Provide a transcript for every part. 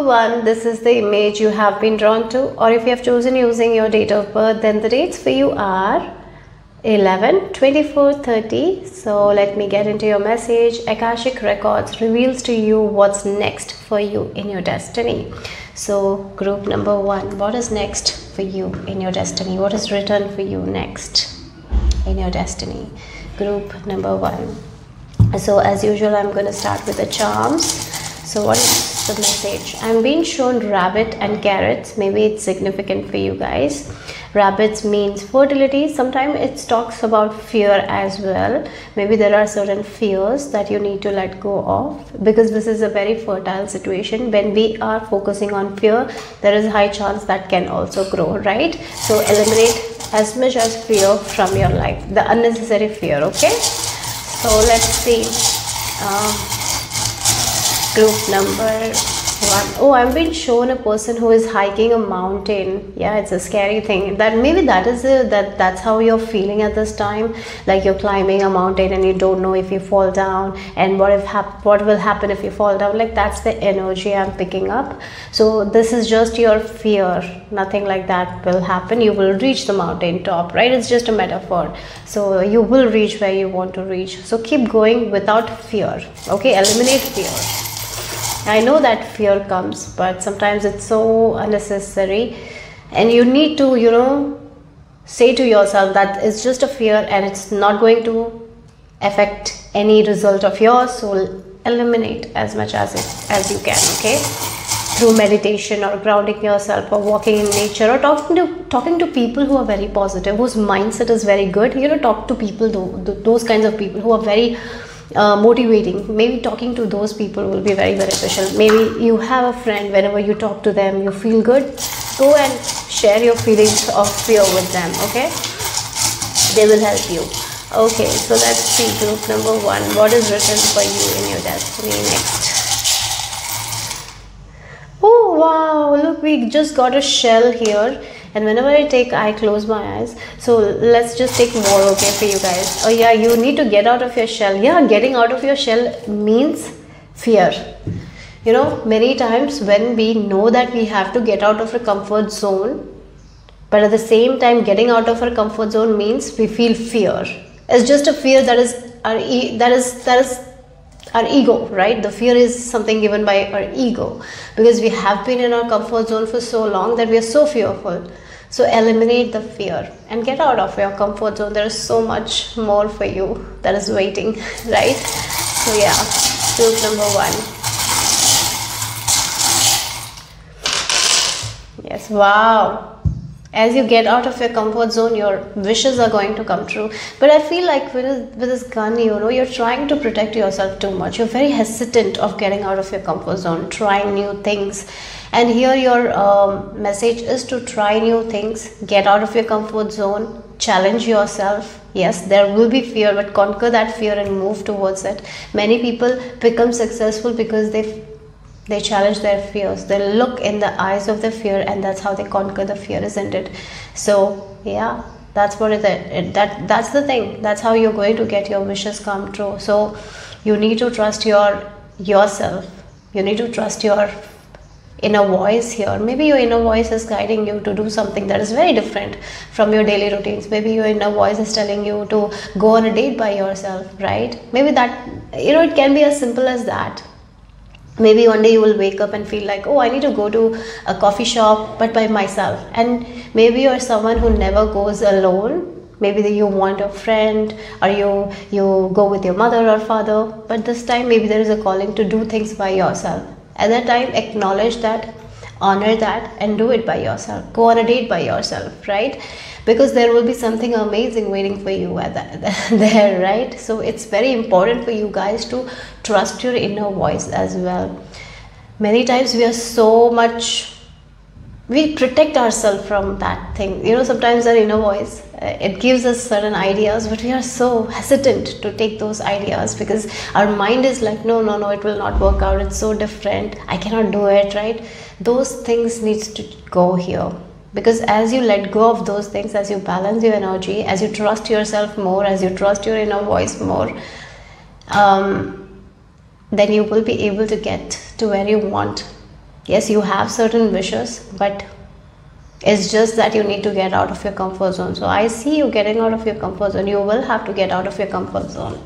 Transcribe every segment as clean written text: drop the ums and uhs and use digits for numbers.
number 1, this is the image you have been drawn to, or if you have chosen using your date of birth, then the dates for you are 11, 24, 30. So let me get into your message. Akashic Records reveals to you what's next for you in your destiny. So group number 1, what is next for you in your destiny? What is written for you next in your destiny? Group number 1. So as usual, I'm going to start with the charms. So what is the message? I'm being shown rabbit and carrots. Maybe it's significant for you guys. Rabbits means fertility. Sometimes it talks about fear as well. Maybe there are certain fears that you need to let go of, because this is a very fertile situation. When we are focusing on fear, there is a high chance that can also grow, right? So eliminate as much as fear from your life, the unnecessary fear. Okay, so let's see. Group number 1. Oh, I'm being shown a person who is hiking a mountain. Yeah, it's a scary thing. That maybe that is that's how you're feeling at this time. Like you're climbing a mountain and you don't know if you fall down, and what will happen if you fall down. Like that's the energy I'm picking up. So this is just your fear. Nothing like that will happen. You will reach the mountain top, right? It's just a metaphor. So you will reach where you want to reach. So keep going without fear. Okay, eliminate fear. I know that fear comes, but sometimes it's so unnecessary, and you need to, you know, say to yourself that it's just a fear and it's not going to affect any result of yours. So eliminate as much as you can. Okay, through meditation or grounding yourself or walking in nature or talking to people who are very positive, whose mindset is very good. You know, talk to people, those kinds of people who are very motivating. Maybe talking to those people will be very beneficial. Maybe you have a friend, whenever you talk to them you feel good, go and share your feelings of fear with them. Okay, they will help you. Okay, so let's see group number 1, what is written for you in your destiny next. Oh wow, look, we just got a shell here. And whenever I close my eyes. So let's just take more, okay, for you guys. Oh yeah, you need to get out of your shell. Yeah, getting out of your shell means fear. You know, many times when we know that we have to get out of our comfort zone, but at the same time getting out of our comfort zone means we feel fear. It's just a fear that is our ego, right? The fear is something given by our ego, because we have been in our comfort zone for so long that we are so fearful. So eliminate the fear and get out of your comfort zone. There is so much more for you that is waiting, right? So yeah, group number 1. Yes, wow. As you get out of your comfort zone, your wishes are going to come true. But I feel like with this gun, you know, you're trying to protect yourself too much. You're very hesitant of getting out of your comfort zone, trying new things. And here your message is to try new things, get out of your comfort zone, challenge yourself. Yes, there will be fear, but conquer that fear and move towards it. Many people become successful because they challenge their fears. They look in the eyes of the fear, and that's how they conquer the fear, isn't it? So yeah, that's what it is. That's the thing. That's how you're going to get your wishes come true. So you need to trust yourself. You need to trust your inner voice here. Maybe your inner voice is guiding you to do something that is very different from your daily routines. Maybe your inner voice is telling you to go on a date by yourself, right? Maybe that, you know, it can be as simple as that. Maybe one day you will wake up and feel like, oh, I need to go to a coffee shop, but by myself. And maybe you're someone who never goes alone. Maybe you want a friend, or you go with your mother or father. But this time maybe there is a calling to do things by yourself. At that time, acknowledge that, honor that, and do it by yourself. Go on a date by yourself, right? Because there will be something amazing waiting for you at there, right? So it's very important for you guys to trust your inner voice as well. Many times we protect ourselves from that thing. You know, sometimes our inner voice, it gives us certain ideas, but we are so hesitant to take those ideas because our mind is like, no, it will not work out. It's so different. I cannot do it, right? Those things needs to go here. Because as you let go of those things, as you balance your energy, as you trust yourself more, as you trust your inner voice more, then you will be able to get to where you want Yes, you have certain wishes, but it's just that you need to get out of your comfort zone. So I see you getting out of your comfort zone. You will have to get out of your comfort zone,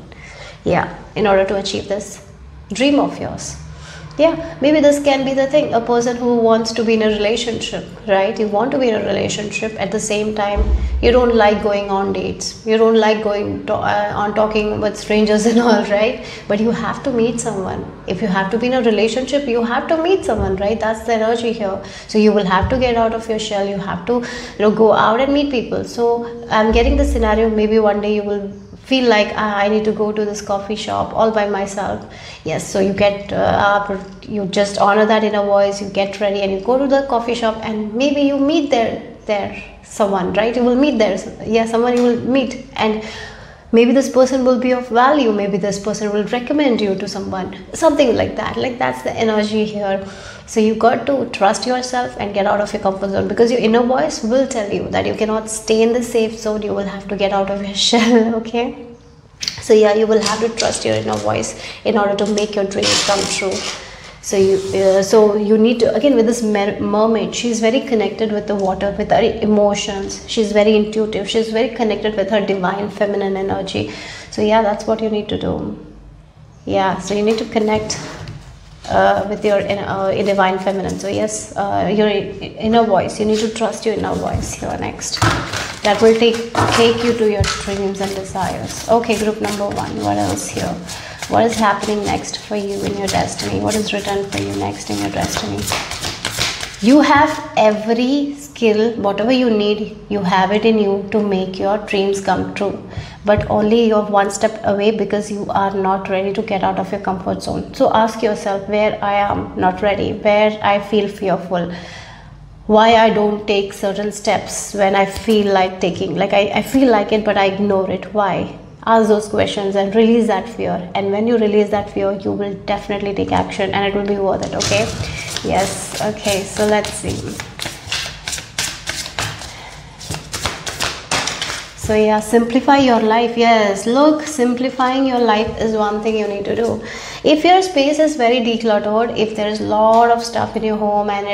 yeah, in order to achieve this dream of yours. Yeah, maybe this can be the thing. A person who wants to be in a relationship, right? You want to be in a relationship, at the same time you don't like going on dates, you don't like going on talking with strangers and all, right? But you have to meet someone. If you have to be in a relationship, you have to meet someone, right? That's the energy here. So you will have to get out of your shell. You have to, go out and meet people. So I'm getting the scenario, maybe one day you will feel like, I need to go to this coffee shop all by myself. Yes, so you get up, you just honor that inner voice, you get ready and you go to the coffee shop, and maybe you meet there someone, right? You will meet there, yeah, someone you will meet, and maybe this person will be of value, maybe this person will recommend you to someone, something like that. Like, that's the energy here. So you got to trust yourself and get out of your comfort zone, because your inner voice will tell you that you cannot stay in the safe zone. You will have to get out of your shell. Okay, so yeah, you will have to trust your inner voice in order to make your dreams come true. So you need to, again, with this mermaid, she's very connected with the water, with her emotions. She's very intuitive, she's very connected with her divine feminine energy. So yeah, that's what you need to do. Yeah, so you need to connect with your divine feminine. So yes, your inner voice, you need to trust your inner voice here next. That will take you to your dreams and desires. Okay, group number 1, what else here? What is happening next for you in your destiny? What is written for you next in your destiny? You have every skill, whatever you need, you have it in you to make your dreams come true. But only you're one step away, because you are not ready to get out of your comfort zone. So ask yourself, where I am not ready, where I feel fearful, why I don't take certain steps when I feel like taking, like I feel like it but I ignore it. Why? Ask those questions and release that fear. And when you release that fear, you will definitely take action and it will be worth it. Okay, yes. Okay, so let's see. So yeah, simplify your life. Yes, look, simplifying your life is one thing you need to do. If your space is very decluttered, if there is a lot of stuff in your home and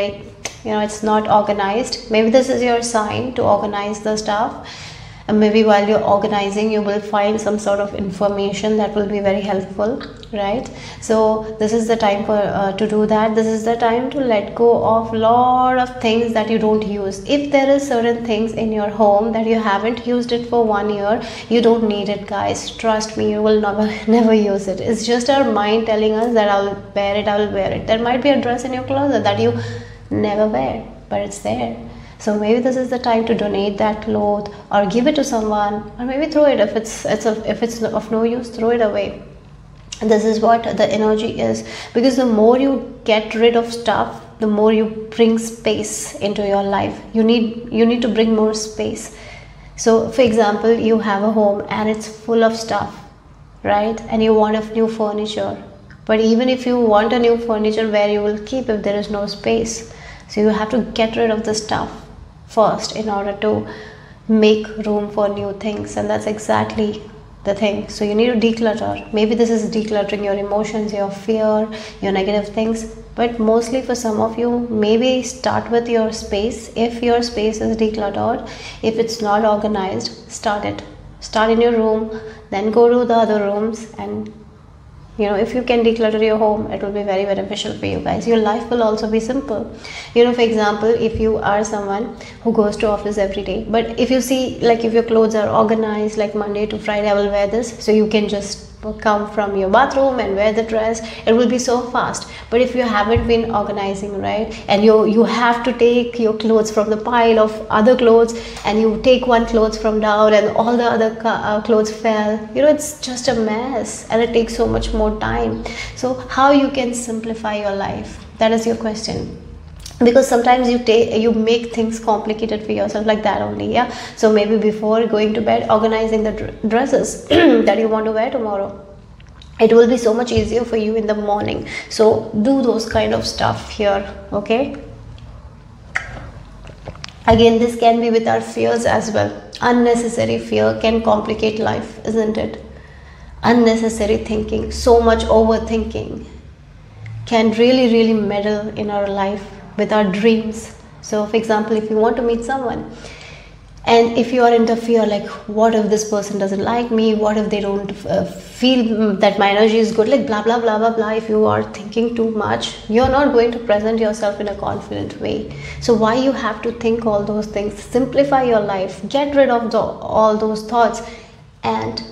it's not organized, maybe this is your sign to organize the stuff. And maybe while you're organizing, you will find some sort of information that will be very helpful, right? So this is the time for to do that. This is the time to let go of lot of things that you don't use. If there is certain things in your home that you haven't used it for 1 year, you don't need it, guys. Trust me, you will never use it. It's just our mind telling us that I'll wear it, I will wear it. There might be a dress in your closet that you never wear, but it's there. So maybe this is the time to donate that cloth, or give it to someone, or maybe throw it. If it's of no use, throw it away. And this is what the energy is, because the more you get rid of stuff, the more you bring space into your life. You need to bring more space. So for example, you have a home and it's full of stuff, right? And you want a new furniture, but even if you want a new furniture, where you will keep if there is no space? So you have to get rid of the stuff first in order to make room for new things, and that's exactly the thing. So you need to declutter. Maybe this is decluttering your emotions, your fear, your negative things, but mostly for some of you, maybe start with your space. If your space is decluttered, if it's not organized, start in your room, then go to the other rooms, and if you can declutter your home, it will be very beneficial for you guys. Your life will also be simple. For example, if you are someone who goes to office every day, but if you see, like, if your clothes are organized, like Monday to Friday I will wear this, so you can just come from your bathroom and wear the dress, it will be so fast. But if you haven't been organizing, right, and you have to take your clothes from the pile of other clothes, and you take one clothes from down and all the other clothes fell, it's just a mess, and it takes so much more time. So how you can simplify your life? That is your question. Because sometimes you make things complicated for yourself, like that only. Yeah, so maybe before going to bed, organizing the dresses that you want to wear tomorrow, it will be so much easier for you in the morning. So do those kind of stuff here. Okay, again, this can be with our fears as well. Unnecessary fear can complicate life, isn't it? Unnecessary thinking, so much overthinking can really meddle in our life with our dreams. So for example, if you want to meet someone, and if you are in the fear, like what if this person doesn't like me, what if they don't feel that my energy is good, like blah blah blah blah blah, if you are thinking too much, you're not going to present yourself in a confident way. So why you have to think all those things? Simplify your life, get rid of all those thoughts, and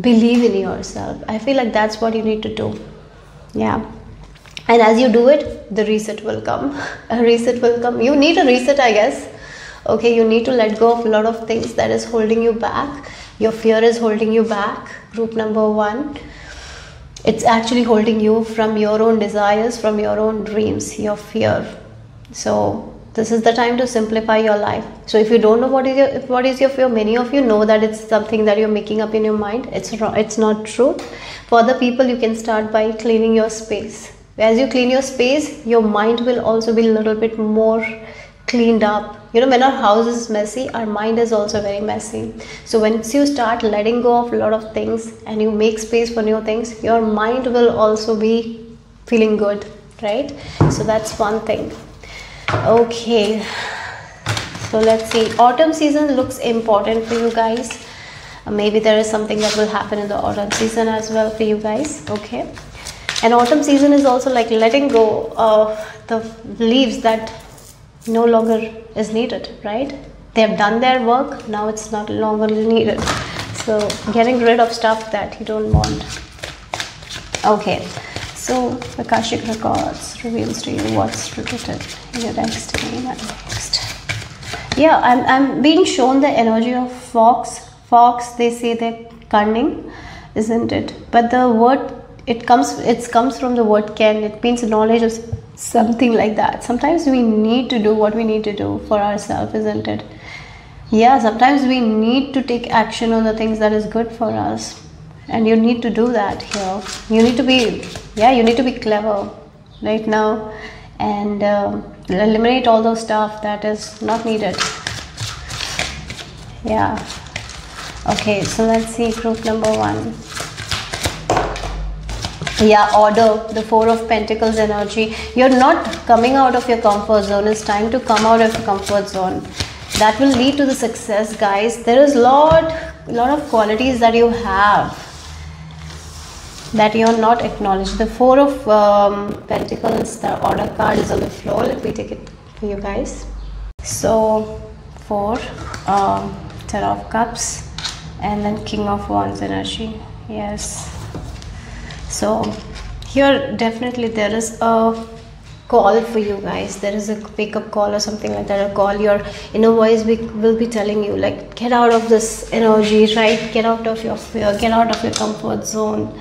believe in yourself. I feel like that's what you need to do. Yeah. And as you do it, the reset will come. A reset will come. You need a reset, I guess. Okay, you need to let go of a lot of things that is holding you back. Your fear is holding you back. Group number 1. It's actually holding you from your own desires, from your own dreams, your fear. So this is the time to simplify your life. So if you don't know what is your fear, many of you know that it's something that you're making up in your mind. It's not true. For other people, you can start by cleaning your space. As you clean your space, your mind will also be a little bit more cleaned up. You know, when our house is messy, our mind is also very messy. So once you start letting go of a lot of things and you make space for new things, your mind will also be feeling good, right? So that's one thing. Okay, so let's see. Autumn season looks important for you guys. Maybe there is something that will happen in the autumn season as well for you guys. Okay, and autumn season is also like letting go of the leaves that no longer is needed, right? They have done their work, now it's not longer needed. So getting rid of stuff that you don't want. Okay, so Akashic Records reveals to you what's written in your destiny next. Yeah, I'm being shown the energy of fox. Fox, they say they're cunning, isn't it? But the word it comes from the word ken. It means knowledge of something like that. Sometimes we need to do what we need to do for ourselves, isn't it? Yeah, sometimes we need to take action on the things that is good for us, and you need to do that here. You need to be clever right now and eliminate all those stuff that is not needed. Yeah. Okay, so let's see group number 1. Yeah, order, the 4 of Pentacles energy. You're not coming out of your comfort zone. It's time to come out of your comfort zone. That will lead to the success, guys. There is lot of qualities that you have that you're not acknowledged. The 4 of Pentacles, the order card is on the floor. Let me take it for you guys. So 4, 10 of Cups, and then King of Wands energy. Yes. So here definitely there is a call for you guys. There is a wake-up call or something like that. A call. Your inner voice will be telling you, like, get out of this energy, right? Get out of your fear, get out of your comfort zone.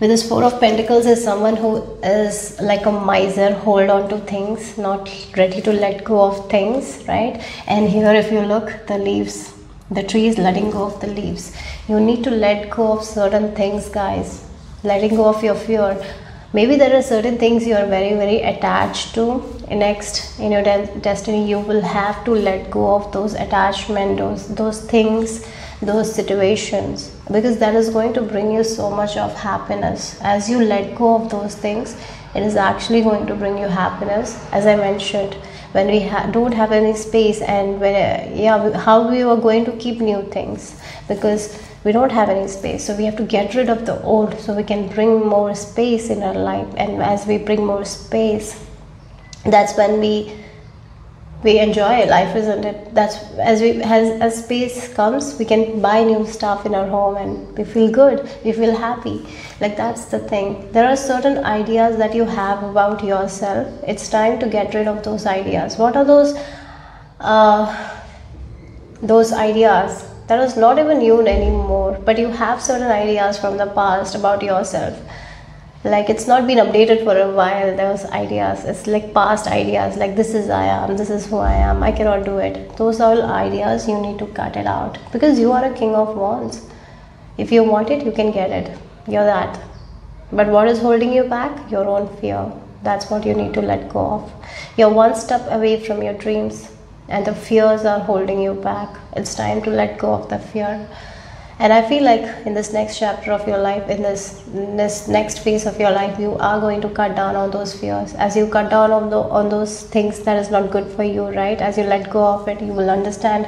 With this 4 of Pentacles is someone who is like a miser, hold on to things, not ready to let go of things, right? And here if you look, the leaves, the tree is letting go of the leaves. You need to let go of certain things, guys. Letting go of your fear. Maybe there are certain things you are very attached to. Next in your destiny, you will have to let go of those attachments, those things, those situations, because that is going to bring you so much of happiness. As you let go of those things, it is actually going to bring you happiness. As I mentioned, when we don't have any space, and when how we are going to keep new things, because we don't have any space. So we have to get rid of the old so we can bring more space in our life. And as we bring more space, that's when we enjoy life, isn't it? That's as space comes, we can buy new stuff in our home and we feel good, we feel happy. Like, that's the thing. There are certain ideas that you have about yourself. It's time to get rid of those ideas. What are those ideas? That is not even you anymore, but you have certain ideas from the past about yourself. Like, it's not been updated for a while. Those ideas, it's like past ideas, like this is I am, this is who I am, I cannot do it. Those are all ideas. You need to cut it out, because you are a King of Wands. If you want it, you can get it. You're that. But what is holding you back? Your own fear. That's what you need to let go of. You're one step away from your dreams, and the fears are holding you back. It's time to let go of the fear And I feel like in this next chapter of your life, in this next phase of your life, you are going to cut down on those fears. As you cut down on those things that is not good for you, right? As you let go of it, you will understand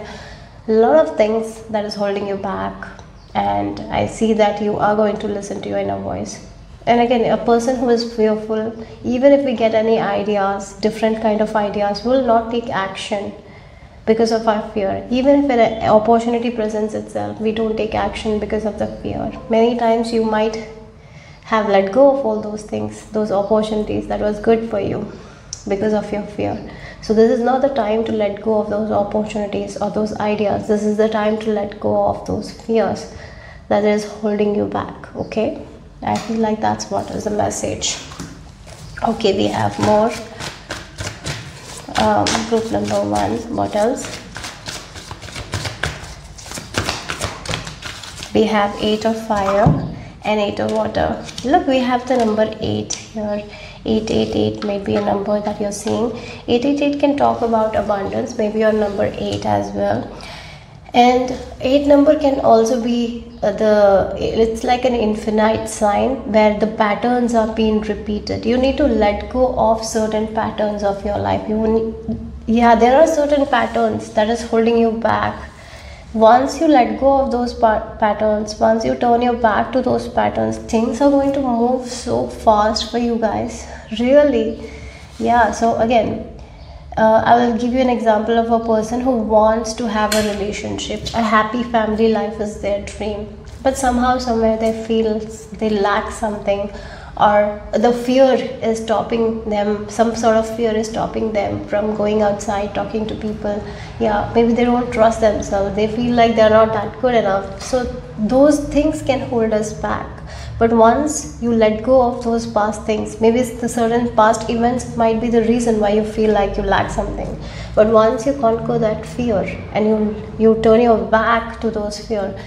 a lot of things that is holding you back. And I see that you are going to listen to your inner voice. And again, a person who is fearful, even if we get any ideas, different kind of ideas, will not take action because of our fear. Even if an opportunity presents itself, we don't take action because of the fear. Many times you might have let go of all those things, those opportunities that was good for you because of your fear. So this is not the time to let go of those opportunities or those ideas. This is the time to let go of those fears that is holding you back. Okay, I feel like that's what is the message. Okay, we have more. Group number 1, what else? We have 8 of fire and 8 of water. Look, we have the number 8 here. 888 may be a number that you're seeing. 888 can talk about abundance, maybe your number 8 as well. And 8 number can also be it's like an infinite sign where the patterns are being repeated. You need to let go of certain patterns of your life. There are certain patterns that is holding you back. Once you let go of those patterns, once you turn your back to those patterns, things are going to move so fast for you guys. Really. Yeah, so again, I will give you an example of a person who wants to have a relationship. A happy family life is their dream. But somehow, somewhere they feel they lack something, or the fear is stopping them. Some sort of fear is stopping them from going outside, talking to people. Yeah, maybe they don't trust themselves. They feel like they're not that good enough. So those things can hold us back. But once you let go of those past things, maybe the certain past events might be the reason why you feel like you lack something. But once you conquer that fear and you turn your back to those fear,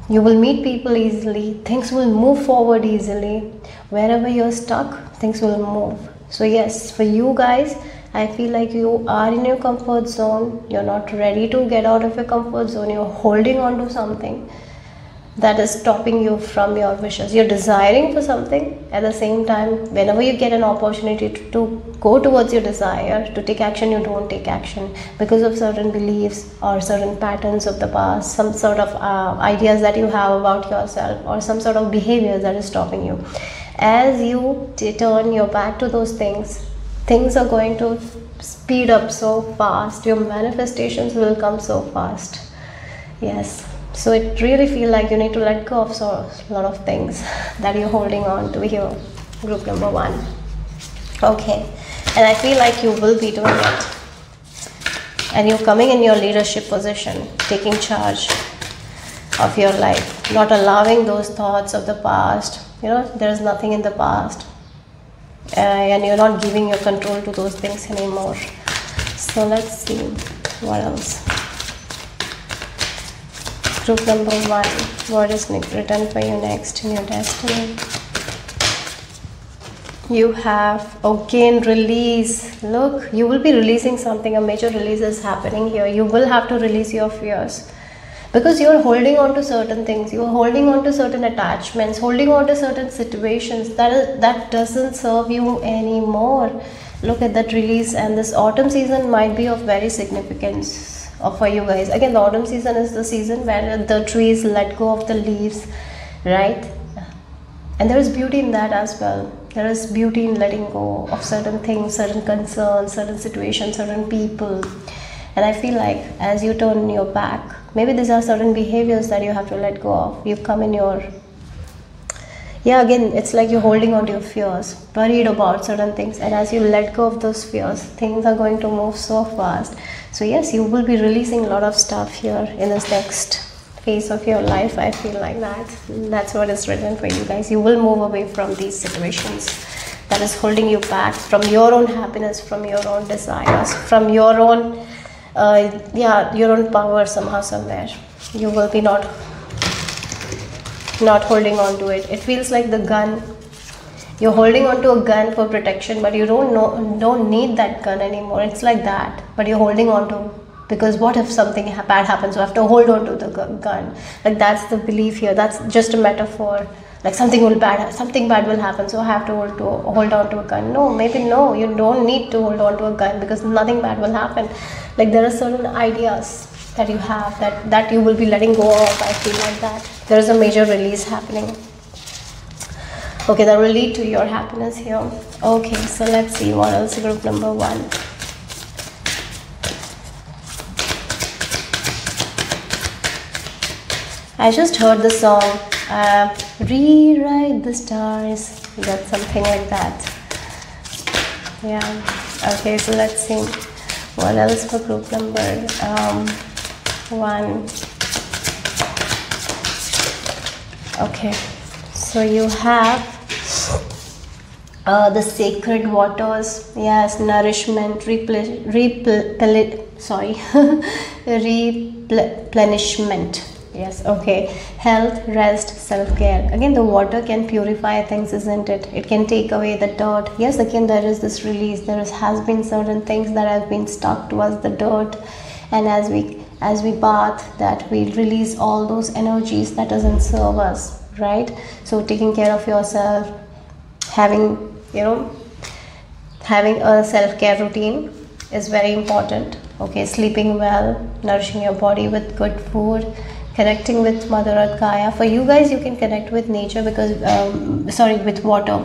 you will meet people easily, things will move forward easily. Wherever you're stuck, things will move. So yes, for you guys, I feel like you are in your comfort zone. You're not ready to get out of your comfort zone. You're holding on to something that is stopping you from your wishes. You're desiring for something. At the same time, whenever you get an opportunity to go towards your desire, to take action, you don't take action because of certain beliefs or certain patterns of the past, some sort of ideas that you have about yourself, or some sort of behavior that is stopping you. As you turn your back to those things, things are going to speed up so fast. Your manifestations will come so fast. Yes. So it really feels like you need to let go of a lot of things that you're holding on to here. Group number 1. Okay. And I feel like you will be doing it. And you're coming in your leadership position, taking charge of your life, not allowing those thoughts of the past. You know, there's nothing in the past. And you're not giving your control to those things anymore. So let's see what else. Group number 1, what is written for you next in your destiny? You have, again, release. Look, you will be releasing something. A major release is happening here. You will have to release your fears because you're holding on to certain things. You're holding on to certain attachments, holding on to certain situations that doesn't serve you anymore. Look at that release. And this autumn season might be of very significance for you guys. Again, the autumn season is the season where the trees let go of the leaves, right? And there is beauty in that as well. There is beauty in letting go of certain things, certain concerns, certain situations, certain people. And I feel like as you turn your back, maybe these are certain behaviors that you have to let go of. You come in your, again, it's like you're holding on to your fears, worried about certain things. And as you let go of those fears, things are going to move so fast. So yes, you will be releasing a lot of stuff here in this next phase of your life. I feel like that's what is written for you guys. You will move away from these situations that is holding you back from your own happiness, from your own desires, from your own your own power. Somehow, somewhere you will be not holding on to it. It feels like the gun. You're holding on to a gun for protection, but you don't need that gun anymore. It's like that, but you're holding on to because what if something bad happens, so I have to hold on to the gun. Like that's the belief here. That's just a metaphor. Like something bad will happen, so I have to hold on to a gun. No, maybe no, you don't need to hold on to a gun, because nothing bad will happen. Like there are certain ideas that you have that you will be letting go of. I feel like that there is a major release happening. Okay, that will lead to your happiness here. Okay, so let's see what else. Group number 1. I just heard the song Rewrite the Stars. That's something like that. Yeah. Okay, so let's see what else for group number 1. Okay, so you have the sacred waters. Yes, nourishment, replenishment. Yes, okay. Health, rest, self-care. Again, the water can purify things, isn't it? It can take away the dirt. Yes, again, there is this release. Has been certain things that have been stuck to us, the dirt. And as we bath, that we release all those energies that doesn't serve us, right? So taking care of yourself, having a self-care routine is very important. Okay, sleeping well, nourishing your body with good food, connecting with Mother Earth Gaia. For you guys, you can connect with nature because with water.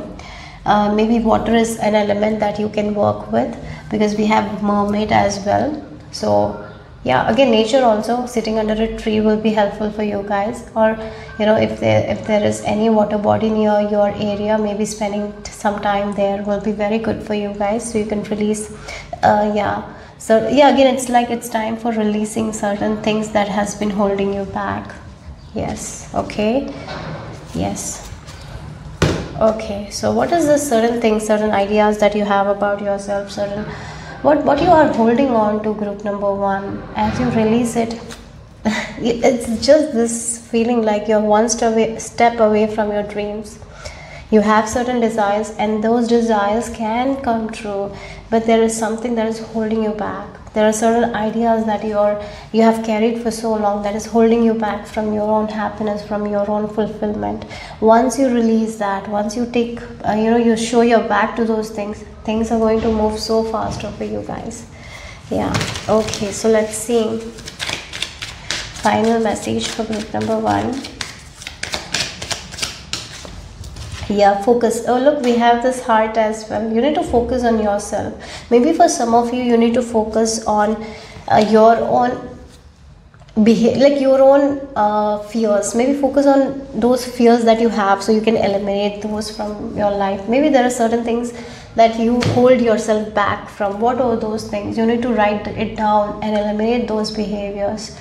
Maybe water is an element that you can work with, because we have mermaid as well. So yeah, again, nature also, sitting under a tree will be helpful for you guys. Or if there is any water body near your area, maybe spending some time there will be very good for you guys, so you can release. So yeah, again, it's time for releasing certain things that has been holding you back. Yes. Okay. Yes. Okay, so what is the certain things, certain ideas that you have about yourself, certain what you are holding on to, group number 1? As you release it, it's just this feeling like you're one step away from your dreams. You have certain desires, and those desires can come true, but there is something that is holding you back. There are certain ideas that you have carried for so long that is holding you back from your own happiness, from your own fulfillment. Once you release that, once you take, you show your back to those things, things are going to move so faster for you guys. Yeah. Okay, so let's see. Final message for group number 1. Yeah, focus. Oh look, we have this heart as well. You need to focus on yourself. Maybe for some of you, you need to focus on your own your own fears. Maybe focus on those fears that you have, so you can eliminate those from your life. Maybe there are certain things that you hold yourself back from. What are those things? You need to write it down and eliminate those behaviors.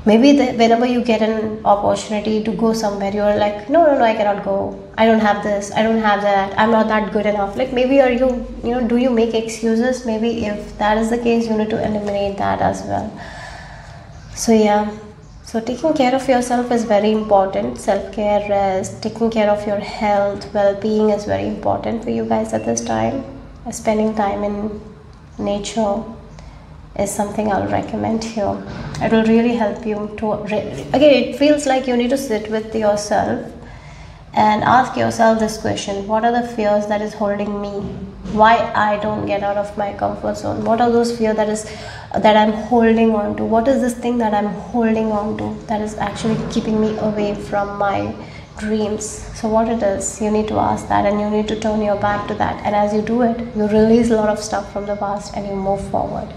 Maybe whenever you get an opportunity to go somewhere, you're like, no, I cannot go. I don't have this. I don't have that. I'm not that good enough. Like maybe do you make excuses? Maybe if that is the case, you need to eliminate that as well. So yeah, so taking care of yourself is very important. Self-care, rest, taking care of your health, well-being is very important for you guys at this time. Spending time in nature is something I'll recommend here. It will really help you to, again, it feels like you need to sit with yourself and ask yourself this question: what are the fears that is holding me? Why I don't get out of my comfort zone? What are those fears that I'm holding on to? What is this thing that I'm holding on to that is actually keeping me away from my dreams? So what it is, you need to ask that, and you need to turn your back to that. And as you do it, you release a lot of stuff from the past and you move forward.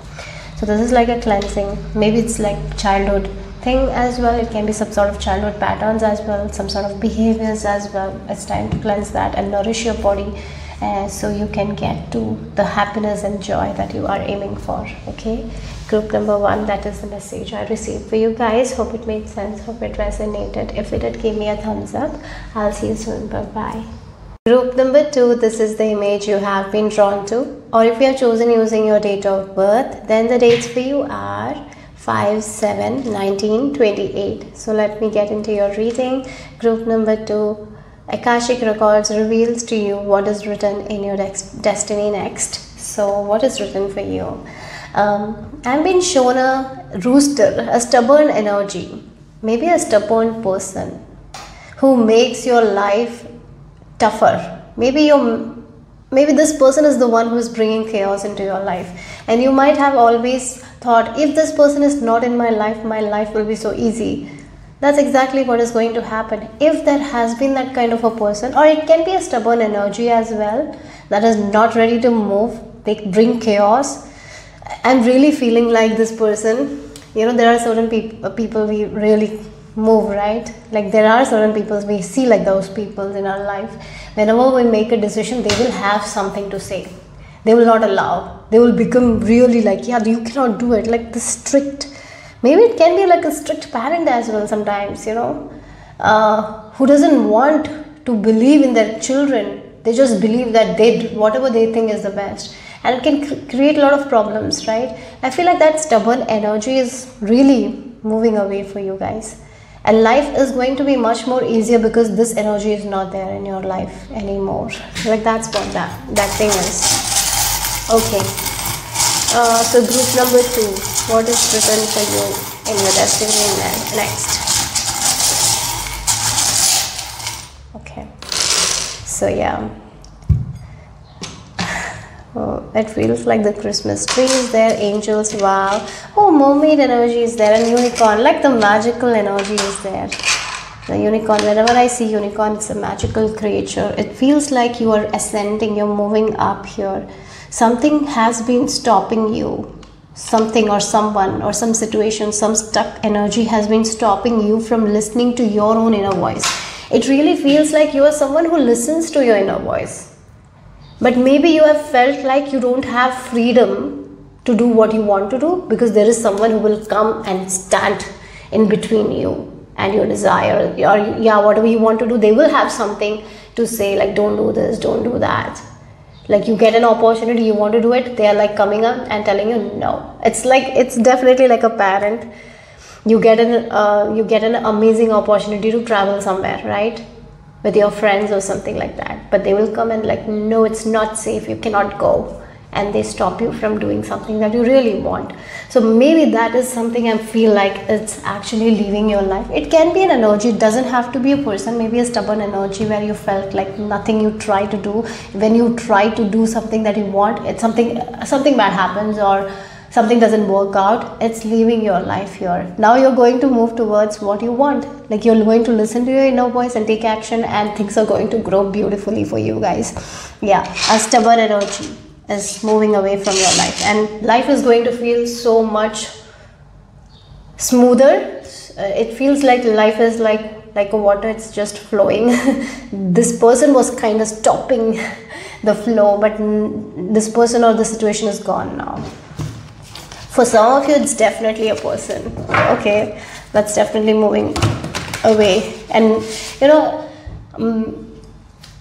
So this is like a cleansing. Maybe it's like childhood thing as well. It can be some sort of childhood patterns as well, some sort of behaviors as well. It's time to cleanse that and nourish your body, so you can get to the happiness and joy that you are aiming for. Okay, group number 1, that is the message I received for you guys. Hope it made sense, hope it resonated. If it did, give me a thumbs up. I'll see you soon. Bye bye. Group number 2, this is the image you have been drawn to, or if you have chosen using your date of birth, then the dates for you are 5/7/1928. So let me get into your reading. Group number 2, Akashic Records reveals to you what is written in your destiny next. So what is written for you? I'm being shown a rooster, a stubborn energy, maybe a stubborn person who makes your life tougher. Maybe this person is the one who is bringing chaos into your life, and you might have always thought, if this person is not in my life will be so easy. That's exactly what is going to happen if there has been that kind of a person. Or it can be a stubborn energy as well that is not ready to move. They bring chaos. I'm really feeling like this person, there are certain people we really move, right? Like there are certain people we see like those people in our life. Whenever we make a decision, they will have something to say. They will not allow. They will become really like, yeah, you cannot do it. Like the strict. Maybe it can be like a strict parent as well sometimes, who doesn't want to believe in their children. They just believe that they do whatever they think is the best. And it can create a lot of problems, right? I feel like that stubborn energy is really moving away for you guys. And life is going to be much more easier because this energy is not there in your life anymore. Like that's what that thing is. Okay. So group number 2, what is written for you in your destiny next? Okay. So yeah. Oh, it feels like the Christmas tree is there, angels, wow. Oh, mermaid energy is there, and unicorn, like the magical energy is there. The unicorn, whenever I see unicorn, it's a magical creature. It feels like you are ascending, you're moving up here. Something has been stopping you. Something or someone or some situation, some stuck energy has been stopping you from listening to your own inner voice. It really feels like you are someone who listens to your inner voice. But maybe you have felt like you don't have freedom to do what you want to do because there is someone who will come and stand in between you and your desire. Or yeah, whatever you want to do, they will have something to say like, don't do this, don't do that. Like you get an opportunity, you want to do it, they are like coming up and telling you no. It's definitely like a parent. You get an amazing opportunity to travel somewhere, right? With your friends or something like that, but they will come and like, no, it's not safe, you cannot go, and they stop you from doing something that you really want. So maybe that is something I feel like it's actually leaving your life. It can be an energy, it doesn't have to be a person, maybe a stubborn energy where you felt like nothing you try to do, when you try to do something that you want, it's something bad happens or something doesn't work out. It's leaving your life here. Now you're going to move towards what you want. Like you're going to listen to your inner voice and take action, and things are going to grow beautifully for you guys. Yeah, a stubborn energy is moving away from your life, and life is going to feel so much smoother. It feels like life is like a water, it's just flowing. This person was kind of stopping the flow, but this person or the situation is gone now. For some of you, it's definitely a person, okay, that's definitely moving away. And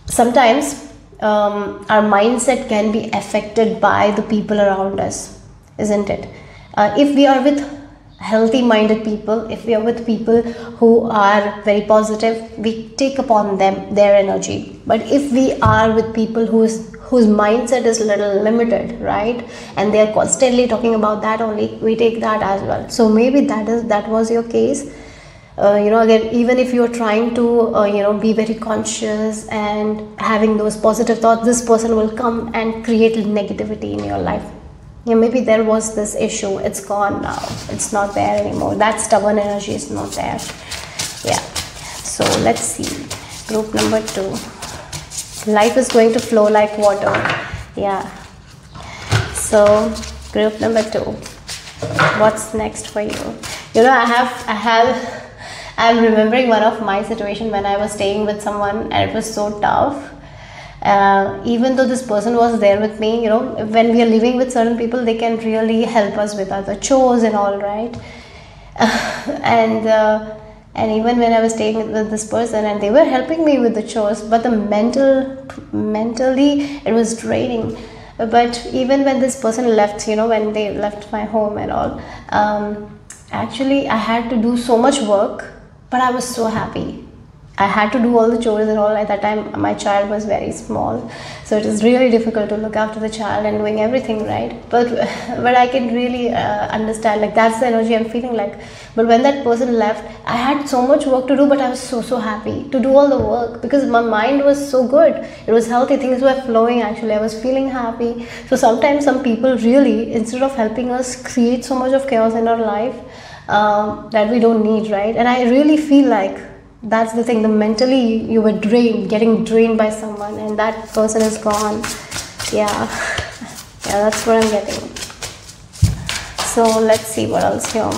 sometimes our mindset can be affected by the people around us, isn't it? If we are with healthy minded people, if we are with people who are very positive, we take upon them their energy. But if we are with people whose mindset is a little limited, right, and they are constantly talking about that only, we take that as well. So maybe that was your case. Again, even if you're trying to be very conscious and having those positive thoughts, this person will come and create negativity in your life. Yeah, maybe there was this issue, it's gone now, it's not there anymore, that stubborn energy is not there. Yeah, so let's see, group number 2, life is going to flow like water. Yeah, so group number 2, what's next for you? I'm remembering one of my situation when I was staying with someone, and it was so tough. Even though this person was there with me, when we are living with certain people, they can really help us with other chores and all, right? And even when I was staying with this person, and they were helping me with the chores, but mentally it was draining. But even when this person left, when they left my home and all, actually I had to do so much work, but I was so happy. I had to do all the chores and all. At that time my child was very small, so it is really difficult to look after the child and doing everything, right? But I can really understand, like that's the energy I'm feeling like. But when that person left, I had so much work to do, but I was so happy to do all the work because my mind was so good. It was healthy, things were flowing. Actually, I was feeling happy. So sometimes some people really, instead of helping us, create so much of chaos in our life that we don't need, right? And I really feel like that's the thing, the mentally you were drained, getting drained by someone, and that person is gone. Yeah, that's what I'm getting. So let's see what else here.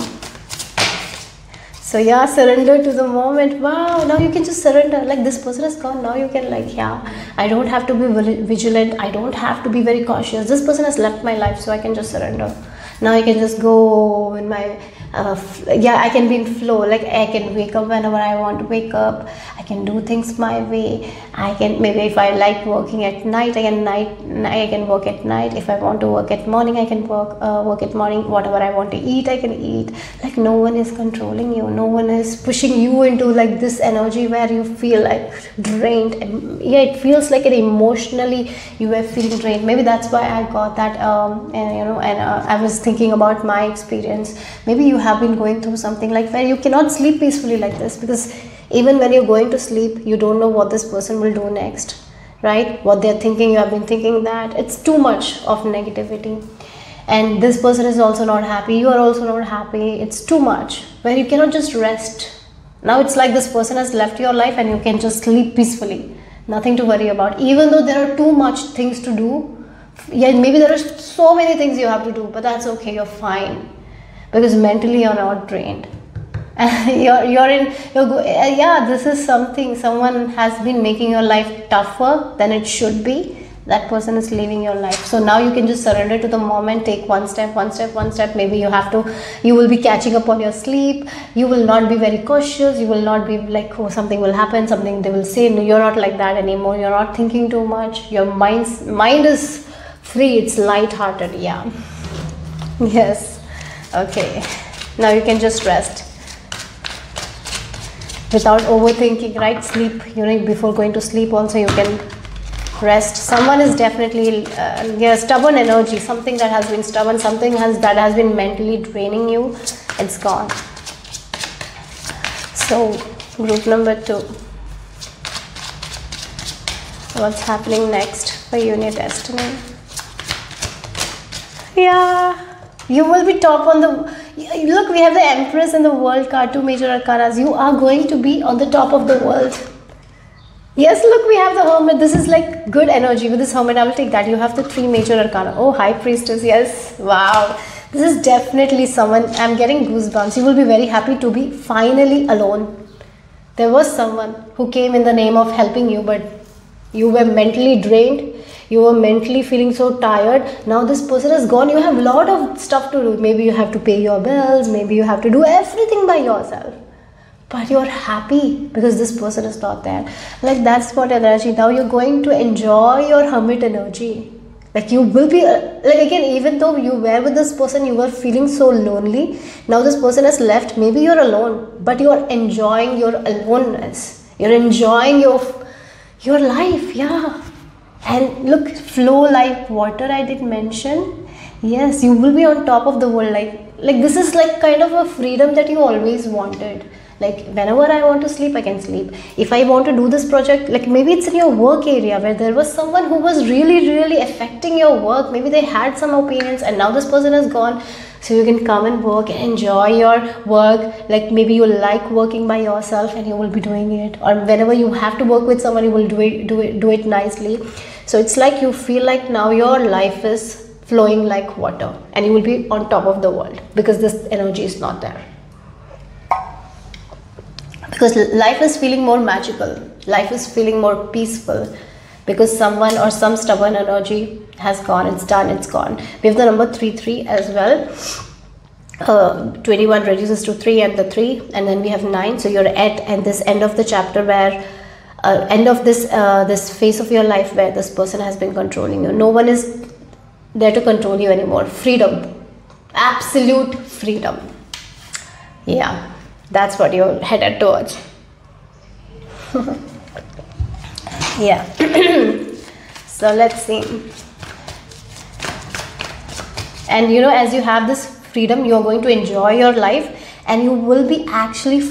So yeah, surrender to the moment. Wow, now you can just surrender, like this person is gone. Now you can, like, yeah, I don't have to be vigilant, I don't have to be very cautious. This person has left my life, so I can just surrender. Now I can just go in my I can be in flow. Like I can wake up whenever I want to wake up. I can do things my way. I can, maybe if I like working at night, I can work at night. If I want to work at morning, I can work at morning. Whatever I want to eat, I can eat. Like no one is controlling you. No one is pushing you into like this energy where you feel like drained. And yeah, it feels like it emotionally you were feeling drained. Maybe that's why I got that. I was thinking about my experience. Maybe you have been going through something like where you cannot sleep peacefully like this, because even when you're going to sleep, you don't know what this person will do next, right? What they're thinking, you have been thinking that. It's too much of negativity, and this person is also not happy, you are also not happy. It's too much where you cannot just rest. Now it's like this person has left your life and you can just sleep peacefully, nothing to worry about, even though there are too much things to do. Yeah, maybe there are so many things you have to do, but that's okay, you're fine, because mentally you're not drained. This is something, someone has been making your life tougher than it should be. That person is leaving your life. So now you can just surrender to the moment, take one step. Maybe you will be catching up on your sleep. You will not be very cautious. You will not be like, oh, something will happen, something they will say. No, you're not like that anymore. You're not thinking too much. Your mind is free. It's light-hearted. Yeah. Yes. Okay. Now you can just rest without overthinking, right? Sleep, before going to sleep also you can rest. Someone is definitely stubborn energy, something that has been stubborn, that has been mentally draining you. It's gone. So group number 2, what's happening next for you in your destiny? Yeah, you will be top on the, look, we have the Empress and the World card, 2 major arcanas. You are going to be on the top of the world. Yes, look, we have the Hermit. This is like good energy. With this Hermit, I will take that. You have the 3 major arcana. Oh, High Priestess. Yes. Wow. This is definitely someone, I'm getting goosebumps. You will be very happy to be finally alone. There was someone who came in the name of helping you, but you were mentally drained. You were mentally feeling so tired. Now this person is gone. You have a lot of stuff to do. Maybe you have to pay your bills. Maybe you have to do everything by yourself. But you're happy because this person is not there. Like that's what energy. Now you're going to enjoy your Hermit energy. Like you will be, like again, even though you were with this person, you were feeling so lonely. Now this person has left. Maybe you're alone, but you're enjoying your aloneness. You're enjoying your life. Yeah. And look, flow like water, I did mention. Yes, you will be on top of the world. Like this is like kind of a freedom that you always wanted. Like whenever I want to sleep, I can sleep. If I want to do this project, like maybe it's in your work area where there was someone who was really affecting your work. Maybe they had some opinions and now this person is gone. So you can come and work and enjoy your work. Like maybe you like working by yourself and you will be doing it. Or whenever you have to work with someone, you will do it nicely. So it's like you feel like now your life is flowing like water and you will be on top of the world because this energy is not there. Because life is feeling more magical, life is feeling more peaceful, because someone or some stubborn energy has gone. It's done, it's gone. We have the number 33 as well. 21 reduces to 3 and the 3, and then we have 9. So you're at this end of the chapter where end of this phase of your life where this person has been controlling you. No one is there to control you anymore. Freedom, absolute freedom. Yeah. That's what you're headed towards. Yeah. So let's see. And you know, as you have this freedom, you're going to enjoy your life and you will be actually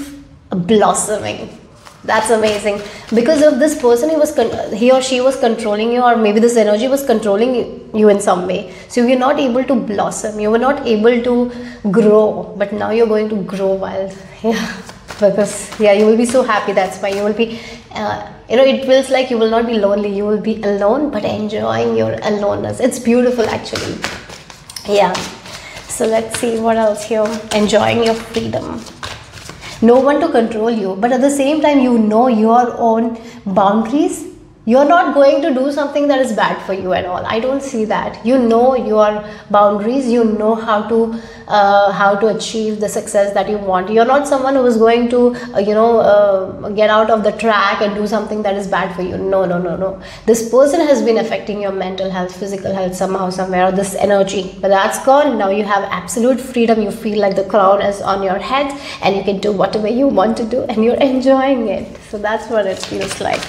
blossoming. That's amazing. Because of this person, he or she was controlling you, or maybe this energy was controlling you in some way. So you're not able to blossom, you were not able to grow, but now you're going to grow wild. Yeah. Because yeah, you will be so happy. That's why you will be you know, it feels like you will not be lonely, you will be alone, but enjoying your aloneness. It's beautiful actually. Yeah. So let's see what else here. Enjoying your freedom. No one to control you, but at the same time, you know your own boundaries. You're not going to do something that is bad for you at all. I don't see that. You know your boundaries. You know how to achieve the success that you want. You're not someone who is going to get out of the track and do something that is bad for you. No, no, no, no. This person has been affecting your mental health, physical health somehow, somewhere, this energy, but that's gone. Now you have absolute freedom. You feel like the crown is on your head and you can do whatever you want to do and you're enjoying it. So that's what it feels like.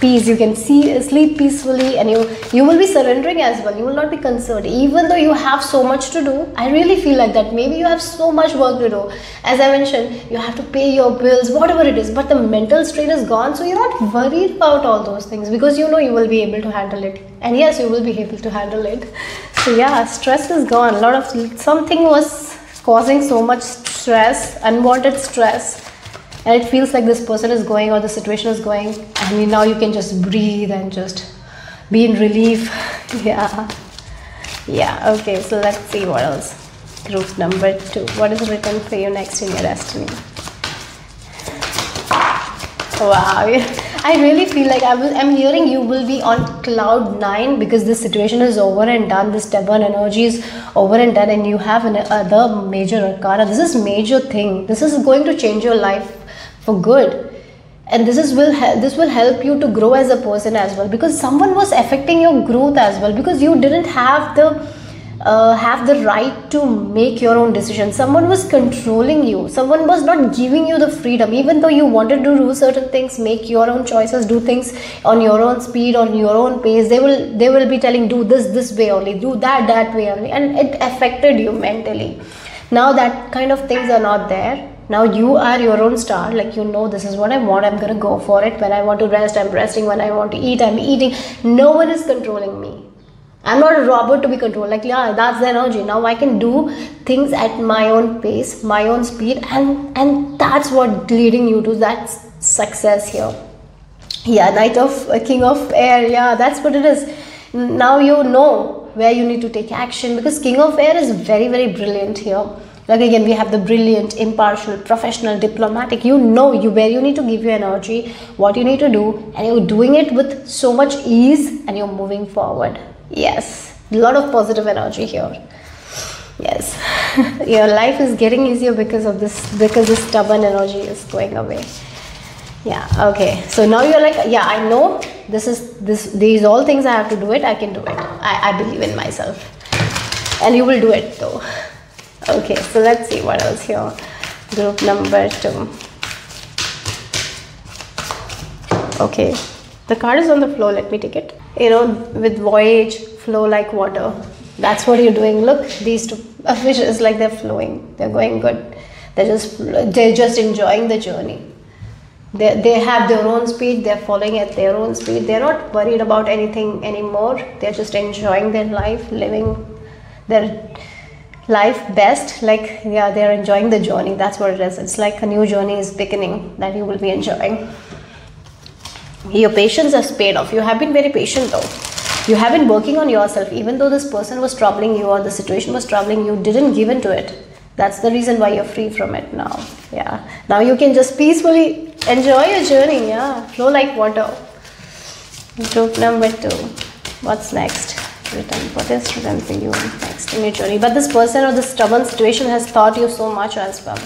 Peace. You can sleep peacefully, and you will be surrendering as well. You will not be concerned, even though you have so much to do. I really feel like that. Maybe you have so much work to do. As I mentioned, you have to pay your bills, whatever it is, but the mental strain is gone, so you're not worried about all those things because you know you will be able to handle it. And yes, you will be able to handle it. So yeah, stress is gone. Something was causing so much stress, unwanted stress, and it feels like this person is going, or the situation is going, and now you can just breathe and just be in relief. Yeah, okay, so let's see what else. Group number 2, what is written for you next in your destiny? Wow, I really feel like I'm hearing you will be on cloud 9 because this situation is over and done. This stubborn energy is over and done, and you have another major arcana. This is major thing. This is going to change your life for good, and this will help you to grow as a person as well, because someone was affecting your growth as well, because you didn't have the right to make your own decisions. Someone was controlling you. Someone was not giving you the freedom, even though you wanted to do certain things, make your own choices, do things on your own speed, on your own pace. They will be telling, do this way only, do that way only, and it affected you mentally. Now that kind of things are not there. Now you are your own star. Like, you know, this is what I want, I'm gonna go for it. When I want to rest, I'm resting. When I want to eat, I'm eating. No one is controlling me. I'm not a robot to be controlled. Like, yeah, that's the energy. Now I can do things at my own pace, my own speed, and that's what leading you to that success here. Yeah, King of Air. Yeah, that's what it is. Now you know where you need to take action, because King of Air is very, very brilliant here. Like, again, we have the brilliant, impartial, professional, diplomatic. You know where you need to give your energy, what you need to do, and you're doing it with so much ease, and you're moving forward. Yes, a lot of positive energy here. Yes, your life is getting easier because of this, because this stubborn energy is going away. Yeah, okay. So now you're like, yeah, I know these all things I have to do it. I can do it. I believe in myself, and you will do it though. Okay, so let's see what else here. Group number 2. Okay, the card is on the floor. Let me take it. You know, with voyage, flow like water. That's what you're doing. Look, these two fishes, like they're flowing. They're going good. They're just enjoying the journey. They have their own speed. They're following at their own speed. They're not worried about anything anymore. They're just enjoying their life, living their life best. Like, yeah, they're enjoying the journey. That's what it is. It's like a new journey is beginning that you will be enjoying. Your patience has paid off. You have been very patient though. You have been working on yourself. Even though this person was troubling you, or the situation was troubling you, didn't give in to it. That's the reason why you're free from it now. Yeah, now you can just peacefully enjoy your journey. Yeah, flow like water. Group number 2. What's next? What is written for you next in your journey? But this person or this stubborn situation has taught you so much as well,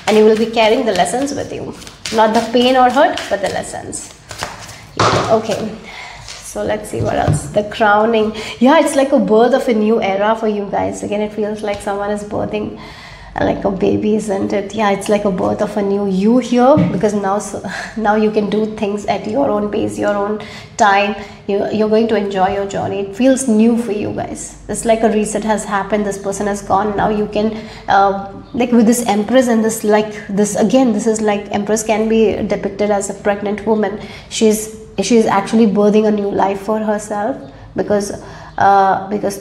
and you will be carrying the lessons with you. Not the pain or hurt, but the lessons. Yeah, okay, so let's see what else. The crowning. Yeah, it's like a birth of a new era for you guys. Again, it feels like someone is birthing like a baby, isn't it? Yeah, it's like a birth of a new you here, because now you can do things at your own pace, your own time. You're going to enjoy your journey. It feels new for you guys. It's like a reset has happened. This person has gone. Now you can like with this Empress and this, like this again, this is like Empress can be depicted as a pregnant woman. She's actually birthing a new life for herself, because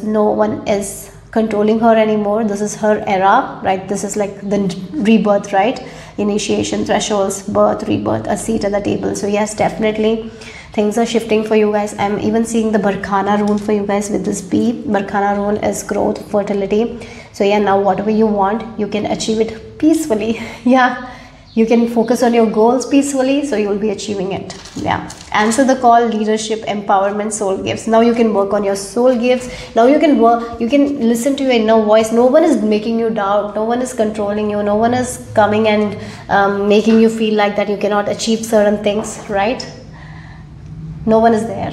no one is controlling her anymore. This is her era, right? This is like the rebirth, right? Initiation, thresholds, birth, rebirth, a seat at the table. So yes, definitely things are shifting for you guys. I'm even seeing the Barkhana rune for you guys with this bee. Barkhana rune is growth, fertility. So yeah, now whatever you want, you can achieve it peacefully. Yeah, you can focus on your goals peacefully, so you will be achieving it. Yeah, answer the call, leadership, empowerment, soul gifts. Now you can work on your soul gifts. Now you can listen to your inner voice. No one is making you doubt. No one is controlling you. No one is coming and making you feel like that you cannot achieve certain things, right? No one is there.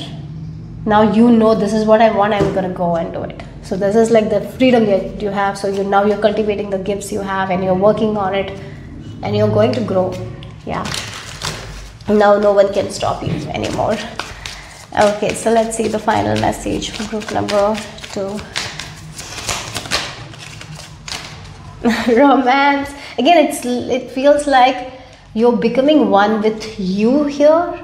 Now you know, this is what I want, I'm gonna go and do it. So this is like the freedom that you have. So now you're cultivating the gifts you have, and you're working on it, and you're going to grow. Yeah, now no one can stop you anymore. Okay, so let's see the final message for group number 2. Romance. Again, it feels like you're becoming one with you here.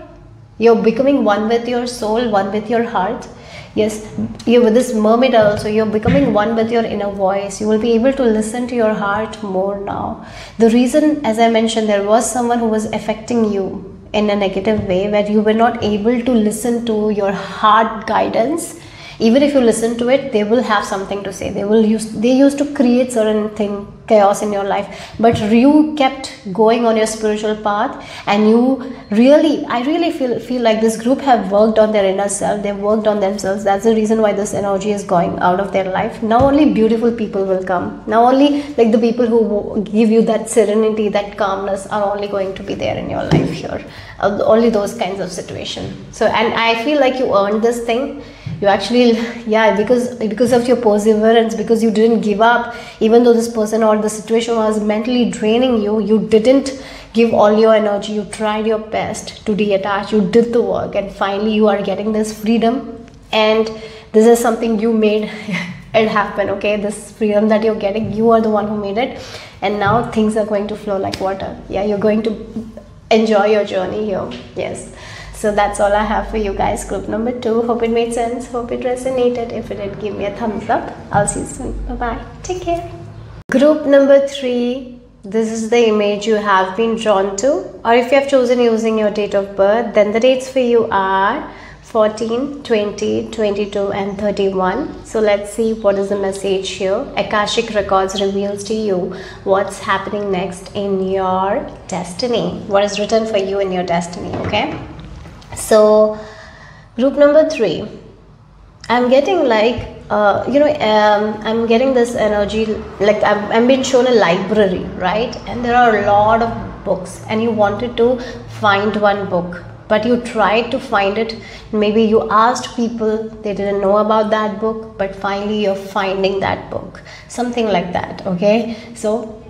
You're becoming one with your soul, one with your heart. Yes, you with this mermaid also, you're becoming one with your inner voice. You will be able to listen to your heart more now. The reason, as I mentioned, there was someone who was affecting you in a negative way, where you were not able to listen to your heart guidance. Even if you listen to it, they will have something to say. They used to create certain chaos in your life, but you kept going on your spiritual path, and I really feel like this group have worked on their inner self. They've worked on themselves. That's the reason why this energy is going out of their life. Now only beautiful people will come. Now only like the people who give you that serenity, that calmness are only going to be there in your life here. Only those kinds of situations. So, and I feel like you earned this thing. You actually, yeah, because of your perseverance, because you didn't give up, even though this person or the situation was mentally draining you, you didn't give all your energy. You tried your best to detach. You did the work, and finally you are getting this freedom, and this is something you made it happen. Okay, this freedom that you're getting, you are the one who made it, and now things are going to flow like water. Yeah, you're going to enjoy your journey here. Yes. So that's all I have for you guys, group number 2. Hope it made sense. Hope it resonated. If it did, give me a thumbs up. I'll see you soon. Bye-bye. Take care. Group number 3. This is the image you have been drawn to. Or if you have chosen using your date of birth, then the dates for you are 14, 20, 22 and 31. So let's see what is the message here. Akashic Records reveals to you what's happening next in your destiny. What is written for you in your destiny, okay? So group number 3, I'm getting like I'm getting this energy like I'm being shown a library, right? And there are a lot of books, and you wanted to find one book, but you tried to find it. Maybe you asked people, they didn't know about that book, but finally you're finding that book, something like that. Okay, so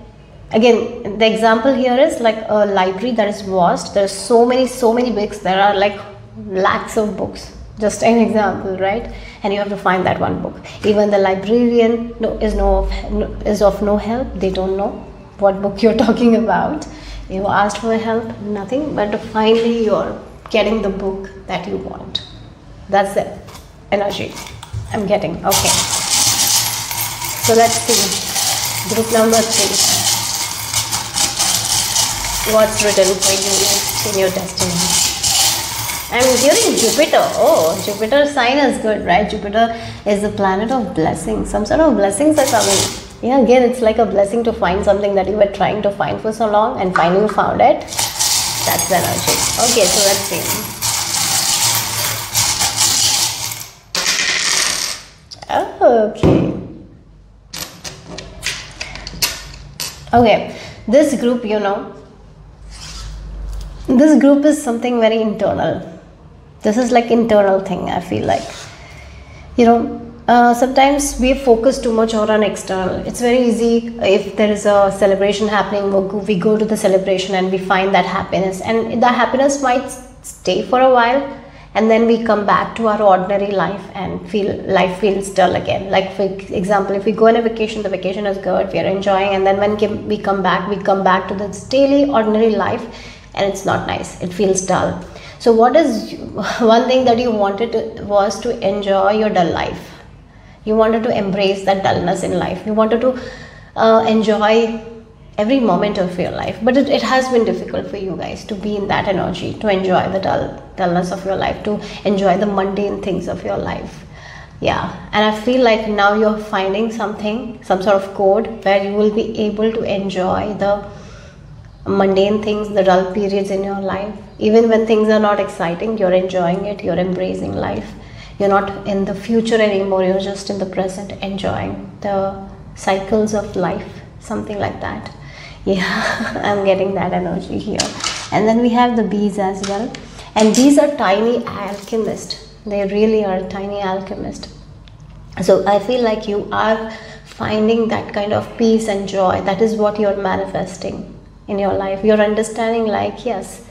again, the example here is like a library that is vast. There's so many books. There are like lakhs of books, just an example, right? And you have to find that one book. Even the librarian is of no help. They don't know what book you're talking about. You asked for help, nothing, but finally you're getting the book that you want. That's the energy I'm getting. Okay, so let's see group number 3. What's written for you in your destiny? I'm hearing Jupiter. Oh, Jupiter sign is good, right? Jupiter is the planet of blessings. Some sort of blessings are coming. Yeah, again, it's like a blessing to find something that you were trying to find for so long, and finally you found it. That's the energy. Okay, so let's see. Okay, this group, this group is something very internal. This is like internal thing. I feel like, Sometimes we focus too much on external. It's very easy if there is a celebration happening, we go to the celebration and we find that happiness, and the happiness might stay for a while, and then we come back to our ordinary life and life feels dull again. Like for example, if we go on a vacation, the vacation is good, we are enjoying, and then when we come back to this daily ordinary life, and it's not nice, it feels dull. So what is one thing that you wanted was to enjoy your dull life. You wanted to embrace that dullness in life. You wanted to enjoy every moment of your life. But it has been difficult for you guys to be in that energy, to enjoy the dullness of your life, to enjoy the mundane things of your life. Yeah, and I feel like now you're finding something, some sort of code where you will be able to enjoy the mundane things, the dull periods in your life. Even when things are not exciting, you're enjoying it, you're embracing life. You're not in the future anymore, you're just in the present, enjoying the cycles of life, something like that. Yeah, I'm getting that energy here. And then we have the bees as well. And bees are tiny alchemists. They really are tiny alchemists. So I feel like you are finding that kind of peace and joy. That is what you're manifesting in your life. You're understanding like, yes,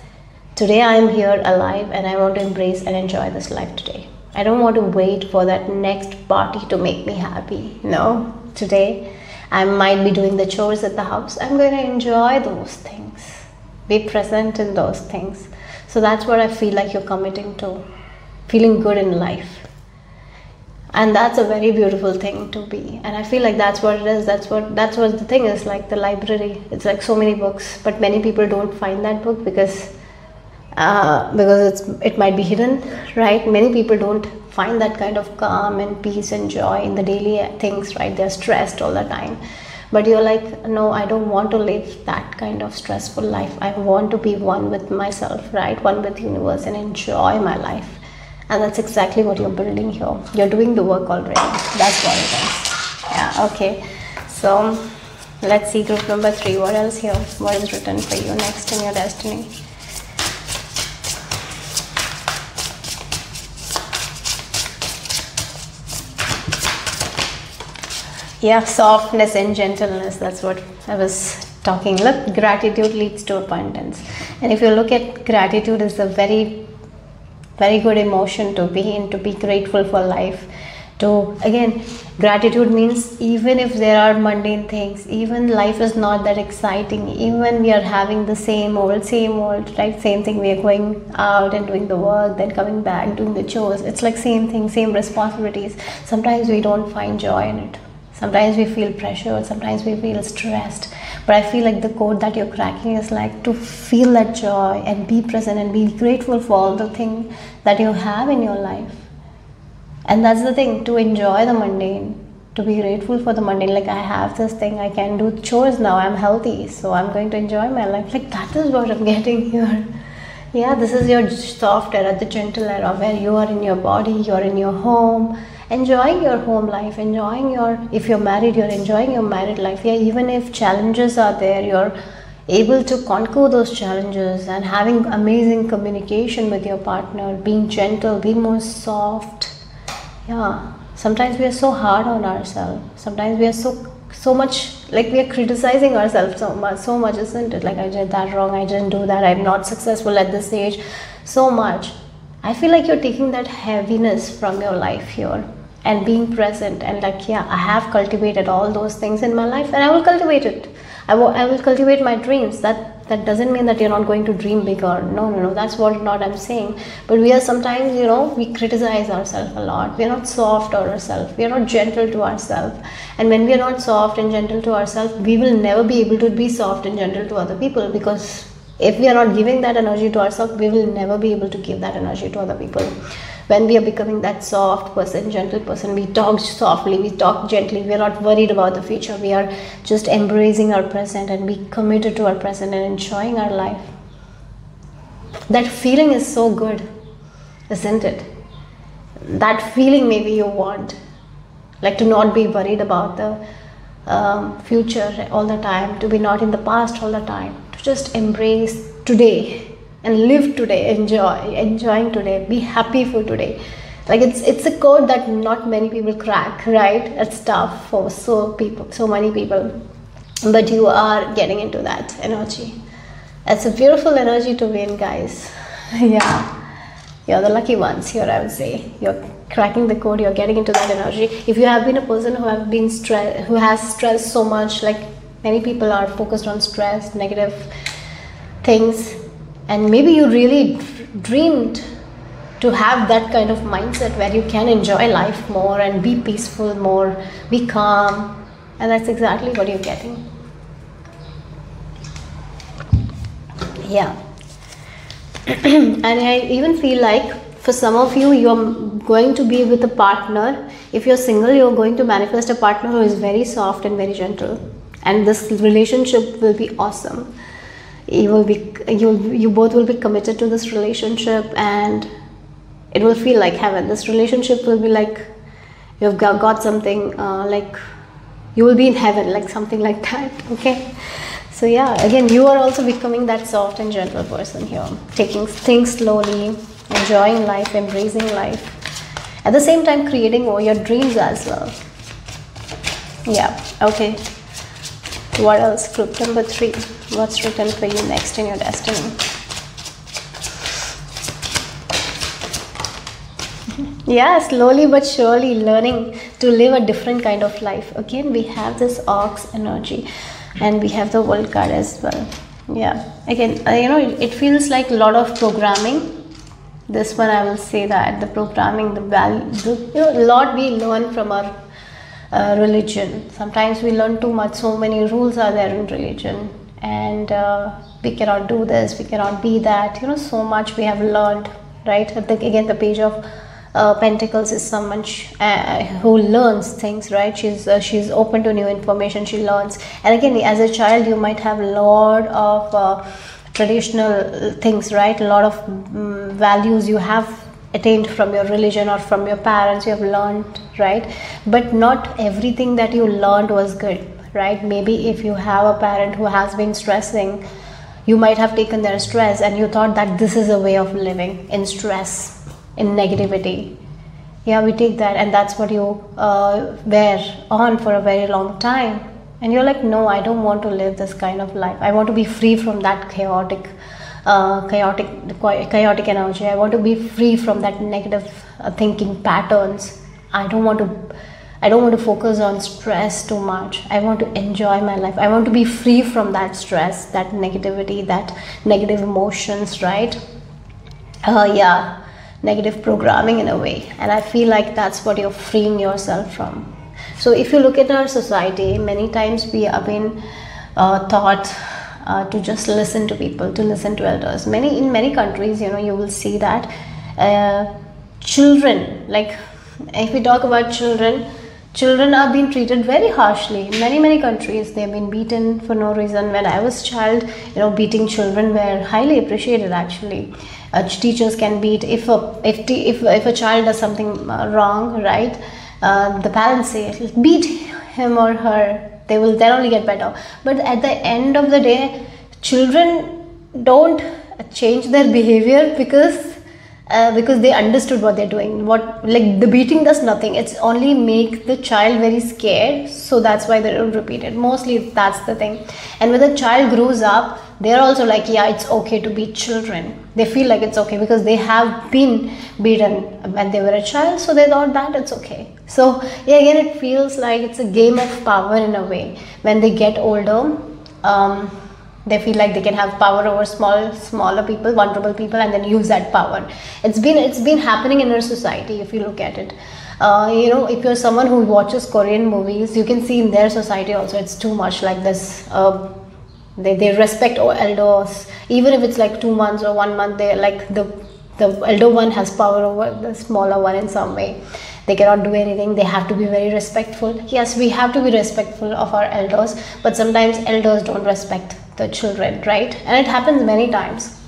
today I am here alive and I want to embrace and enjoy this life today. I don't want to wait for that next party to make me happy. No, today I might be doing the chores at the house. I'm going to enjoy those things. Be present in those things. So that's what I feel like you're committing to. Feeling good in life. And that's a very beautiful thing to be. And I feel like that's what it is. That's what the thing is, like the library. It's like so many books, but many people don't find that book because it might be hidden, right? Many people don't find that kind of calm and peace and joy in the daily things, right? They're stressed all the time, but you're like, no, I don't want to live that kind of stressful life. I want to be one with myself, right? One with the universe and enjoy my life. And that's exactly what you're building here. You're doing the work already. That's what it is. Yeah, okay. So let's see group number 3. What else here? What is written for you next in your destiny? Yeah, softness and gentleness. That's what I was talking. Look, gratitude leads to abundance. And if you look at gratitude, is a very, very good emotion to be in, to be grateful for life. Again, gratitude means even if there are mundane things, even life is not that exciting, even we are having the same old, right? Same thing, we are going out and doing the work, then coming back, doing the chores. It's like same thing, same responsibilities. Sometimes we don't find joy in it. Sometimes we feel pressured, sometimes we feel stressed. But I feel like the code that you're cracking is like to feel that joy and be present and be grateful for all the things that you have in your life. And that's the thing, to enjoy the mundane, to be grateful for the mundane. Like, I have this thing, I can do chores now, I'm healthy, so I'm going to enjoy my life. Like, that is what I'm getting here. Yeah, this is your soft era, the gentle era, where you are in your body, you're in your home, enjoying your home life, enjoying if you're married, you're enjoying your married life. Yeah, even if challenges are there, you're able to conquer those challenges and having amazing communication with your partner, being gentle, being more soft. Yeah, sometimes we are so hard on ourselves. Sometimes we are so much, like we are criticizing ourselves so much, isn't it? Like, I did that wrong, I didn't do that, I'm not successful at this age, so much. I feel like you're taking that heaviness from your life here and being present and like, yeah, I have cultivated all those things in my life and I will cultivate it. I will cultivate my dreams. That doesn't mean that you're not going to dream bigger. No, that's what not I'm saying. But we are sometimes, we criticize ourselves a lot. We are not soft on ourselves. We are not gentle to ourselves. And when we are not soft and gentle to ourselves, we will never be able to be soft and gentle to other people, because if we are not giving that energy to ourselves, we will never be able to give that energy to other people. When we are becoming that soft person, gentle person, we talk softly, we talk gently, we are not worried about the future, we are just embracing our present and be committed to our present and enjoying our life. That feeling is so good, isn't it? That feeling maybe you want, like to not be worried about the future all the time, to be not in the past all the time, to just embrace today and live today, enjoying today, be happy for today. Like it's a code that not many people crack, right? It's tough for so many people, but you are getting into that energy. It's a beautiful energy to be in, guys. Yeah, you're the lucky ones here, I would say. You're cracking the code, you're getting into that energy. If you have been a person who has stressed so much, like many people are focused on stress, negative things, and maybe you really dreamed to have that kind of mindset where you can enjoy life more and be peaceful more, be calm, and that's exactly what you're getting. Yeah. And I even feel like for some of you, you're going to be with a partner. If you're single, you're going to manifest a partner who is very soft and very gentle, and this relationship will be awesome. You both will be committed to this relationship, and it will feel like heaven. This relationship will be like you've got something, like you will be in heaven, like something like that. Okay. So yeah, again, you are also becoming that soft and gentle person here, taking things slowly, enjoying life, embracing life, at the same time creating all your dreams as well. Yeah. Okay, what else? Group number 3, what's written for you next in your destiny? Yeah, slowly but surely learning to live a different kind of life. Again, we have this ox energy, and we have the world card as well. Yeah, again, it feels like a lot of programming. This one, I will say that the programming, the value, a lot we learn from our religion. Sometimes we learn too much. So many rules are there in religion, and we cannot do this, we cannot be that. So much we have learned, right? Again, the page of Pentacles is someone who learns things, right? She's open to new information, she learns. And again, as a child, you might have a lot of traditional things, right? A lot of values you have attained from your religion or from your parents, you have learned, right? But not everything that you learned was good, right? Maybe if you have a parent who has been stressing, you might have taken their stress and you thought that this is a way of living, in stress, in negativity. Yeah, we take that, and that's what you were on for a very long time, and you're like, no, I don't want to live this kind of life. I want to be free from that chaotic energy. I want to be free from that negative thinking patterns. I don't want to focus on stress too much. I want to enjoy my life. I want to be free from that stress, that negativity, that negative emotions, right? Yeah, negative programming in a way. And I feel like that's what you're freeing yourself from. So if you look at our society, many times we have been taught to just listen to people, to listen to elders. In many countries, you will see that children, like if we talk about children are being treated very harshly. In many countries, they have been beaten for no reason. When I was a child, beating children were highly appreciated actually. Teachers can beat if a child does something wrong, right? The parents say, beat him or her. They will then only get better. But at the end of the day, children don't change their behavior because they understood what they're doing. Like the beating does nothing. It's only make the child very scared. So that's why they don't repeat it. Mostly that's the thing. And when the child grows up, they're also like, yeah, it's okay to beat children. They feel like it's okay because they have been beaten when they were a child. So they thought that it's okay. So yeah, again, it feels like it's a game of power in a way. When they get older, they feel like they can have power over smaller people, vulnerable people, and then use that power. It's been happening in our society. If you look at it, if you're someone who watches Korean movies, you can see in their society also it's too much like this. They respect elders, even if it's like 2 months or 1 month. They like the elder one has power over the smaller one in some way. They cannot do anything. They have to be very respectful. Yes, we have to be respectful of our elders, but sometimes elders don't respect the children, right? And it happens many times.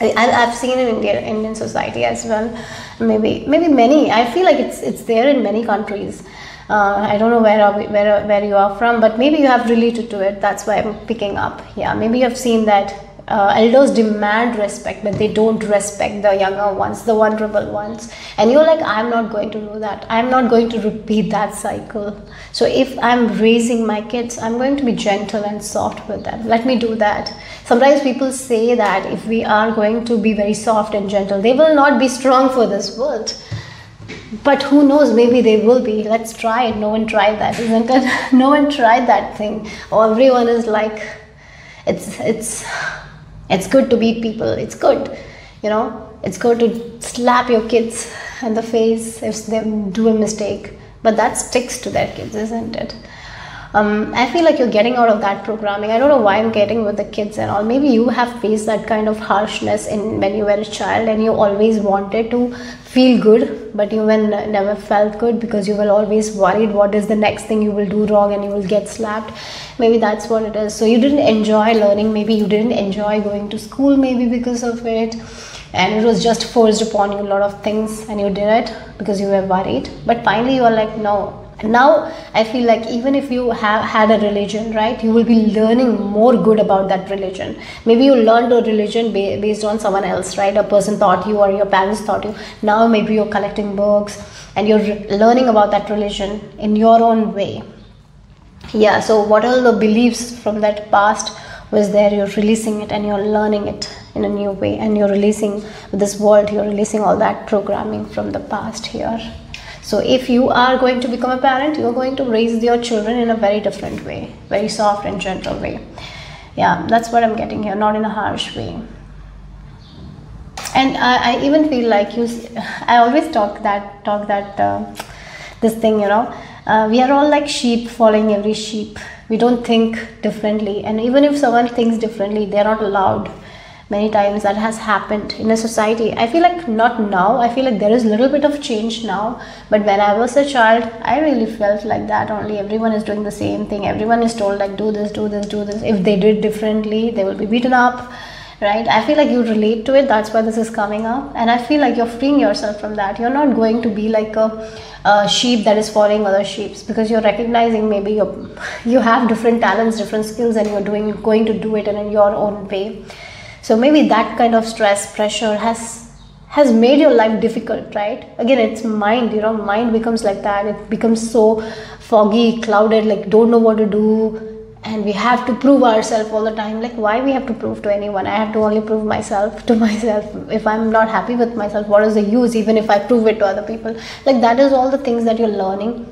I've seen in Indian society as well. Maybe many. I feel like it's there in many countries. I don't know where you are from, but maybe you have related to it. That's why I'm picking up. Yeah, maybe you have seen that elders demand respect, but they don't respect the younger ones, the vulnerable ones. And you're like, I'm not going to do that. I'm not going to repeat that cycle. So if I'm raising my kids, I'm going to be gentle and soft with them. Let me do that. Sometimes people say that if we are going to be very soft and gentle, they will not be strong for this world. But who knows, maybe they will be. Let's try it. No one tried that, isn't it? No one tried that thing. Everyone is like, it's good to beat people. It's good, you know. It's good to slap your kids in the face if they do a mistake. But that sticks to their kids, isn't it? I feel like you're getting out of that programming. I don't know why I'm getting with the kids and all. Maybe you have faced that kind of harshness when you were a child, and you always wanted to feel good, but you never felt good because you were always worried what is the next thing you will do wrong and you will get slapped. Maybe that's what it is. So you didn't enjoy learning. Maybe you didn't enjoy going to school, maybe because of it. And it was just forced upon you a lot of things, and you did it because you were worried. But finally you are like, no. Now I feel like even if you have had a religion, right, you will be learning more good about that religion. Maybe you learned a religion based on someone else, right? A person taught you or your parents taught you. Now maybe you're collecting books and you're learning about that religion in your own way. Yeah, so what are the beliefs from that past was there, you're releasing it and you're learning it in a new way, and you're releasing this world, you're releasing all that programming from the past here. So if you are going to become a parent, you're going to raise your children in a very different way, very soft and gentle way. Yeah, that's what I'm getting here, not in a harsh way. And I even feel like I always talk that this thing, you know, we are all like sheep following every sheep. We don't think differently, and even if someone thinks differently, they're not allowed. Many times that has happened in a society. I feel like not now. I feel like there is a little bit of change now. But when I was a child, I really felt like that only. Everyone is doing the same thing. Everyone is told like, do this, do this, do this. If they did differently, they will be beaten up, right? I feel like you relate to it. That's why this is coming up. And I feel like you're freeing yourself from that. You're not going to be like a sheep that is following other sheep, because you're recognizing maybe you have different talents, different skills, and you're going to do it in your own way. So maybe that kind of stress, pressure has made your life difficult, right? Again, it's mind, you know, mind becomes like that. It becomes so foggy, clouded, like don't know what to do. And we have to prove ourselves all the time. Like, why we have to prove to anyone? I have to only prove myself to myself. If I'm not happy with myself, what is the use even if I prove it to other people? Like, that is all the things that you're learning.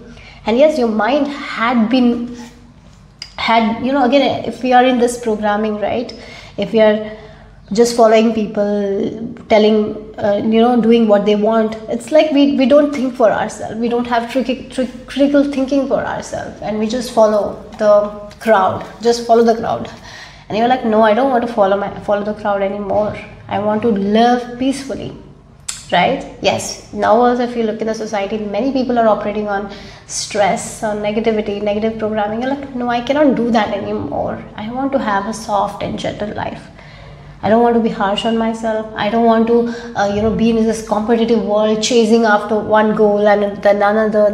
And yes, your mind had, you know, again, if we are in this programming, right? If we are just following people, telling, you know, doing what they want, it's like we don't think for ourselves. We don't have critical thinking for ourselves, and we just follow the crowd, just follow the crowd. And you're like, no, I don't want to follow the crowd anymore. I want to live peacefully, right? Yes, now also if you look in the society, many people are operating on stress, on negativity, negative programming. You're like, no, I cannot do that anymore. I want to have a soft and gentle life. I don't want to be harsh on myself. I don't want to, you know, be in this competitive world, chasing after one goal and then another.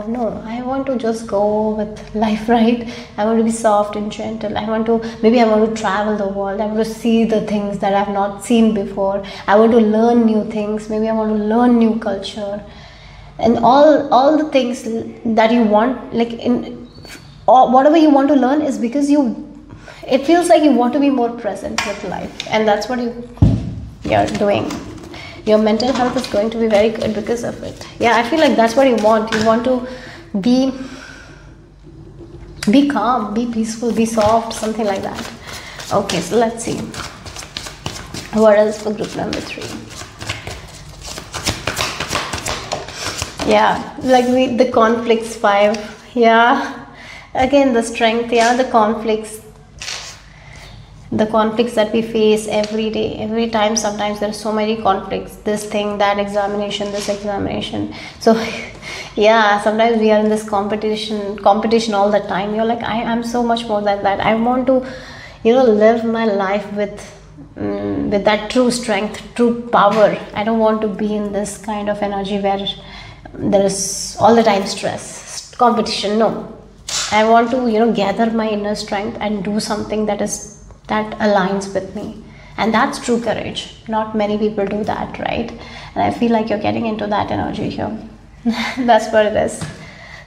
No, I want to just go with life, right? I want to be soft and gentle. Maybe I want to travel the world. I want to see the things that I've not seen before. I want to learn new things. Maybe I want to learn new culture. And all the things that you want, like whatever you want to learn is because it feels like you want to be more present with life, and that's what you're doing. Your mental health is going to be very good because of it. Yeah, I feel like that's what you want. You want to be calm, be peaceful, be soft, something like that. Okay, so let's see what else for group number 3. Yeah, like the conflicts 5. Yeah, again the strength. Yeah, the conflicts that we face every day, every time. Sometimes there are so many conflicts, this thing, that examination, this examination. So yeah, sometimes we are in this competition all the time. You're like, I'm so much more than that. I want to, you know, live my life with that true strength, true power. I don't want to be in this kind of energy where there is all the time stress, competition. No, I want to, you know, gather my inner strength and do something that is that aligns with me. And that's true courage. Not many people do that, right? And I feel like you're getting into that energy here. That's what it is.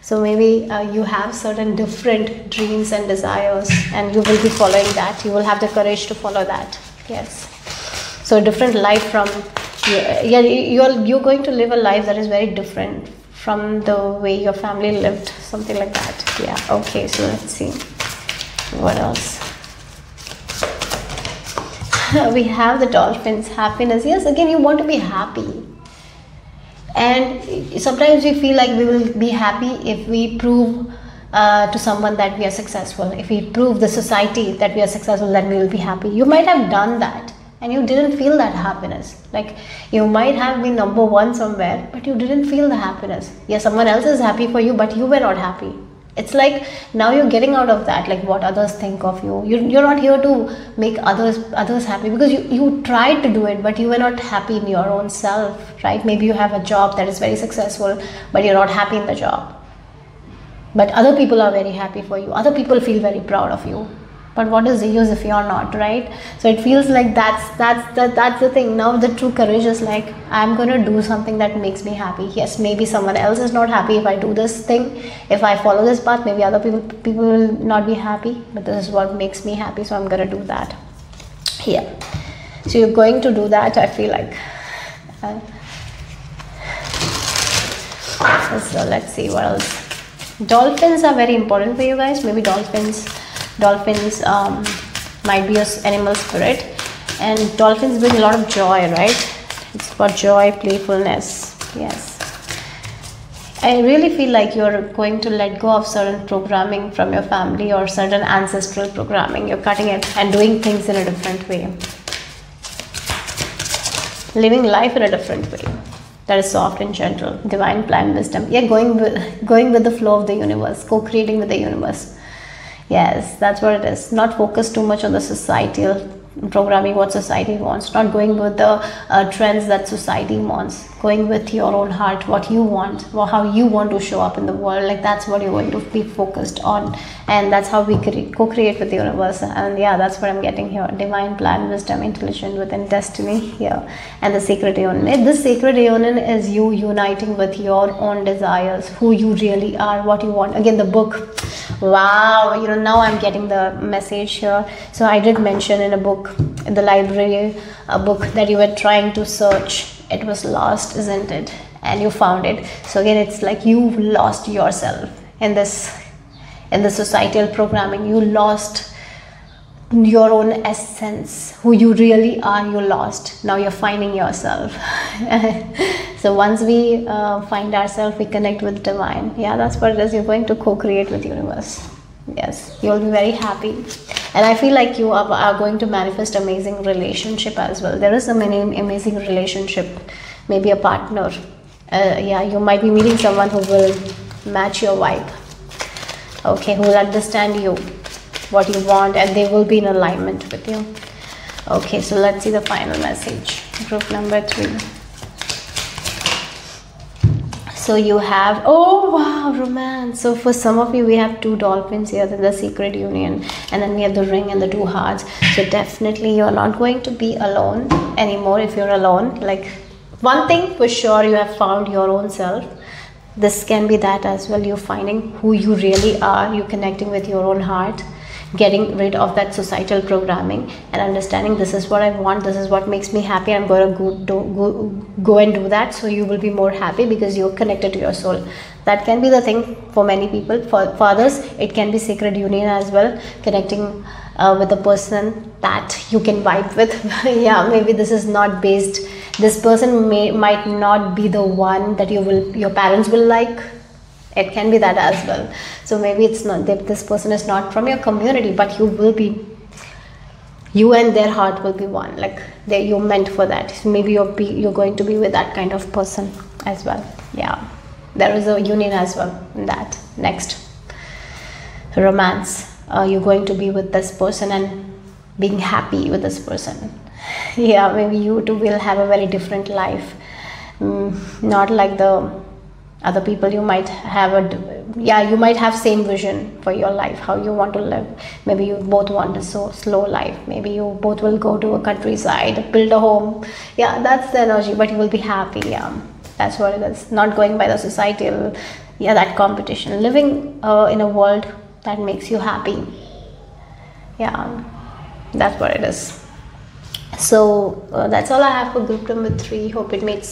So maybe you have certain different dreams and desires, and you will be following that. You will have the courage to follow that. Yes. So a different life from, you're going to live a life that is very different from the way your family lived, something like that. Yeah. Okay. So let's see what else. We have the dolphins, happiness. Yes, again, you want to be happy. And sometimes we feel like we will be happy if we prove to someone that we are successful. If we prove the society that we are successful, then we will be happy. You might have done that and you didn't feel that happiness. Like you might have been number one somewhere, but you didn't feel the happiness. Yes, someone else is happy for you, but you were not happy. It's like now you're getting out of that, like what others think of you. You're not here to make others happy, because you tried to do it, but you were not happy in your own self, right? Maybe you have a job that is very successful, but you're not happy in the job. But other people are very happy for you. Other people feel very proud of you. But what is the use if you're not, right? So it feels like that's the thing. Now the true courage is like, I'm gonna do something that makes me happy. Yes, maybe someone else is not happy if I do this thing. If I follow this path, maybe other people will not be happy. But this is what makes me happy, so I'm gonna do that. Yeah. So you're going to do that, I feel like. So let's see what else. Dolphins are very important for you guys. Maybe dolphins might be your animal spirit, and dolphins bring a lot of joy, right? It's about joy, playfulness. Yes, I really feel like you're going to let go of certain programming from your family or certain ancestral programming. You're cutting it and doing things in a different way, living life in a different way that is soft and gentle. Divine plan, wisdom. Yeah, going with the flow of the universe, co-creating with the universe. Yes, that's what it is. Not focus too much on the societal programming, what society wants. Not going with the trends that society wants. Going with your own heart, what you want, or how you want to show up in the world. Like that's what you're going to be focused on, and that's how we co-create with the universe. And yeah, that's what I'm getting here. Divine plan, wisdom, intelligence within destiny here, and the sacred union. This sacred union is you uniting with your own desires, who you really are, what you want. Again, the book. Wow, now I'm getting the message here. So I did mention in a book in the library, a book that you were trying to search. It was lost, isn't it? And you found it. So again, it's like you lost yourself in the societal programming. You lost your own essence, who you really are. You lost. Now you're finding yourself. So once we find ourselves, we connect with divine. Yeah, that's what it is. You're going to co-create with the universe. Yes, you'll be very happy. And I feel like you are going to manifest amazing relationship as well. There is a amazing relationship, maybe a partner. Yeah, you might be meeting someone who will match your vibe. Okay, who will understand you, what you want, and they will be in alignment with you. Okay, so let's see the final message. Group number 3. So you have, oh wow, romance. So for some of you, we have 2 dolphins here, the secret union, and then we have the ring and the 2 hearts. So definitely you're not going to be alone anymore if you're alone. Like one thing for sure, you have found your own self. This can be that as well. You're finding who you really are. You're connecting with your own heart, getting rid of that societal programming and understanding this is what I want, this is what makes me happy. I'm going to go and do that. So you will be more happy because you're connected to your soul. That can be the thing for many people. For others, it can be sacred union as well, connecting with a person that you can vibe with. Yeah, maybe this is not based, this person might not be the one that your parents will like. It can be that as well. So maybe it's not that this person is not from your community, but you and their heart will be one. Like you're meant for that. So maybe you're going to be with that kind of person as well. Yeah, there is a union as well in that. Next, romance. You're going to be with this person and being happy with this person. Yeah, maybe you two will have a very different life. Not like the Other people, you might have you might have same vision for your life, how you want to live. Maybe you both want a slow life. Maybe you both will go to a countryside, build a home. Yeah, that's the energy, but you will be happy. Yeah, that's what it is. Not going by the societal, that competition. Living in a world that makes you happy. Yeah, that's what it is. So that's all I have for group number 3. Hope it made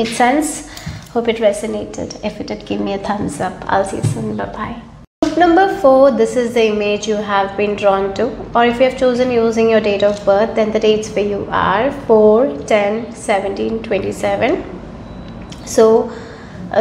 sense. Hope it resonated. If it did, give me a thumbs up. I'll see you soon. Bye bye. Group number 4, this is the image you have been drawn to, or if you have chosen using your date of birth, then the dates for you are 4, 10, 17, 27. So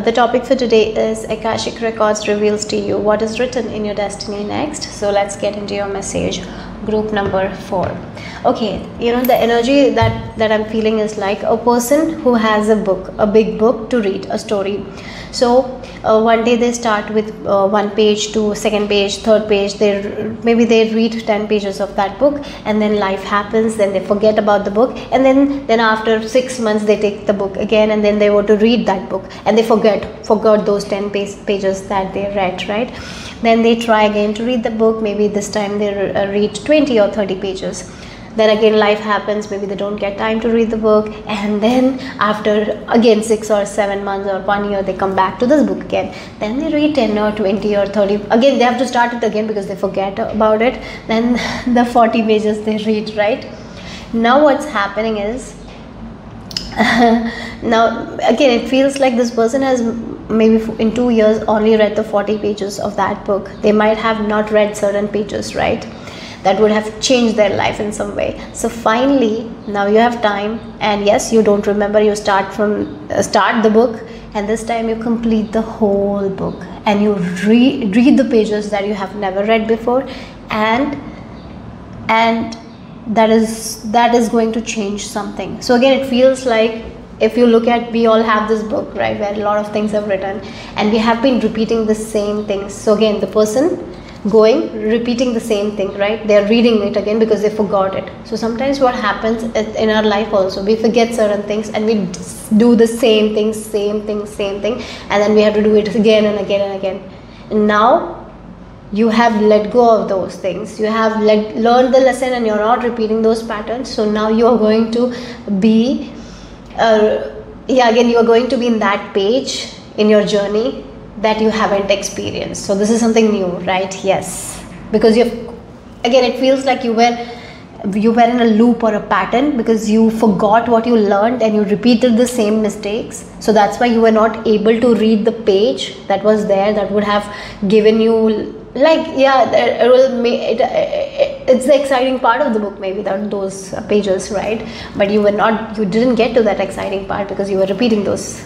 the topic for today is Akashic Records reveals to you what is written in your destiny next. So let's get into your message. Group number 4. Okay, the energy that I'm feeling is like a person who has a book, a big book to read, a story. So one day they start with 1 page to 2nd page, 3rd page. Maybe they read 10 pages of that book, and then life happens. Then they forget about the book, and then after 6 months they take the book again, and then they want to read that book, and they forgot those 10 pages that they read, right? Then they try again to read the book. Maybe this time they read 20 or 30 pages. Then again life happens, maybe they don't get time to read the book, and then after again 6 or 7 months or 1 year they come back to this book again. Then they read 10 or 20 or 30. Again they have to start it again because they forget about it. Then the 40 pages they read, right? Now what's happening is now again it feels like this person has maybe in 2 years only read the 40 pages of that book. They might have not read certain pages, right? That would have changed their life in some way. So finally now you have time, and yes, you don't remember, you start the book, and this time you complete the whole book, and you read the pages that you have never read before, and that is going to change something. So again it feels like, if you look at, we all have this book, right, where a lot of things are written, and we have been repeating the same things. So again the person repeating the same thing, right? They're reading it again because they forgot it. So sometimes what happens in our life also, we forget certain things and we do the same thing, and then we have to do it again and again and again. And now you have let go of those things, you have learned the lesson, and you're not repeating those patterns. So now you are going to be again you are going to be in that page in your journey that you haven't experienced. So this is something new, right? Yes, because again it feels like you were in a loop or a pattern, because you forgot what you learned and you repeated the same mistakes. So that's why you were not able to read the page that was there, that would have given you it's the exciting part of the book, maybe those pages, right? But you didn't get to that exciting part because you were repeating those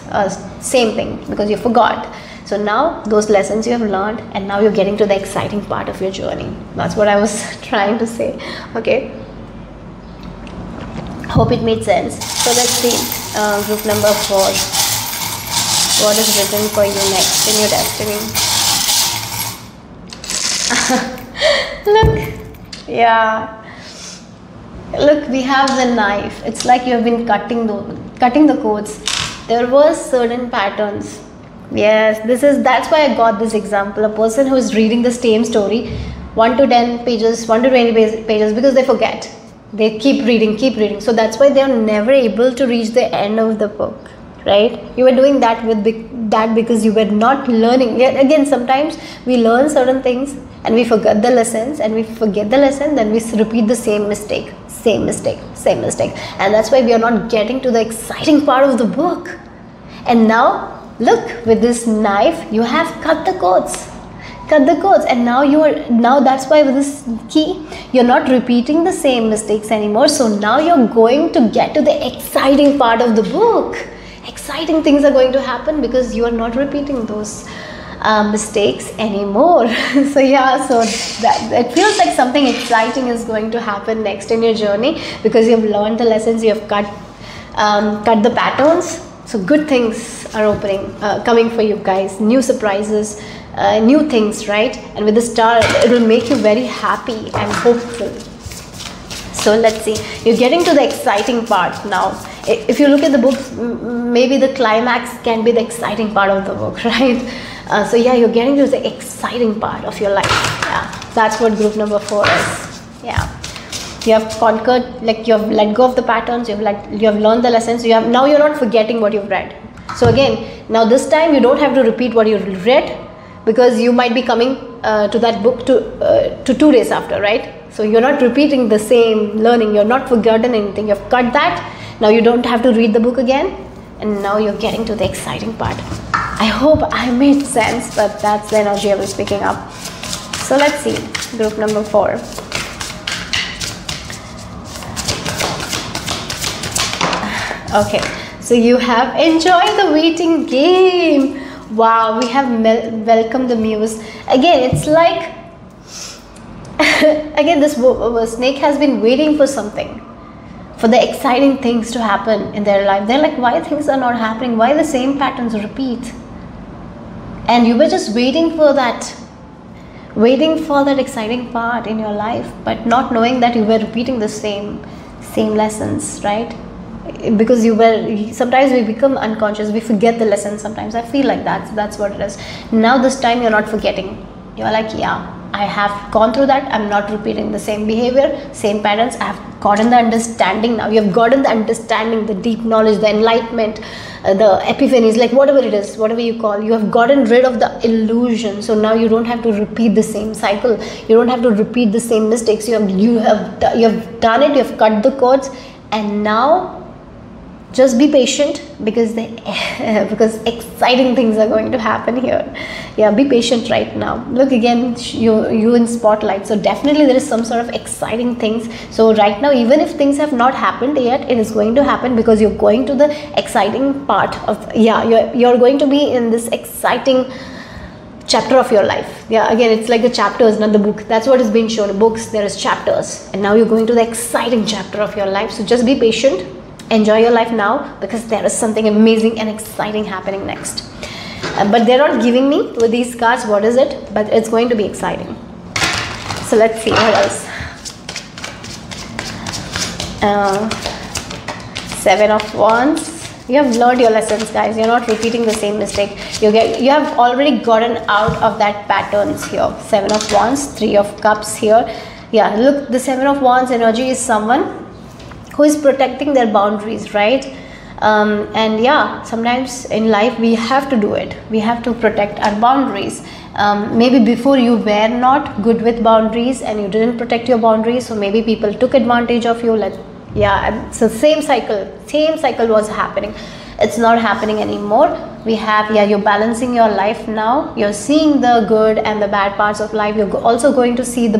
same thing because you forgot. So now those lessons you have learned, and now you're getting to the exciting part of your journey. That's what I was trying to say. Okay, hope it made sense. So let's see, group number 4, what is written for you next in your destiny. Look, we have the knife. It's like you have been cutting the cords. There was certain patterns. Yes, that's why I got this example. A person who is reading the same story 1 to 10 pages, 1 to 20 pages, because they forget. They keep reading. So that's why they are never able to reach the end of the book, right? You were doing that because you were not learning. Yeah, again, sometimes we learn certain things and we forget the lessons, and we forget the lesson, then we repeat the same mistake. And that's why we are not getting to the exciting part of the book. And now look, with this knife you have cut the cords, and now that's why with this key you're not repeating the same mistakes anymore. So now you're going to get to the exciting part of the book. Exciting things are going to happen because you are not repeating those mistakes anymore. So that it feels like something exciting is going to happen next in your journey, because you have learned the lessons, you have cut the patterns. So good things are coming for you guys, new surprises, new things, right? And with the star, it will make you very happy and hopeful. So let's see, you're getting to the exciting part now. If you look at the book, maybe the climax can be the exciting part of the book, right? So yeah, you're getting to the exciting part of your life. Yeah, that's what group number 4 is. Yeah, you have conquered, like you have let go of the patterns, you have learned the lessons. Now you're not forgetting what you've read. So again, now this time you don't have to repeat what you read, because you might be coming to that book to 2 days after, right? So you're not repeating the same learning, you're not forgotten anything, you've cut that. Now you don't have to read the book again, and now you're getting to the exciting part. I hope I made sense, but that's the energy I was picking up. So let's see, group number 4. Okay, so you have enjoyed the waiting game. Wow, we have welcomed the muse. Again, it's like, again, this snake has been waiting for something, for the exciting things to happen in their life. They're like, why things are not happening? Why the same patterns repeat? And you were just waiting for that exciting part in your life, but not knowing that you were repeating the same lessons, right? Because sometimes we become unconscious, we forget the lessons sometimes. I feel like that's what it is. Now this time you're not forgetting. You're like, yeah, I have gone through that. I'm not repeating the same behavior, same patterns. I have gotten the understanding now. You have gotten the understanding, the deep knowledge, the enlightenment, the epiphanies, like whatever it is, whatever you call. You have gotten rid of the illusion. So now you don't have to repeat the same cycle. You don't have to repeat the same mistakes. You have done it. You have cut the cords, and now just be patient, because because exciting things are going to happen here. Yeah, be patient right now. Look, again, you in spotlight, so definitely there is some sort of exciting things. So right now, even if things have not happened yet, it is going to happen, because you're going to the exciting part of, yeah, you're going to be in this exciting chapter of your life. Yeah, again, it's like the chapters, not the book. That's what is being shown. Books, there is chapters, and now you're going to the exciting chapter of your life. So just be patient. Enjoy your life now, because there is something amazing and exciting happening next. But they're not giving me with these cards what is it, but it's going to be exciting. So let's see what else. 7 of Wands. You have learned your lessons, guys. You're not repeating the same mistake. You have already gotten out of that patterns here. 7 of Wands, 3 of Cups here. Yeah, look, the 7 of Wands energy is someone who is protecting their boundaries, right? And yeah, sometimes in life we have to do it. We have to protect our boundaries. Maybe before you were not good with boundaries and you didn't protect your boundaries, so maybe people took advantage of you. Yeah, so same cycle was happening. It's not happening anymore. We have, yeah, you're balancing your life now. You're seeing the good and the bad parts of life. You're also going to see the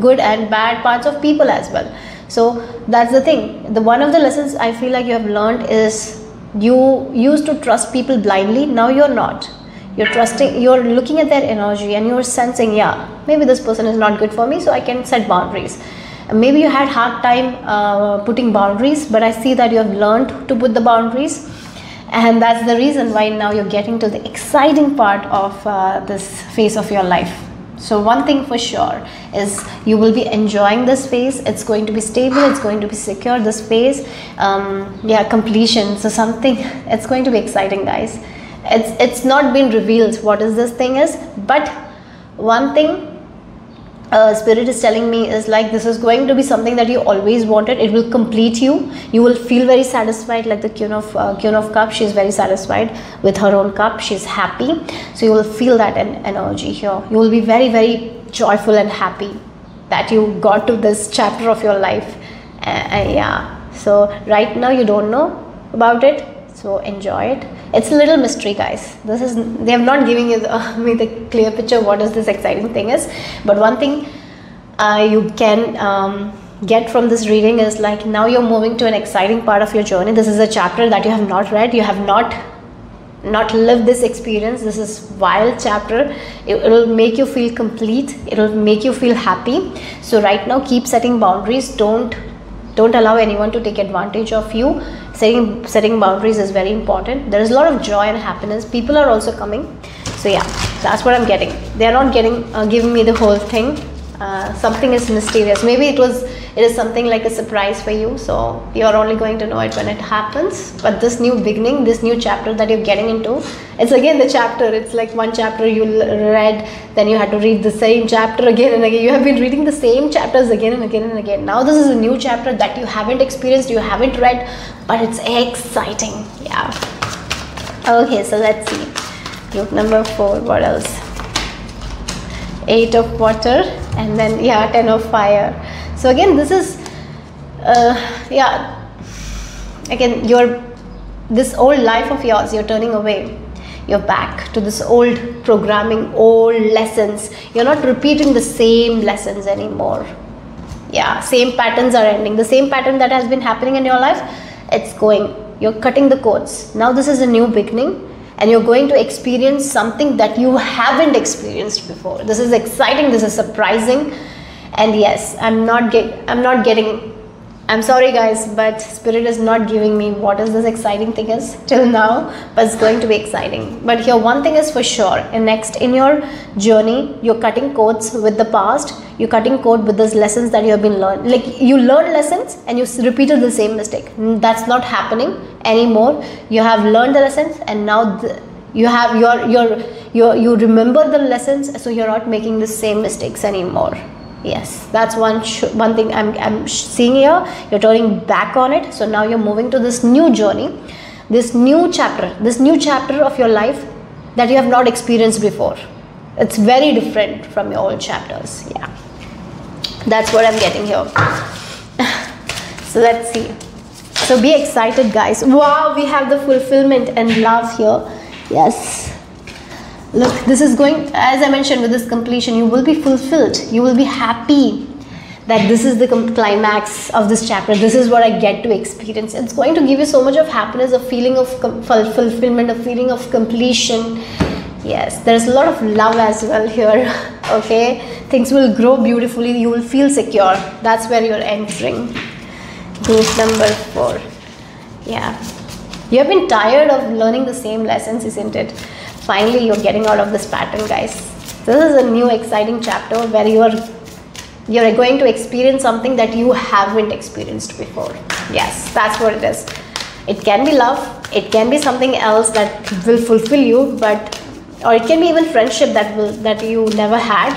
good and bad parts of people as well. So that's the thing. One of the lessons I feel like you have learned is you used to trust people blindly. Now you're not. You're trusting, you're looking at their energy and you're sensing, yeah, maybe this person is not good for me, so I can set boundaries. Maybe you had hard time putting boundaries, but I see that you have learned to put the boundaries. And that's the reason why now you're getting to the exciting part of this phase of your life. So one thing for sure is you will be enjoying this phase. It's going to be stable, it's going to be secure, this phase. Yeah, completion. So something, it's going to be exciting, guys. It's not been revealed what is this thing is, but one thing Spirit is telling me is like, this is going to be something that you always wanted. It will complete you. You will feel very satisfied, like the Queen of Cups. She is very satisfied with her own cup. She's happy. So you will feel that energy here. You will be very, very joyful and happy that you got to this chapter of your life. Yeah. So right now you don't know about it. So enjoy it. It's a little mystery, guys. They have not given me the clear picture what is this exciting thing is. But one thing you can get from this reading is like, now you're moving to an exciting part of your journey. This is a chapter that you have not read. You have not lived this experience. This is wild chapter. It will make you feel complete. It will make you feel happy. So right now, keep setting boundaries. Don't allow anyone to take advantage of you. Setting boundaries is very important. There is a lot of joy and happiness. People are also coming. So yeah, that's what I'm getting. They are not giving me the whole thing. Something is mysterious. Maybe it is something like a surprise for you, so you're only going to know it when it happens. But this new beginning, this new chapter that you're getting into, it's again the chapter. It's like one chapter you read, then you had to read the same chapter again and again. You have been reading the same chapters again and again and again. Now this is a new chapter that you haven't experienced, you haven't read, but it's exciting. Yeah. Okay, so let's see. Group number 4, what else? 8 of water, and then yeah, 10 of fire. So again, this is again, this old life of yours, you're turning away. You're back to this old programming, old lessons. You're not repeating the same lessons anymore. Yeah, same patterns are ending. The same pattern that has been happening in your life, it's going. You're cutting the cords. Now this is a new beginning, and you're going to experience something that you haven't experienced before. This is exciting, this is surprising. And yes, I'm sorry guys, but Spirit is not giving me what is this exciting thing is till now, but it's going to be exciting. But here one thing is for sure, in your journey, you're cutting cords with the past, you're cutting cord with those lessons that you have been learned. Like you learned lessons and you repeated the same mistake. That's not happening anymore. You have learned the lessons, and now you remember the lessons, so you're not making the same mistakes anymore. Yes, that's one thing I'm seeing here. You're turning back on it. So now you're moving to this new journey, this new chapter of your life that you have not experienced before. It's very different from your old chapters. Yeah, that's what I'm getting here. So let's see. So be excited guys. Wow, we have the fulfillment and love here. Yes. Look, this is going, as I mentioned, with this completion, you will be fulfilled. You will be happy that this is the climax of this chapter. This is what I get to experience. It's going to give you so much of happiness, a feeling of fulfillment, a feeling of completion. Yes, there's a lot of love as well here. Okay, things will grow beautifully. You will feel secure. That's where you're entering. Group number 4. Yeah, you have been tired of learning the same lessons, isn't it? Finally, you're getting out of this pattern, guys. This is a new exciting chapter where you're going to experience something that you haven't experienced before. Yes, that's what it is. It can be love, it can be something else that will fulfill you, or it can be even friendship that you never had.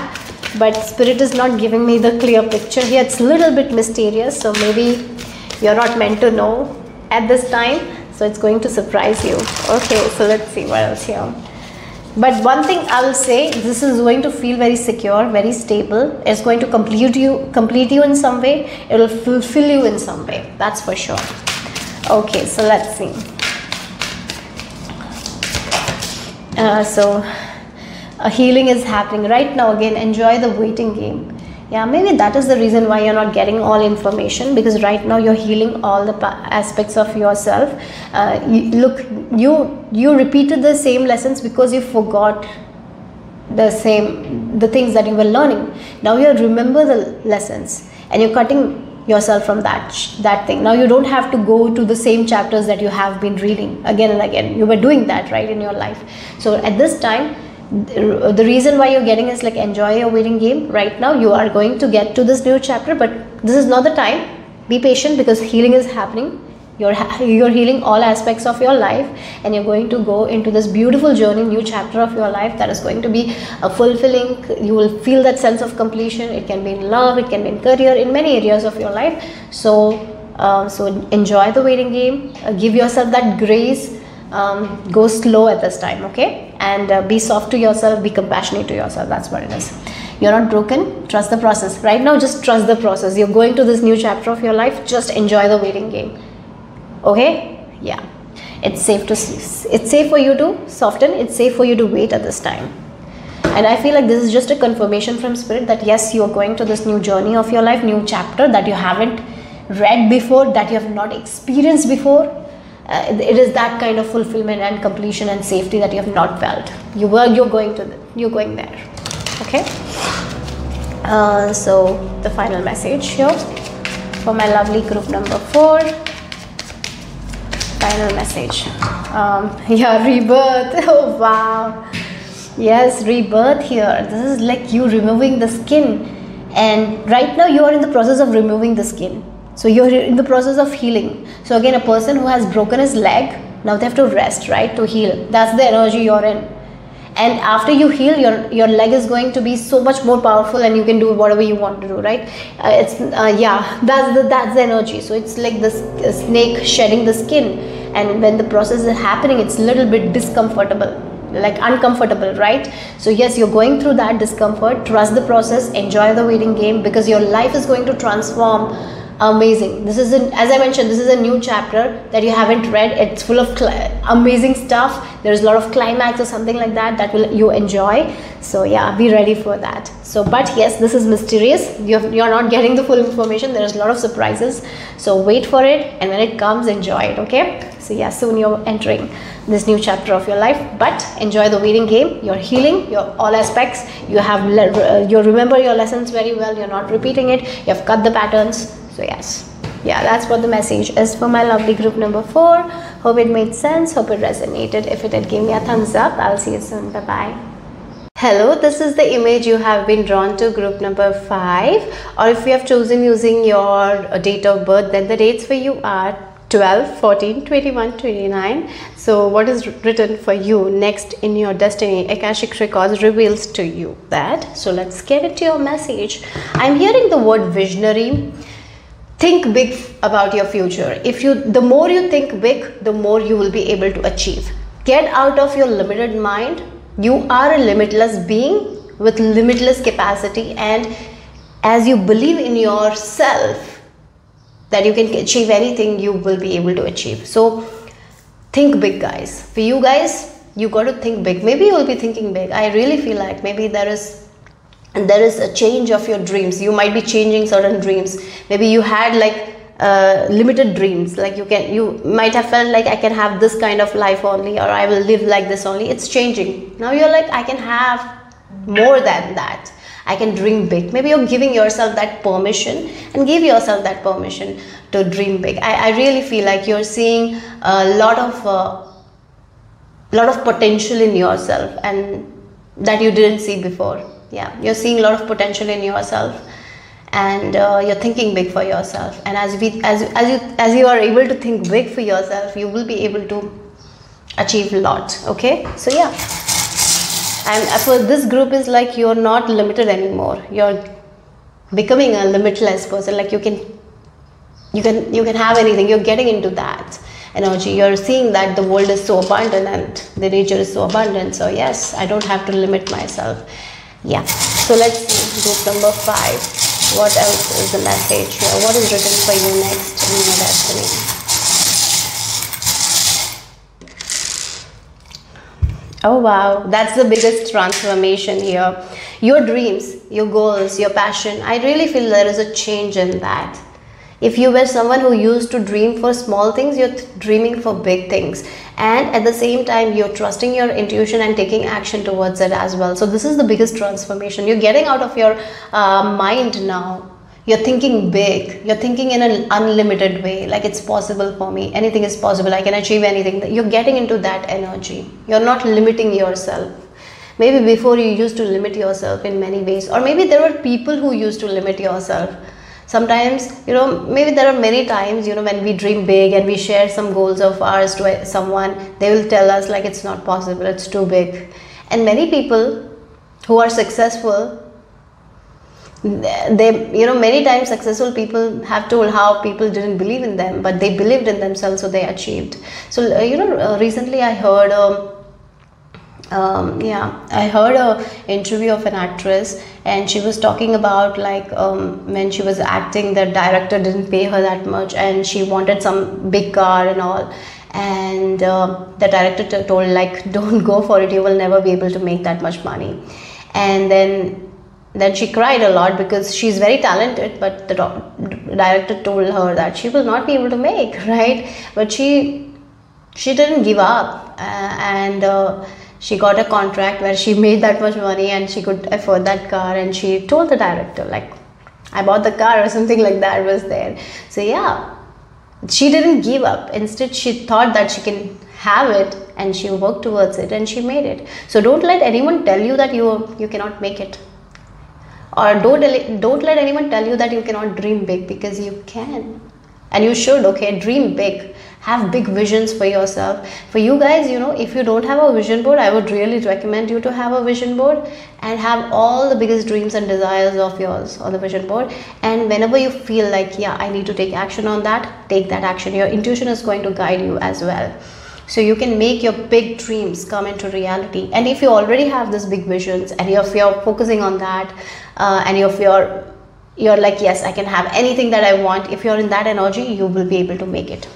But Spirit is not giving me the clear picture here. It's a little bit mysterious, so maybe you're not meant to know at this time. So it's going to surprise you. Okay, so let's see what else here. But one thing I will say, this is going to feel very secure, very stable. It's going to complete you in some way. It will fulfill you in some way. That's for sure. Okay, so let's see. So a healing is happening right now. Again, enjoy the waiting game. Yeah, maybe that is the reason why you're not getting all information, because right now you're healing all the aspects of yourself. You repeated the same lessons because you forgot the things that you were learning. Now you remember the lessons and you're cutting yourself from that thing. Now you don't have to go to the same chapters that you have been reading again and again. You were doing that right in your life. So at this time, the reason why you're getting is like enjoy your waiting game. Right now you are going to get to this new chapter, but this is not the time. Be patient, because healing is happening. You're healing all aspects of your life, and you're going to go into this beautiful journey, new chapter of your life that is going to be fulfilling. You will feel that sense of completion. It can be in love, it can be in career, in many areas of your life. So enjoy the waiting game. Give yourself that grace. Go slow at this time, okay? And be soft to yourself, be compassionate to yourself. That's what it is. You're not broken. Trust the process. Right now, just trust the process. You're going to this new chapter of your life. Just enjoy the waiting game. Okay? Yeah. It's safe for you to soften. It's safe for you to wait at this time. And I feel like this is just a confirmation from Spirit that yes, you are going to this new journey of your life, new chapter that you haven't read before, that you have not experienced before. It is that kind of fulfillment and completion and safety that you have not felt. You're going there. Okay. So the final message here for my lovely group number 4. Final message. Yeah, rebirth. Oh wow. Yes, rebirth here. This is like you removing the skin and right now you are in the process of removing the skin. So you're in the process of healing. So again, a person who has broken his leg, now they have to rest, right, to heal. That's the energy you're in. And after you heal, your leg is going to be so much more powerful, and you can do whatever you want to do, right? Yeah, that's the energy. So it's like this snake shedding the skin, and when the process is happening, it's a little bit discomfortable, like uncomfortable, right? So yes, you're going through that discomfort. Trust the process, enjoy the waiting game, because your life is going to transform. Amazing. This is as I mentioned, this is a new chapter that you haven't read. It's full of amazing stuff. There's a lot of climax or something like that will you enjoy. So yeah, be ready for that. So but yes, this is mysterious. You're not getting the full information. There's a lot of surprises, so wait for it, and when it comes, enjoy it. Okay, so yeah, soon you're entering this new chapter of your life, but enjoy the waiting game. You're healing your all aspects. You have you remember your lessons very well. You're not repeating it. You have cut the patterns. So yes, yeah, that's what the message is for my lovely group number 4. Hope it made sense. Hope it resonated. If it did, give me a thumbs up. I'll see you soon. Bye bye. Hello, this is the image you have been drawn to, group number 5. Or if you have chosen using your date of birth, then the dates for you are 12, 14, 21, 29. So what is written for you next in your destiny? Akashic records reveals to you that. So let's get into your message. I'm hearing the word visionary. Think big about your future. The more you think big, the more you will be able to achieve. Get out of your limited mind. You are a limitless being with limitless capacity, and as you believe in yourself that you can achieve anything, you will be able to achieve. So think big, guys. For you guys, you got to think big. Maybe you will be thinking big. I really feel like maybe there is a change of your dreams. You might be changing certain dreams. Maybe you had like limited dreams, like you might have felt like I can have this kind of life only, or I will live like this only. It's changing. Now you're like, I can have more than that. I can dream big. Maybe you're giving yourself that permission, and give yourself that permission to dream big. I really feel like you're seeing a lot of potential in yourself, and that you didn't see before. Yeah, you're seeing a lot of potential in yourself, and you're thinking big for yourself. And as you are able to think big for yourself, you will be able to achieve a lot. Okay, so yeah, and for this group is like you're not limited anymore. You're becoming a limitless person. Like you can have anything. You're getting into that energy. You're seeing that the world is so abundant and the nature is so abundant. So yes, I don't have to limit myself. Yeah, so let's see group number 5. What else is the message here? What is written for you next in your destiny? Oh wow, that's the biggest transformation here. Your dreams, your goals, your passion, I really feel there is a change in that. If you were someone who used to dream for small things, you're dreaming for big things. And at the same time, you're trusting your intuition and taking action towards it as well. So this is the biggest transformation. You're getting out of your mind now. You're thinking big. You're thinking in an unlimited way. Like, it's possible for me. Anything is possible. I can achieve anything. You're getting into that energy. You're not limiting yourself. Maybe before you used to limit yourself in many ways. Or maybe there were people who used to limit yourself. Sometimes, maybe there are many times, when we dream big and we share some goals of ours to someone, they will tell us like it's not possible, it's too big. And many people who are successful, many times successful people have told how people didn't believe in them, but they believed in themselves, so they achieved. So, recently I heard I heard a interview of an actress, and she was talking about like when she was acting, the director didn't pay her that much, and she wanted some big car and all, and the director told like, don't go for it, you will never be able to make that much money. And then she cried a lot because she's very talented, but the director told her that she will not be able to make, right? But she didn't give up, and she got a contract where she made that much money and she could afford that car, and she told the director like, I bought the car, or something like that was there. So yeah, she didn't give up. Instead, she thought that she can have it, and she worked towards it, and she made it. So don't let anyone tell you that you cannot make it. Or don't let anyone tell you that you cannot dream big, because you can. And you should. Okay, dream big, have big visions for yourself. For you guys, you know, if you don't have a vision board, I would really recommend you to have a vision board and have all the biggest dreams and desires of yours on the vision board. And whenever you feel like, yeah, I need to take action on that, take that action. Your intuition is going to guide you as well, so you can make your big dreams come into reality. And if you already have these big visions, and if you're focusing on that, and if you're like, yes, I can have anything that I want, if you're in that energy, you will be able to make it.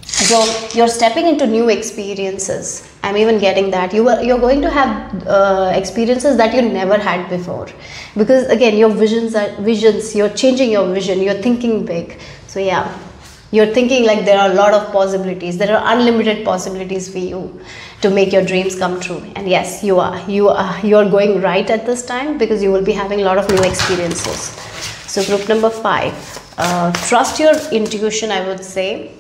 So you're stepping into new experiences. I'm even getting that you're going to have experiences that you never had before, because again, your visions, you're changing your vision, you're thinking big. So yeah, you're thinking like there are a lot of possibilities, there are unlimited possibilities for you to make your dreams come true. And yes, you're going right at this time, because you will be having a lot of new experiences. So group number 5, trust your intuition, I would say.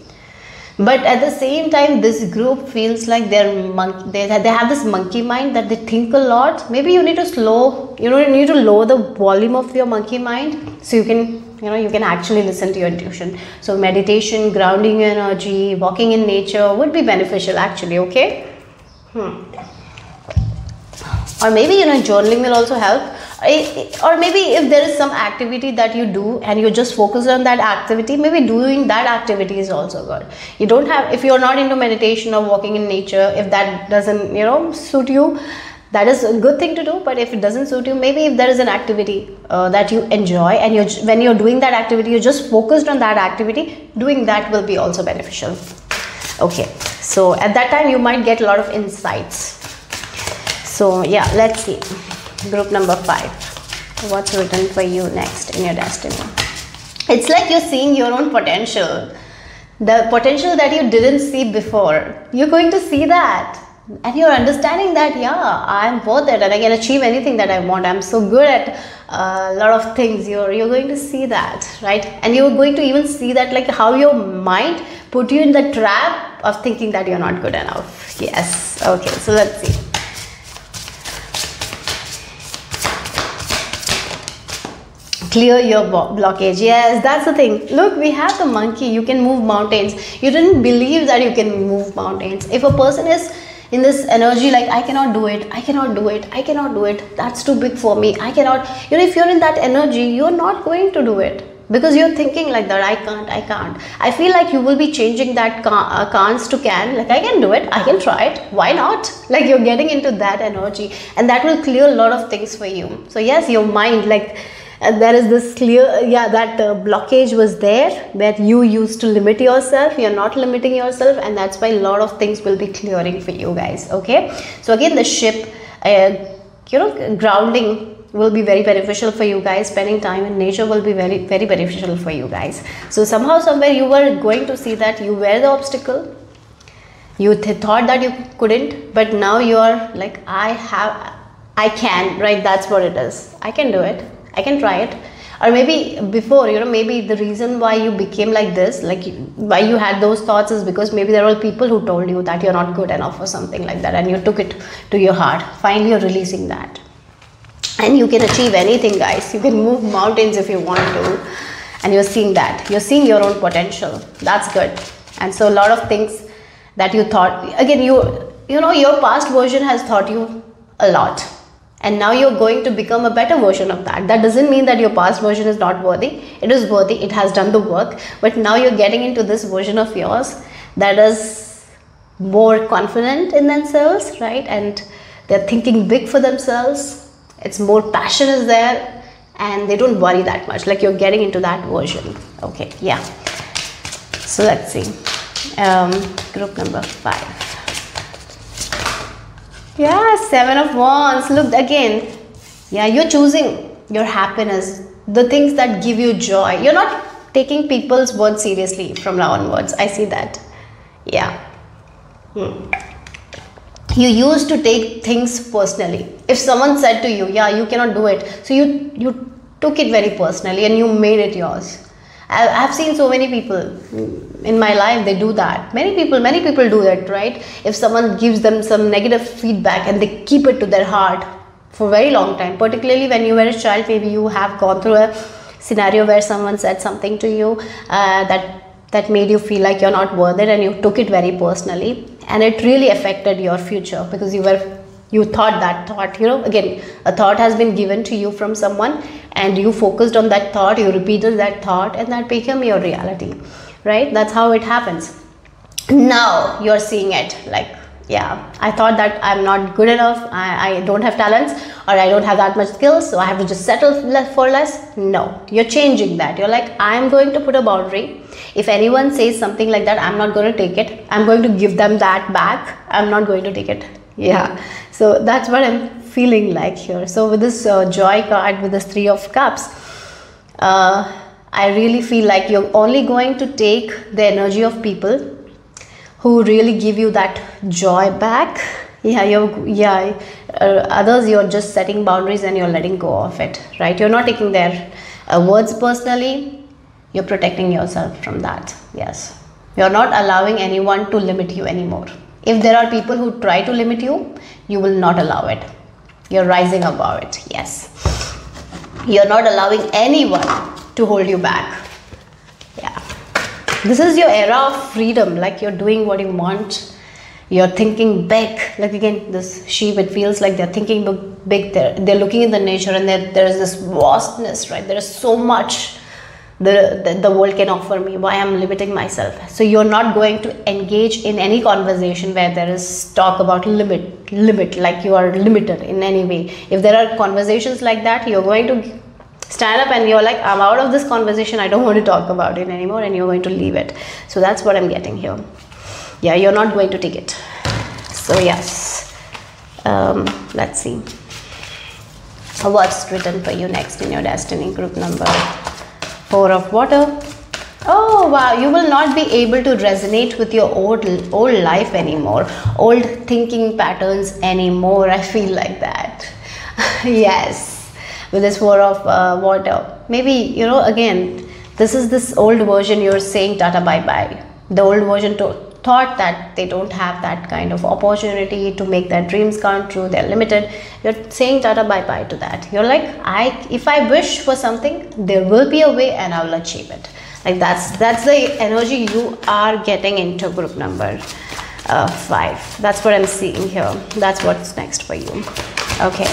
But at the same time, this group feels like they have this monkey mind, that they think a lot. Maybe you need to lower the volume of your monkey mind, so you can actually listen to your intuition. So meditation, grounding your energy, walking in nature would be beneficial actually. Okay. Or maybe, journaling will also help. Or maybe if there is some activity that you do and you just focus on that activity, maybe doing that activity is also good. You don't have, if you're not into meditation or walking in nature, if that doesn't suit you, that is a good thing to do. But if it doesn't suit you, maybe if there is an activity that you enjoy, and when you're doing that activity, you're just focused on that activity, doing that will be also beneficial. Okay, so at that time you might get a lot of insights. So yeah, let's see. Group number 5. What's written for you next in your destiny? It's like you're seeing your own potential. The potential that you didn't see before. You're going to see that. And you're understanding that, yeah, I'm worth it and I can achieve anything that I want. I'm so good at a lot of things. You're going to see that, right? And you're going to even see that, like how your mind put you in the trap of thinking that you're not good enough. Yes. Okay, so let's see. Clear your blockage. Yes, that's the thing. Look, we have the monkey. You can move mountains. You didn't believe that you can move mountains. If a person is in this energy like, I cannot do it, I cannot do it, I cannot do it, that's too big for me, I cannot, if you're in that energy, you're not going to do it, because you're thinking like that, I can't. I feel like you will be changing that can'ts to can, like I can do it, I can try it, why not? Like you're getting into that energy, and that will clear a lot of things for you. So yes, your mind, like there is this clear, that blockage was there, that you used to limit yourself. You're not limiting yourself, and that's why a lot of things will be clearing for you guys. Okay, so again, the ship, grounding will be very beneficial for you guys. Spending time in nature will be very, very beneficial for you guys. So somehow, somewhere, you were going to see that you were the obstacle. You thought that you couldn't, but now you are like, I can, right? That's what it is. I can do it. I can try it. Or maybe before, maybe the reason why you became like this, like why you had those thoughts, is because maybe there were people who told you that you're not good enough or something like that, and you took it to your heart. Finally, you're releasing that. And you can achieve anything, guys. You can move mountains if you want to. And you're seeing that. You're seeing your own potential. That's good. And so a lot of things that you thought, again, your past version has taught you a lot. And now you're going to become a better version of that. That doesn't mean that your past version is not worthy. It is worthy. It has done the work. But now you're getting into this version of yours that is more confident in themselves, right? And they're thinking big for themselves. It's more passion is there, and they don't worry that much. Like you're getting into that version. Okay, yeah. So let's see. Group number 5. Yeah, 7 of Wands. Look again. Yeah, you're choosing your happiness, the things that give you joy. You're not taking people's words seriously from now onwards. I see that. Yeah. You used to take things personally. If someone said to you, yeah, you cannot do it, so you took it very personally and you made it yours. I've seen so many people in my life, they do that. Many people do that, right? If someone gives them some negative feedback and they keep it to their heart for a very long time, particularly when you were a child. Maybe you have gone through a scenario where someone said something to you that made you feel like you're not worth it, and you took it very personally, and it really affected your future because you thought that thought, again, a thought has been given to you from someone, and you focused on that thought, you repeated that thought, and that became your reality, right? That's how it happens. Now you're seeing it like, yeah, I thought that I'm not good enough, I don't have talents, or I don't have that much skills, so I have to just settle for less. No, you're changing that. You're like, I'm going to put a boundary. If anyone says something like that, I'm not going to take it. I'm going to give them that back. I'm not going to take it. Yeah, so that's what I'm feeling like here. So with this joy card, with this 3 of Cups, I really feel like you're only going to take the energy of people who really give you that joy back. Others, you're just setting boundaries and you're letting go of it, right? You're not taking their words personally. You're protecting yourself from that. Yes, you're not allowing anyone to limit you anymore. If there are people who try to limit you, you will not allow it. You're rising above it. Yes, you're not allowing anyone to hold you back. Yeah, this is your era of freedom. Like, you're doing what you want. You're thinking big. Like, again, this sheep, it feels like they're thinking big. They're looking in the nature, and there is this vastness, right? There is so much the world can offer me. Why I'm limiting myself? So you're not going to engage in any conversation where there is talk about limit, like you are limited in any way. If there are conversations like that, you're going to stand up and you're like, I'm out of this conversation, I don't want to talk about it anymore, and you're going to leave it. So that's what I'm getting here. Yeah, you're not going to take it. So yes, let's see what's written for you next in your destiny. Group number 4 of Water. Oh wow, you will not be able to resonate with your old life anymore, old thinking patterns anymore. I feel like that. Yes, with this 4 of Water. Maybe, again, this is this old version. You're saying tata bye bye. The old version thought that they don't have that kind of opportunity to make their dreams come true. They're limited. You're saying tata bye bye to that. You're like, if I wish for something, there will be a way and I will achieve it. Like, that's the energy you are getting into group number 5. That's what I'm seeing here. That's what's next for you. Okay.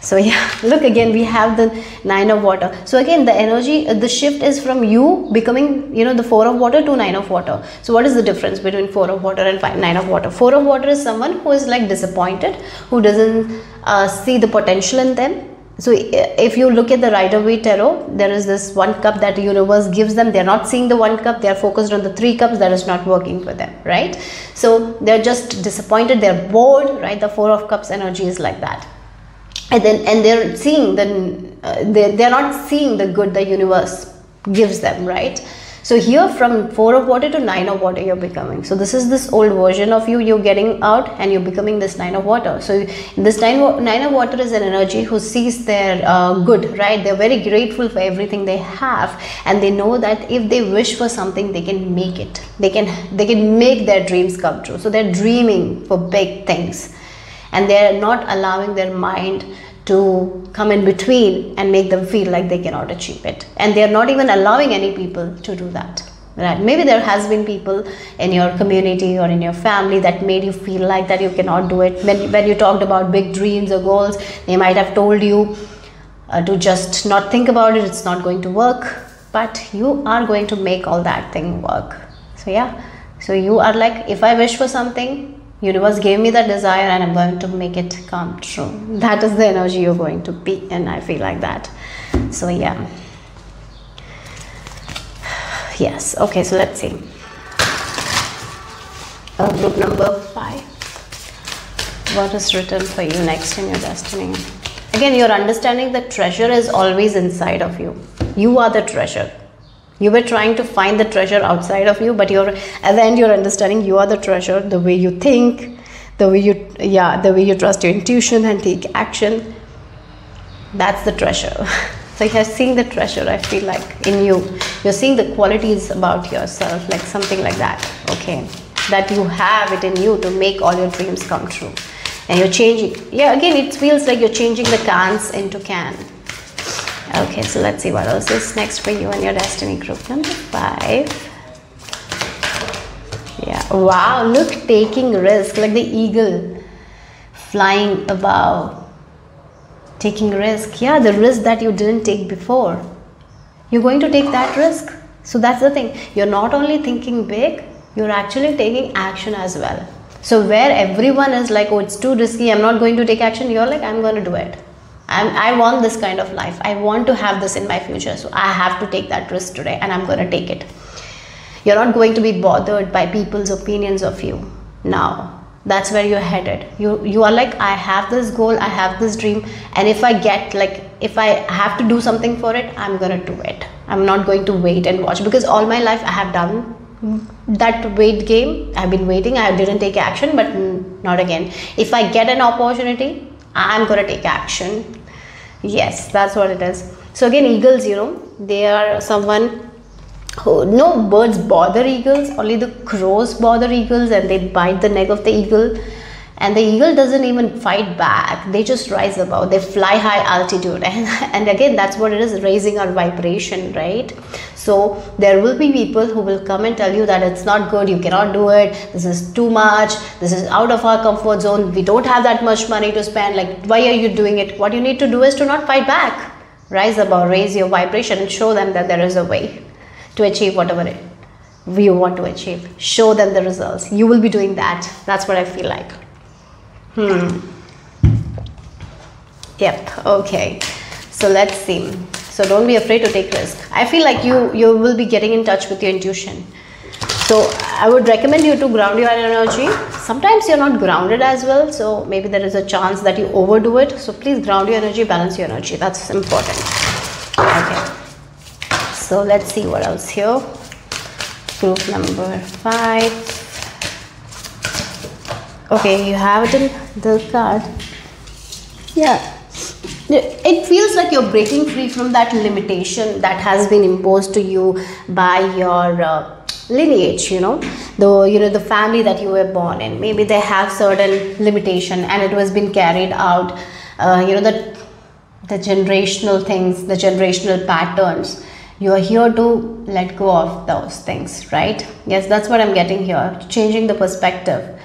So yeah, look, again, we have the 9 of Water. So again, the energy, the shift is from you becoming, the 4 of Water to 9 of Water. So what is the difference between 4 of Water and 9 of Water? 4 of Water is someone who is like disappointed, who doesn't see the potential in them. So if you look at the Rider-Waite Tarot, there is this 1 cup that the universe gives them. They're not seeing the 1 cup. They're focused on the 3 cups that is not working for them, right? So they're just disappointed. They're bored, right? The 4 of Cups energy is like that. And they're seeing they're not seeing the good the universe gives them, right? So here, from 4 of Water to 9 of Water, you're becoming. So this is this old version of you're getting out, and you're becoming this 9 of Water. So this 9 of Water is an energy who sees their good, right? They're very grateful for everything they have, and they know that if they wish for something, they can make it. They can make their dreams come true. So they're dreaming for big things, and they're not allowing their mind to come in between and make them feel like they cannot achieve it. And they're not even allowing any people to do that, right? Maybe there has been people in your community or in your family that made you feel like that you cannot do it. When you talked about big dreams or goals, they might have told you to just not think about it. It's not going to work, but you are going to make all that thing work. So yeah, so you are like, if I wish for something, universe gave me that desire, and I'm going to make it come true. That is the energy you're going to be, and I feel like that. So yeah. Yes. Okay, so let's see. Group number 5. What is written for you next in your destiny? Again, you're understanding that treasure is always inside of you. You are the treasure. You were trying to find the treasure outside of you, but at the end you're understanding you are the treasure. The way you think, the way you trust your intuition and take action, that's the treasure. So you're seeing the treasure, I feel like, in you. You're seeing the qualities about yourself, like something like that, okay? That you have it in you to make all your dreams come true. And you're changing. Yeah, again, it feels like you're changing the cans into can. Okay, so let's see what else is next for you and your destiny group number 5. Yeah, wow, look, taking risk, like the eagle flying above, taking risk. Yeah, the risk that you didn't take before, you're going to take that risk. So that's the thing, you're not only thinking big, you're actually taking action as well. So where everyone is like, oh, it's too risky, I'm not going to take action, you're like, I'm going to do it. I want this kind of life, I want to have this in my future, so I have to take that risk today and I'm going to take it. You're not going to be bothered by people's opinions of you now. That's where you're headed. You are like, I have this goal, I have this dream, and if I have to do something for it, I'm gonna do it. I'm not going to wait and watch, because all my life I have done that wait game. I've been waiting, I didn't take action, but not again. If I get an opportunity, I'm gonna take action. Yes, that's what it is. So again, eagles, they are someone who, no birds bother eagles, only the crows bother eagles, and they bite the neck of the eagle, and the eagle doesn't even fight back. They just rise above, they fly high altitude, and again, that's what it is, raising our vibration, right? So there will be people who will come and tell you that it's not good, you cannot do it, this is too much, this is out of our comfort zone, we don't have that much money to spend, like, why are you doing it? What you need to do is to not fight back, rise above, raise your vibration, and show them that there is a way to achieve whatever you want to achieve. Show them the results. You will be doing that. That's what I feel like. Yep. Okay. So let's see. So don't be afraid to take risk. I feel like you will be getting in touch with your intuition. So I would recommend you to ground your energy. Sometimes you're not grounded as well, so maybe there is a chance that you overdo it. So please ground your energy, balance your energy. That's important. Okay. So let's see what else here. Group number 5. Okay, you have it in the card. Yeah. It feels like you're breaking free from that limitation that has been imposed to you by your lineage, the family that you were born in. Maybe they have certain limitation and it was been carried out, the generational things, the generational patterns. You are here to let go of those things, right? Yes, that's what I'm getting here. Changing the perspective.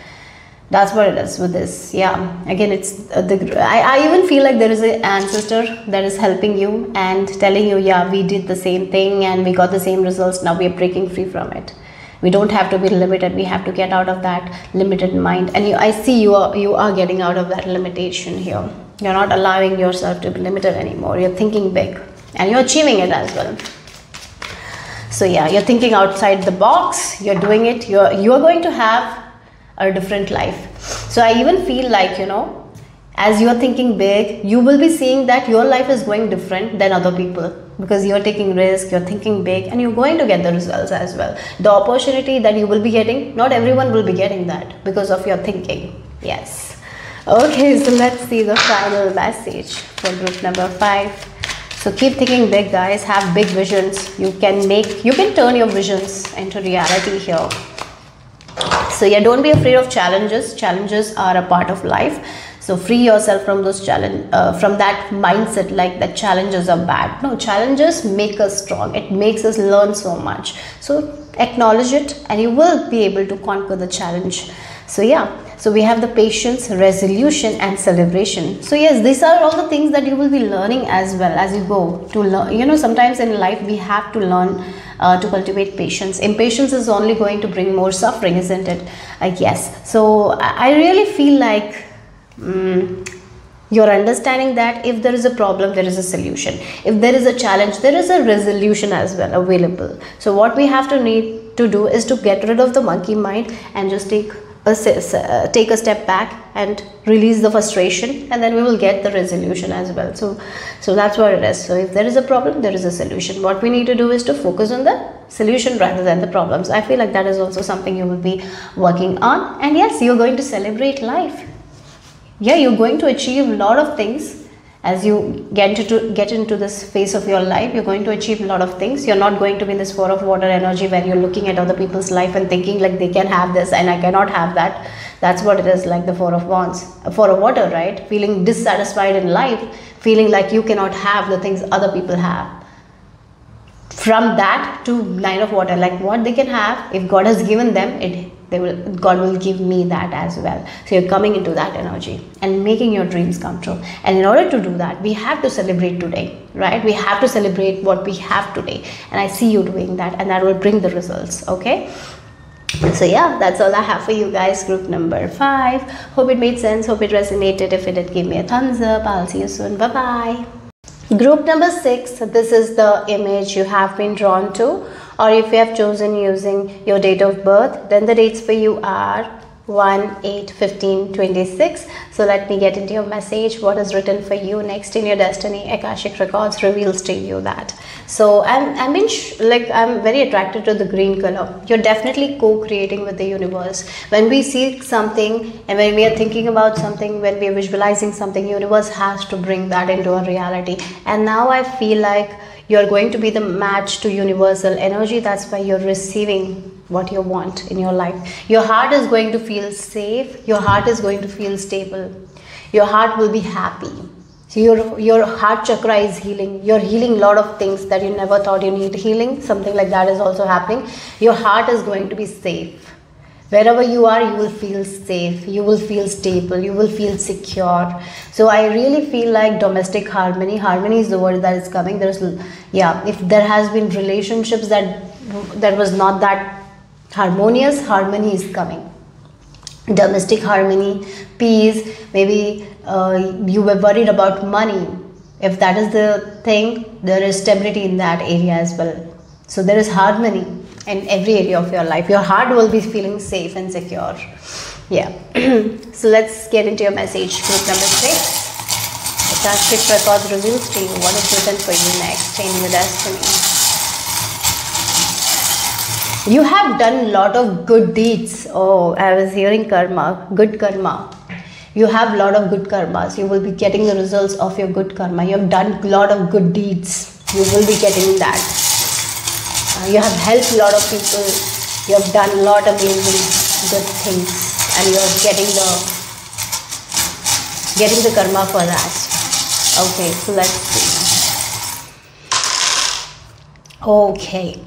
That's what it is with this. Yeah, again, it's I even feel like there is an ancestor that is helping you and telling you, yeah, we did the same thing and we got the same results. Now we are breaking free from it. We don't have to be limited. We have to get out of that limited mind. And I see you are getting out of that limitation here. You're not allowing yourself to be limited anymore. You're thinking big and you're achieving it as well. So yeah, you're thinking outside the box, you're doing it, you're going to have a different life. So I even feel like, as you're thinking big, you will be seeing that your life is going different than other people, because you're taking risk, you're thinking big, and you're going to get the results as well. The opportunity that you will be getting, not everyone will be getting that because of your thinking. Yes. Okay, so let's see the final message for group number 5. So keep thinking big, guys. Have big visions. You can turn your visions into reality here. So yeah, don't be afraid of challenges. Challenges are a part of life. So free yourself from those from that mindset like that challenges are bad. No, challenges make us strong. It makes us learn so much. So acknowledge it and you will be able to conquer the challenge. So yeah. So we have the patience, resolution and celebration. So yes, these are all the things that you will be learning as well as you go to learn. Sometimes in life we have to learn to cultivate patience. Impatience is only going to bring more suffering, isn't it? Yes. So I really feel like you're understanding that if there is a problem, there is a solution. If there is a challenge, there is a resolution as well available. So what we have to need to do is to get rid of the monkey mind and just take a step back and release the frustration, and then we will get the resolution as well. So that's what it is. So if there is a problem, there is a solution. What we need to do is to focus on the solution rather than the problems. I feel like that is also something you will be working on. And yes, you're going to celebrate life. Yeah, you're going to achieve a lot of things As you get into this phase of your life, you're going to achieve a lot of things. You're not going to be in this 4 of water energy where you're looking at other people's life and thinking like they can have this and I cannot have that. That's what it is, like the 4 of wands, 4 of water, right? Feeling dissatisfied in life, feeling like you cannot have the things other people have. From that to 9 of water, like what they can have, if God has given them it, God will give me that as well. So you're coming into that energy and making your dreams come true. And in order to do that, we have to celebrate today, right? We have to celebrate what we have today. And I see you doing that, and that will bring the results, okay? So yeah, that's all I have for you guys. Group number 5. Hope it made sense. Hope it resonated. If it did, give me a thumbs up. I'll see you soon. Bye-bye. Group number 6, this is the image you have been drawn to, or if you have chosen using your date of birth, then the dates for you are 1, 8, 15, 26. So let me get into your message. What is written for you next in your destiny? Akashic records reveals to you that. So I'm very attracted to the green color. You're definitely co-creating with the universe. When we see something and when we are thinking about something, when we are visualizing something, universe has to bring that into a reality. And now I feel like you're going to be the match to universal energy. That's why you're receiving what you want in your life. Your heart is going to feel safe. Your heart is going to feel stable. Your heart will be happy. So your heart chakra is healing. You're healing a lot of things that you never thought you need healing. Something like that is also happening. Your heart is going to be safe. Wherever you are, you will feel safe. You will feel stable. You will feel secure. So I really feel like domestic harmony. Harmony is the word that is coming. If there has been relationships that was not that harmonious, harmony is coming. Domestic harmony, peace. Maybe you were worried about money. If that is the thing, there is stability in that area as well. So there is harmony in every area of your life. Your heart will be feeling safe and secure. Yeah. So let's get into your message. Group number 6. Akashic records reveals to you what is written for you next in your destiny. You have done a lot of good deeds. Oh, I was hearing karma, good karma. You have a lot of good karmas. You will be getting the results of your good karma. You have done a lot of good deeds. You will be getting that. You have helped a lot of people. You have done a lot of amazing good things, and you are getting the karma for that. Okay, so let's see. Okay.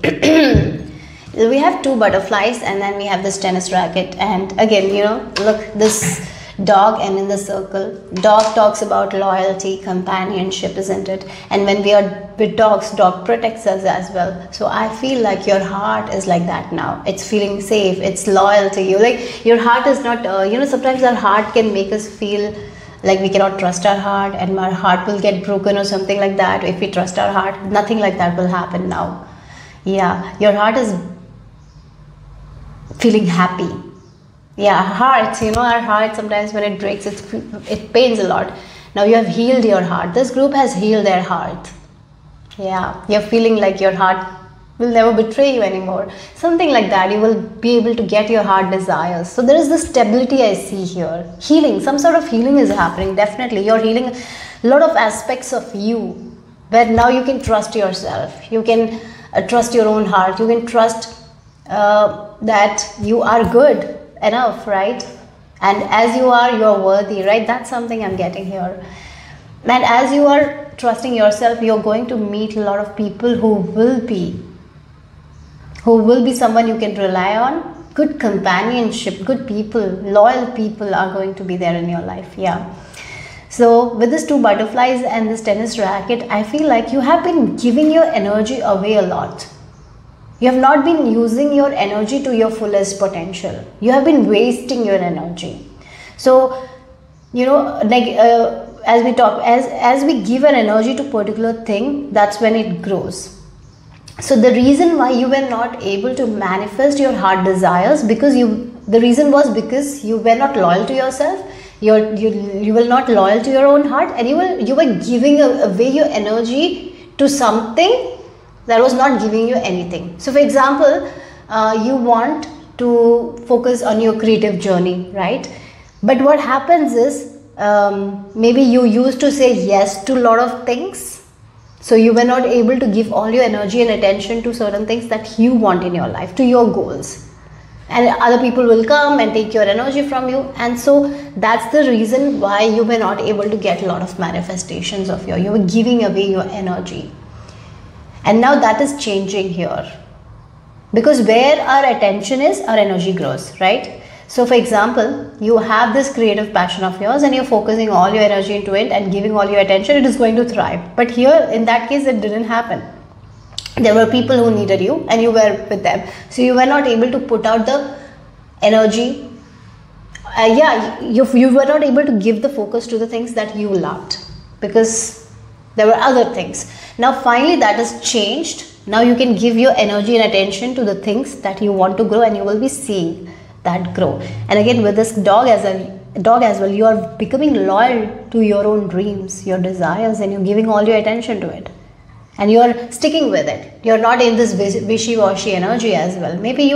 We have 2 butterflies, and then we have this tennis racket. And again, look, this dog, and in the circle, dog talks about loyalty, companionship, isn't it? And when we are with dogs, dog protects us as well. So I feel like your heart is like that now. It's feeling safe. It's loyal to you. Like your heart is not, sometimes our heart can make us feel like we cannot trust our heart, and our heart will get broken or something like that. If we trust our heart, nothing like that will happen now. Yeah, your heart is feeling happy. Yeah, our heart sometimes when it breaks, it pains a lot. Now you have healed your heart. This group has healed their heart. Yeah, you're feeling like your heart will never betray you anymore. Something like that. You will be able to get your heart desires. So there is this stability I see here. Healing, some sort of healing is happening. Definitely, you're healing a lot of aspects of you, where now you can trust yourself. You can trust your own heart. You can trust that you are good enough, right? And as you are worthy, right? That's something I'm getting here. And as you are trusting yourself, you're going to meet a lot of people who will be someone you can rely on. Good companionship, good people, loyal people are going to be there in your life. Yeah. So with these 2 butterflies and this tennis racket, I feel like you have been giving your energy away a lot. You have not been using your energy to your fullest potential. You have been wasting your energy. So, as we talk, as we give an energy to particular thing, that's when it grows. So the reason why you were not able to manifest your heart desires, because the reason was because you were not loyal to yourself. You were not loyal to your own heart, and you were giving away your energy to something that was not giving you anything. So for example, you want to focus on your creative journey, right? But what happens is maybe you used to say yes to a lot of things, so you were not able to give all your energy and attention to certain things that you want in your life, to your goals, and other people will come and take your energy from you, and so that's the reason why you were not able to get a lot of manifestations of you were giving away your energy. And now that is changing here, because where our attention is, our energy grows, right? So for example, you have this creative passion of yours and you're focusing all your energy into it and giving all your attention, it is going to thrive. But here in that case, it didn't happen. There were people who needed you and you were with them, so you were not able to put out the energy. You were not able to give the focus to the things that you loved, because there were other things. Now finally that has changed. Now you can give your energy and attention to the things that you want to grow, and you will be seeing that grow. And again, with this dog as well, you are becoming loyal to your own dreams, your desires, and you're giving all your attention to it, and you're sticking with it. You're not in this wishy-washy energy as well. Maybe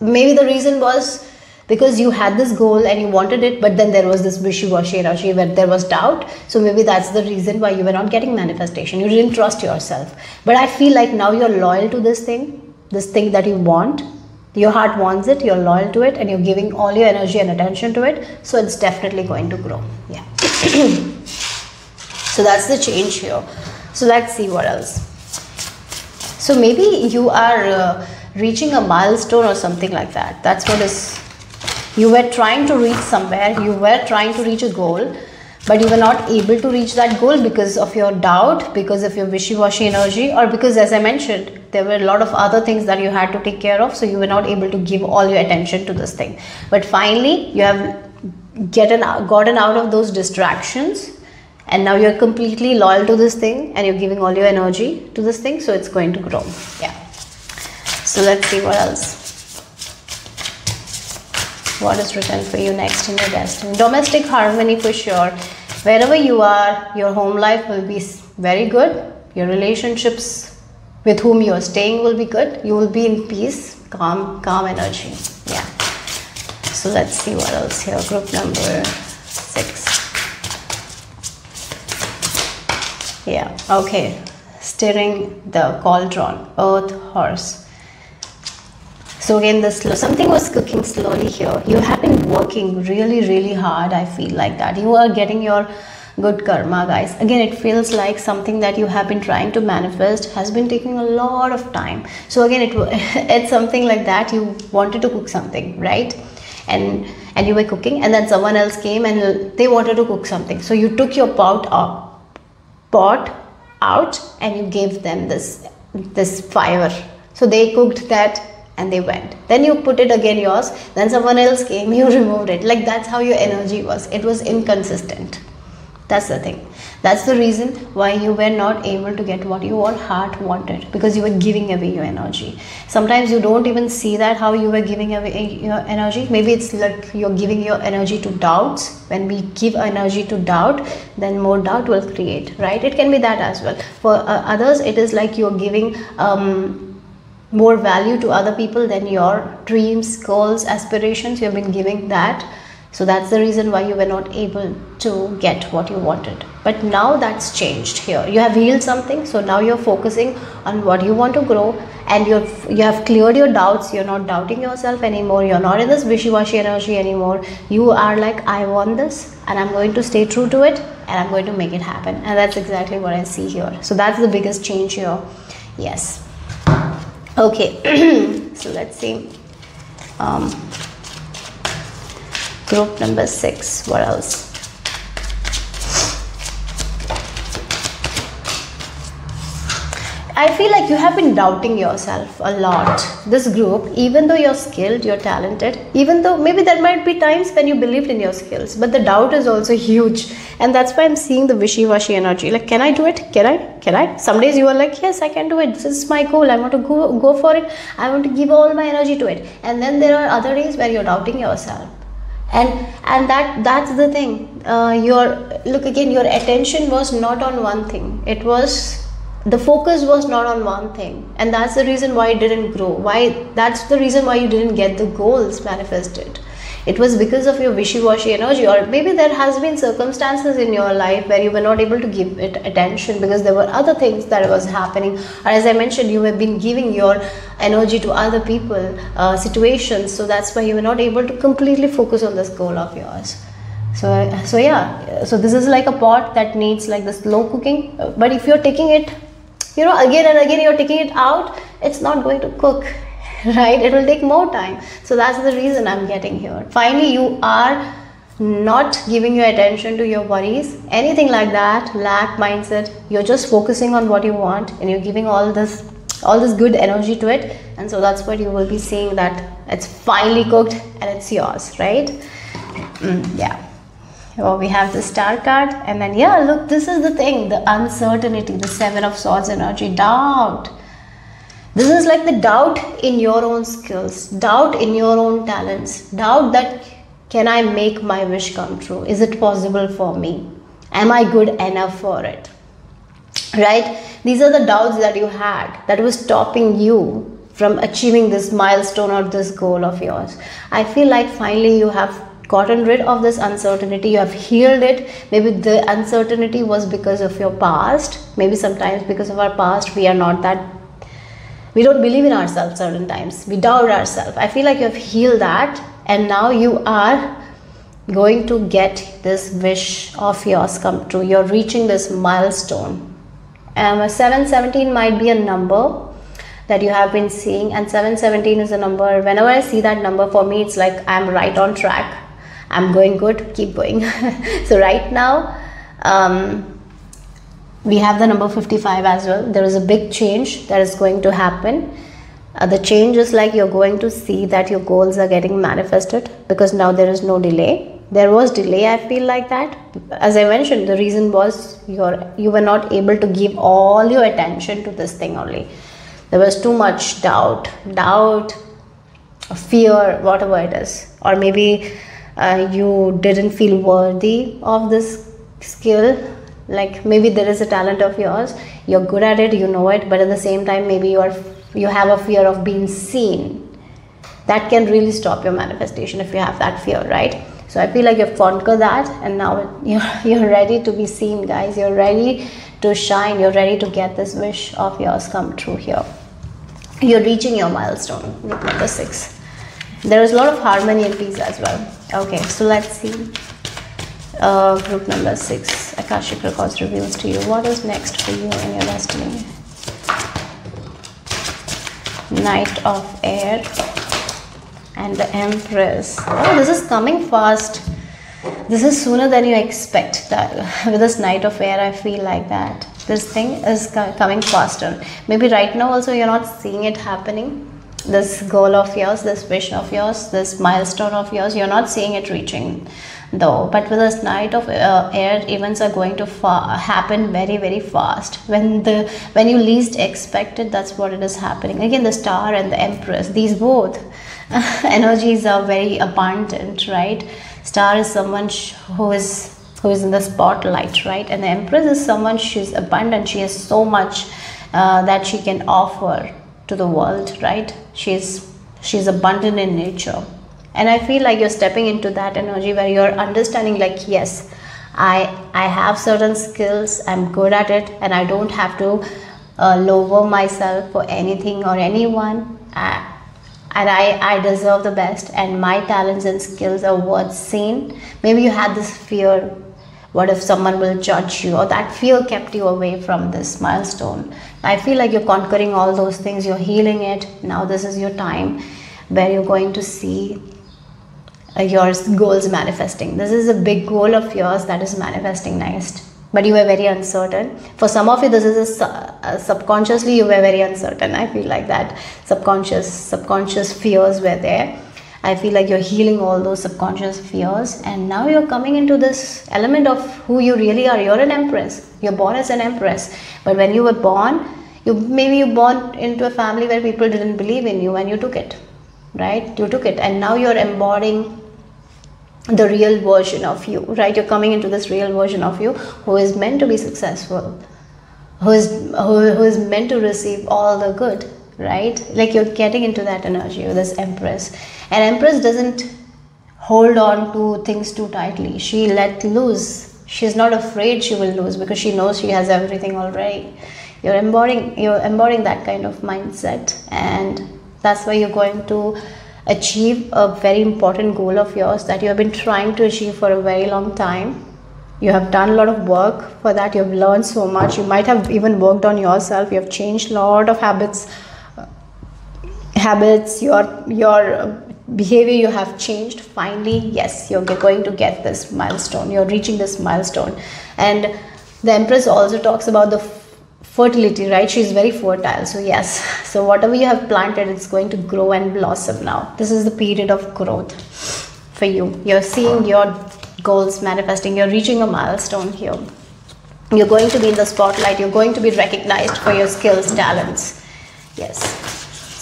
maybe the reason was because you had this goal and you wanted it, but then there was this wishy-washy energy where there was doubt. So maybe that's the reason why you were not getting manifestation. You didn't trust yourself. But I feel like now you're loyal to this thing that you want. Your heart wants it, you're loyal to it, and you're giving all your energy and attention to it. So it's definitely going to grow. Yeah. So that's the change here. So let's see what else. So maybe you are reaching a milestone or something like that. That's what is. You were trying to reach somewhere, you were trying to reach a goal, but you were not able to reach that goal because of your doubt, because of your wishy-washy energy, or because, as I mentioned, there were a lot of other things that you had to take care of, so you were not able to give all your attention to this thing. But finally you have gotten out of those distractions, and now you're completely loyal to this thing and you're giving all your energy to this thing, so it's going to grow. Yeah. So let's see what else. What is written for you next in your destiny? Domestic harmony for sure. Wherever you are, your home life will be very good. Your relationships with whom you are staying will be good. You will be in peace, calm energy. Yeah. So let's see what else here. Group number 6. Yeah. Okay. Steering the cauldron. Earth, horse. So again, something was cooking slowly here. You have been working really hard. I feel like that you are getting your good karma, guys. Again, it feels like something that you have been trying to manifest has been taking a lot of time. So again, it's something like that. You wanted to cook something, right? And you were cooking, and then someone else came and they wanted to cook something. So you took your pot out and you gave them this fire. So they cooked that and they went. Then you put it again yours. Then someone else came, you removed it. Like that's how your energy was. It was inconsistent. That's the thing. That's the reason why you were not able to get what your heart wanted, because you were giving away your energy. Sometimes you don't even see that how you were giving away your energy. Maybe it's like you're giving your energy to doubts. When we give energy to doubt, then more doubt will create, right? It can be that as well. For others, it is like you're giving more value to other people than your dreams, goals, aspirations. You have been giving that. So that's the reason why you were not able to get what you wanted. But now that's changed here. You have healed something. So now you're focusing on what you want to grow, and you have cleared your doubts. You're not doubting yourself anymore. You're not in this wishy-washy energy anymore. You are like, I want this and I'm going to stay true to it and I'm going to make it happen. And that's exactly what I see here. So that's the biggest change here. Yes. Okay. So let's see. Group number 6. What else? I feel like you have been doubting yourself a lot. This group, even though you're skilled, you're talented, even though maybe there might be times when you believed in your skills, but the doubt is also huge. And that's why I'm seeing the wishy-washy energy. Like, can I do it? Can I? Some days you are like, yes, I can do it. This is my goal. I want to go for it. I want to give all my energy to it. And then there are other days where you're doubting yourself. And that's the thing. Look again, your attention was not on one thing. The focus was not on one thing, and that's the reason why it didn't grow. That's the reason why you didn't get the goals manifested. It was because of your wishy-washy energy, or maybe there has been circumstances in your life where you were not able to give it attention because there were other things that was happening, or as I mentioned, you have been giving your energy to other people, situations, so that's why you were not able to completely focus on this goal of yours. So yeah, so this is like a pot that needs like the slow cooking, but if you're taking it, you know, again and again you're taking it out, it's not going to cook, right? It will take more time. So that's the reason I'm getting here. Finally, you are not giving your attention to your worries, anything like that, lack mindset. You're just focusing on what you want, and you're giving all this good energy to it, and so that's what you will be seeing, that it's finally cooked and it's yours, right? Yeah. Well, we have the Star card, and then yeah, look, this is the thing, the uncertainty, the Seven of Swords energy, doubt. This is like the doubt in your own skills, doubt in your own talents, doubt that, can I make my wish come true? Is it possible for me? Am I good enough for it? Right? These are the doubts that you had that was stopping you from achieving this milestone or this goal of yours. I feel like finally you have gotten rid of this uncertainty, you have healed it. Maybe the uncertainty was because of your past. Maybe sometimes because of our past, we don't believe in ourselves certain times. We doubt ourselves. I feel like you have healed that, and now you are going to get this wish of yours come true. You're reaching this milestone. 717 might be a number that you have been seeing, and 717 is a number, whenever I see that number, for me it's like I'm right on track, I'm going good, keep going. So right now we have the number 55 as well. There is a big change that is going to happen. The change is like you're going to see that your goals are getting manifested, because now there is no delay. There was delay, I feel like that. As I mentioned, the reason was you were not able to give all your attention to this thing only. There was too much doubt, fear, whatever it is. Or maybe you didn't feel worthy of this skill. Like maybe there is a talent of yours, you're good at it, you know it, but at the same time maybe you have a fear of being seen. That can really stop your manifestation if you have that fear, right? So I feel like you've conquered that, and now you're ready to be seen, guys. You're ready to shine. You're ready to get this wish of yours come true here. You're reaching your milestone, group number 6. There is a lot of harmony and peace as well. Okay, so let's see. Group number 6, Akashic Records reveals to you what is next for you in your destiny. Knight of Air and the Empress. Oh, this is coming fast. This is sooner than you expect. That with this Knight of Air, I feel like that this thing is coming faster. Maybe right now also you're not seeing it happening. This goal of yours, this wish of yours, this milestone of yours, you're not seeing it reaching though. But with this Knight of Air, events are going to happen very, very fast. When you least expect it, that's what it is happening. Again, the Star and the Empress, these both energies are very abundant, right? Star is someone who is in the spotlight, right? And the Empress is someone, she's abundant, she has so much that she can offer to the world, right? She's abundant in nature. And I feel like you're stepping into that energy where you're understanding like, yes, I have certain skills, I'm good at it, and I don't have to lower myself for anything or anyone. And I deserve the best, and my talents and skills are worth seen. Maybe you had this fear, what if someone will judge you, or that fear kept you away from this milestone. I feel like you're conquering all those things, you're healing it. Now this is your time where you're going to see your goals manifesting. This is a big goal of yours that is manifesting next, but you were very uncertain. For some of you, this is subconsciously you were very uncertain. I feel like that subconscious fears were there. I feel like you're healing all those subconscious fears, and now you're coming into this element of who you really are. You're an Empress. You're born as an Empress, but when you were born, you born into a family where people didn't believe in you, and you took it, right? You took it, and now you're embodying the real version of you, right? You're coming into this real version of you who is meant to be successful, who is meant to receive all the good, right? Like you're getting into that energy with this Empress. And Empress doesn't hold on to things too tightly. She let loose. She's not afraid she will lose because she knows she has everything already. You're embodying that kind of mindset, and that's why you're going to achieve a very important goal of yours that you have been trying to achieve for a very long time. You have done a lot of work for that. You have learned so much. You might have even worked on yourself. You have changed a lot of habits, your behavior you have changed. Finally, yes, you're going to get this milestone. You're reaching this milestone. And the Empress also talks about the fertility, right? She's very fertile. So yes, so whatever you have planted, it's going to grow and blossom now. This is the period of growth for you. You're seeing your goals manifesting. You're reaching a milestone here. You're going to be in the spotlight. You're going to be recognized for your skills, talents. Yes.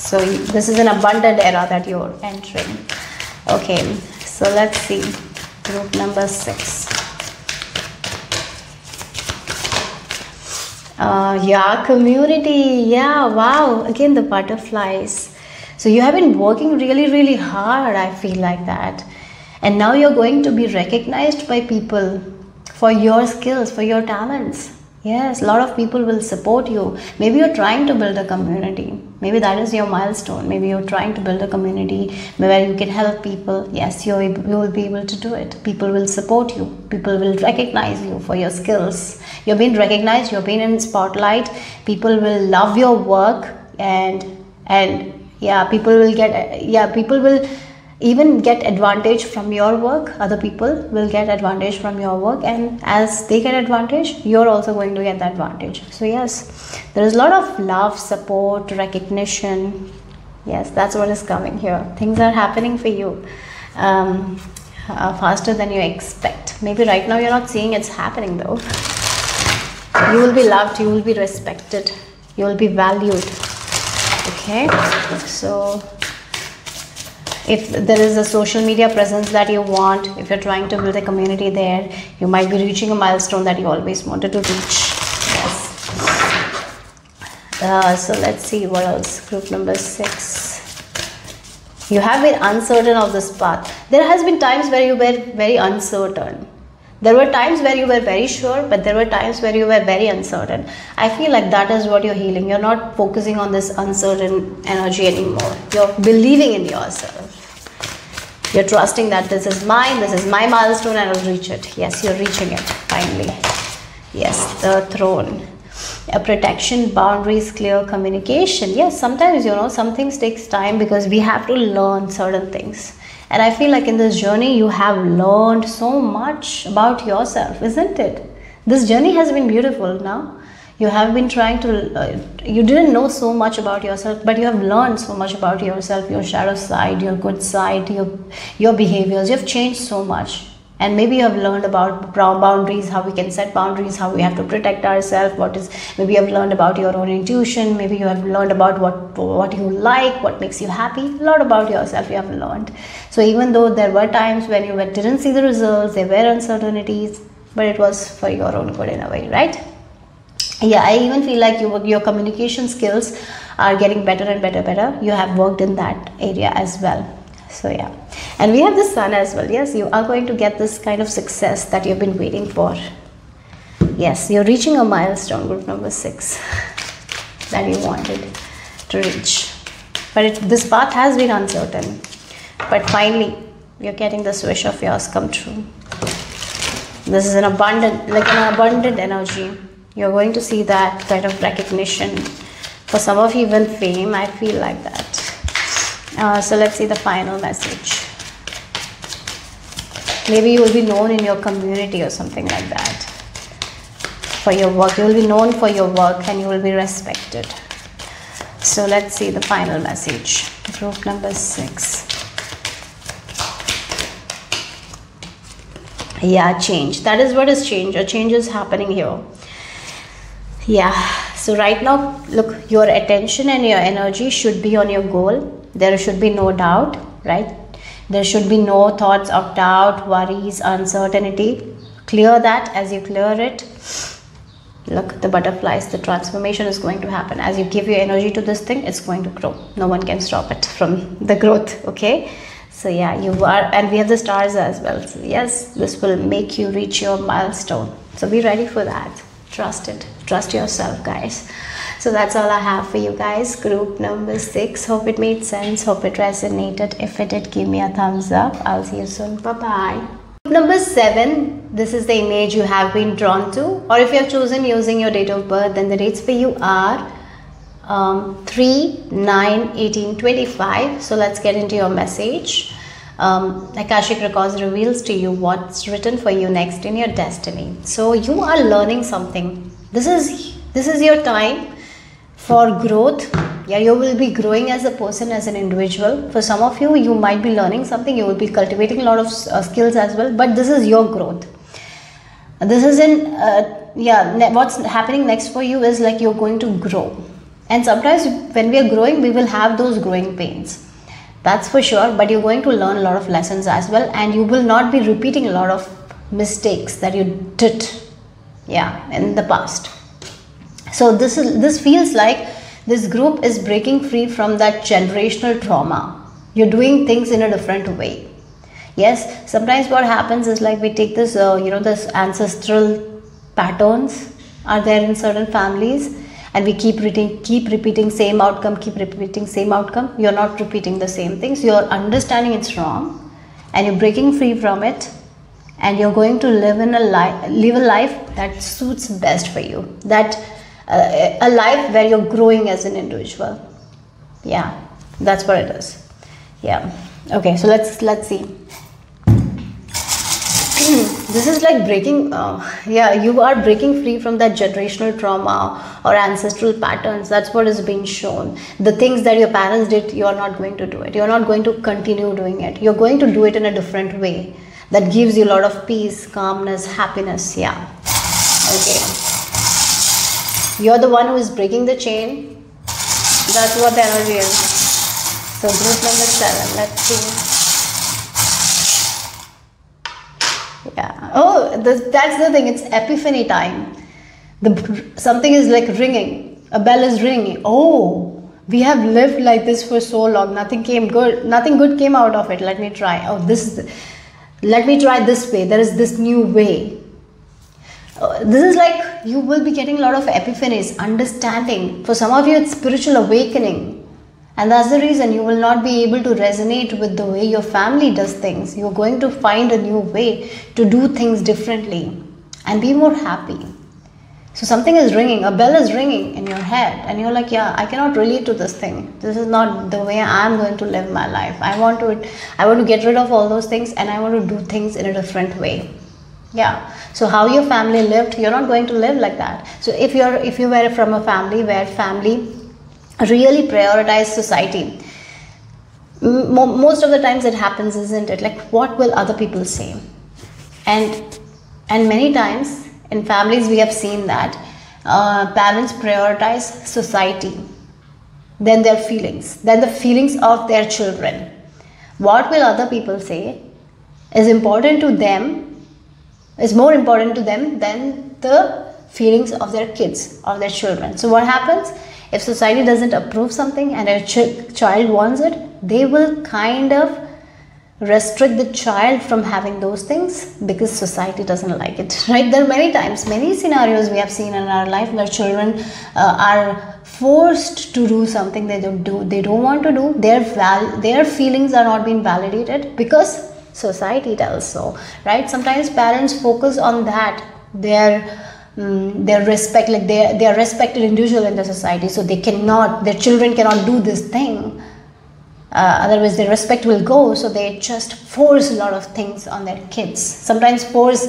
So this is an abundant era that you're entering. Okay, so let's see. Group number 6. Yeah, community. Yeah, wow. Again, the butterflies. So you have been working really, really hard. I feel like that. And now you're going to be recognized by people for your skills, for your talents. Yes, a lot of people will support you. Maybe you're trying to build a community. Maybe that is your milestone. Maybe you're trying to build a community where you can help people. Yes, you will be able to do it. People will support you. People will recognize you for your skills. You've been recognized. You've been in spotlight. People will love your work, and yeah, people will even get advantage from your work. Other people will get advantage from your work, and as they get advantage, you're also going to get the advantage. So yes, there is a lot of love, support, recognition. Yes, that's what is coming here. Things are happening for you faster than you expect. Maybe right now you're not seeing it's happening though. You will be loved, you will be respected, you will be valued. Okay, so if there is a social media presence that you want, if you're trying to build a community there, you might be reaching a milestone that you always wanted to reach. Yes. So let's see what else. Group number 6. You have been uncertain of this path. There has been times where you were very uncertain. There were times where you were very sure, but there were times where you were very uncertain. I feel like that is what you're healing. You're not focusing on this uncertain energy anymore. You're believing in yourself. You're trusting that this is my milestone, and I'll reach it. Yes, you're reaching it, finally. Yes, the throne. A protection, boundaries, clear communication. Yes, sometimes, some things takes time because we have to learn certain things. And I feel like in this journey, you have learned so much about yourself, isn't it? This journey has been beautiful now. You have been trying to, you didn't know so much about yourself, but you have learned so much about yourself, your shadow side, your good side, your behaviors. You have changed so much. And maybe you have learned about boundaries, how we can set boundaries, how we have to protect ourselves. Maybe you have learned about your own intuition. Maybe you have learned about what you like, what makes you happy. A lot about yourself you have learned. So even though there were times when you didn't see the results, there were uncertainties, but it was for your own good in a way, right? Yeah, I even feel like your communication skills are getting better and better. You have worked in that area as well. So yeah, and we have the sun as well. Yes, you are going to get this kind of success that you've been waiting for. Yes, you're reaching a milestone, group number 6, that you wanted to reach. But this path has been uncertain. But finally, you're getting this wish of yours come true. This is an abundant energy. You're going to see that kind of recognition. For some of you, even fame, I feel like that. So let's see the final message. Maybe you will be known in your community or something like that. For your work, you will be known for your work and you will be respected. So let's see the final message. Group number 6. Yeah, change. That is what is change. A change is happening here. Yeah. So right now, look, your attention and your energy should be on your goal. There should be no doubt, right? There should be no thoughts of doubt, worries, uncertainty. Clear that. As you clear it, look, the butterflies, the transformation is going to happen. As you give your energy to this thing, it's going to grow. No one can stop it from the growth, okay? So yeah, you are, and we have the stars as well. So yes, this will make you reach your milestone. So be ready for that. Trust it. Trust yourself, guys. So that's all I have for you guys. Group number 6. Hope it made sense. Hope it resonated. If it did, give me a thumbs up. I'll see you soon. Bye-bye. Group number 7. This is the image you have been drawn to. Or if you have chosen using your date of birth, then the dates for you are 3, 9, 18, 25. So let's get into your message. Akashic Records reveals to you what's written for you next in your destiny. So you are learning something. This is your time for growth. Yeah, you will be growing as a person, as an individual. For some of you, you might be learning something. You will be cultivating a lot of skills as well. But this is your growth. This is what's happening next for you is like you're going to grow. And sometimes when we are growing, we will have those growing pains. That's for sure. But you're going to learn a lot of lessons as well. And you will not be repeating a lot of mistakes that you did, in the past. So this feels like this group is breaking free from that generational trauma. You're doing things in a different way. Yes, sometimes what happens is like we take this, this ancestral patterns are there in certain families. And we keep repeating same outcome, You're not repeating the same things. You're understanding it's wrong, and you're breaking free from it, and you're going to live a life that suits best for you. That a life where you're growing as an individual. Yeah, that's what it is. Yeah. Okay. So let's see. This is like breaking, you are breaking free from that generational trauma or ancestral patterns. That's what is being shown. The things that your parents did, you are not going to do it. You're not going to continue doing it. You're going to do it in a different way that gives you a lot of peace, calmness, happiness. Yeah. Okay. You're the one who is breaking the chain. That's what the energy is. So group number 7, let's see. Yeah. Oh, that's the thing. It's epiphany time. Something is like ringing. A bell is ringing. Oh, we have lived like this for so long. Nothing good came out of it. Let me try. Let me try this way. There is this new way. This is like you will be getting a lot of epiphanies, understanding. For some of you, it's spiritual awakening. And that's the reason you will not be able to resonate with the way your family does things. You're going to find a new way to do things differently and be more happy. So something is ringing, a bell is ringing in your head, and you're like, yeah, I cannot relate to this thing. This is not the way I'm going to live my life. I want to get rid of all those things, and I want to do things in a different way. Yeah. So how your family lived, you're not going to live like that. So if you were from a family where family really prioritize society, most of the times it happens, isn't it? Like, what will other people say? And many times in families we have seen that parents prioritize society, then their feelings, then the feelings of their children. What will other people say is important to them, is more important to them than the feelings of their kids or their children. So what happens? If society doesn't approve something and a child wants it, they will kind of restrict the child from having those things because society doesn't like it, right? There are many scenarios we have seen in our life where children are forced to do something they don't want to do. Their feelings are not being validated because society tells so, right? Sometimes parents focus on that, their respect, like they are respected individual in the society, so their children cannot do this thing, otherwise their respect will go. So they just force a lot of things on their kids. Sometimes force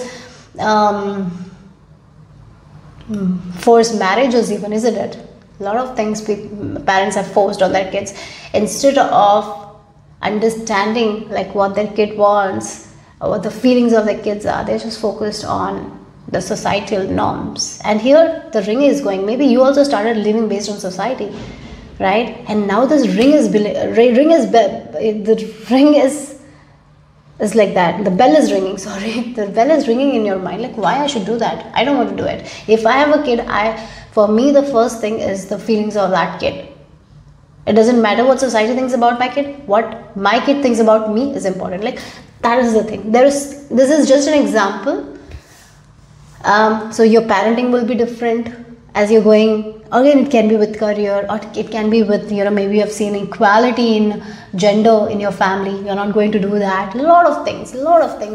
marriages even, isn't it? A lot of things parents have forced on their kids instead of understanding like what their kid wants or what the feelings of their kids are. They're just focused on the societal norms. And here the ring is going. Maybe you also started living based on society, right? And now this ring is like that. The bell is ringing. Sorry, the bell is ringing in your mind. Like, why I should do that? I don't want to do it. If I have a kid, for me the first thing is the feelings of that kid. It doesn't matter what society thinks about my kid. What my kid thinks about me is important. Like, that is the thing. This is just an example. So your parenting will be different as you're going. Again, it can be with career, or it can be with, maybe you have seen equality in gender in your family. You're not going to do that. A lot of things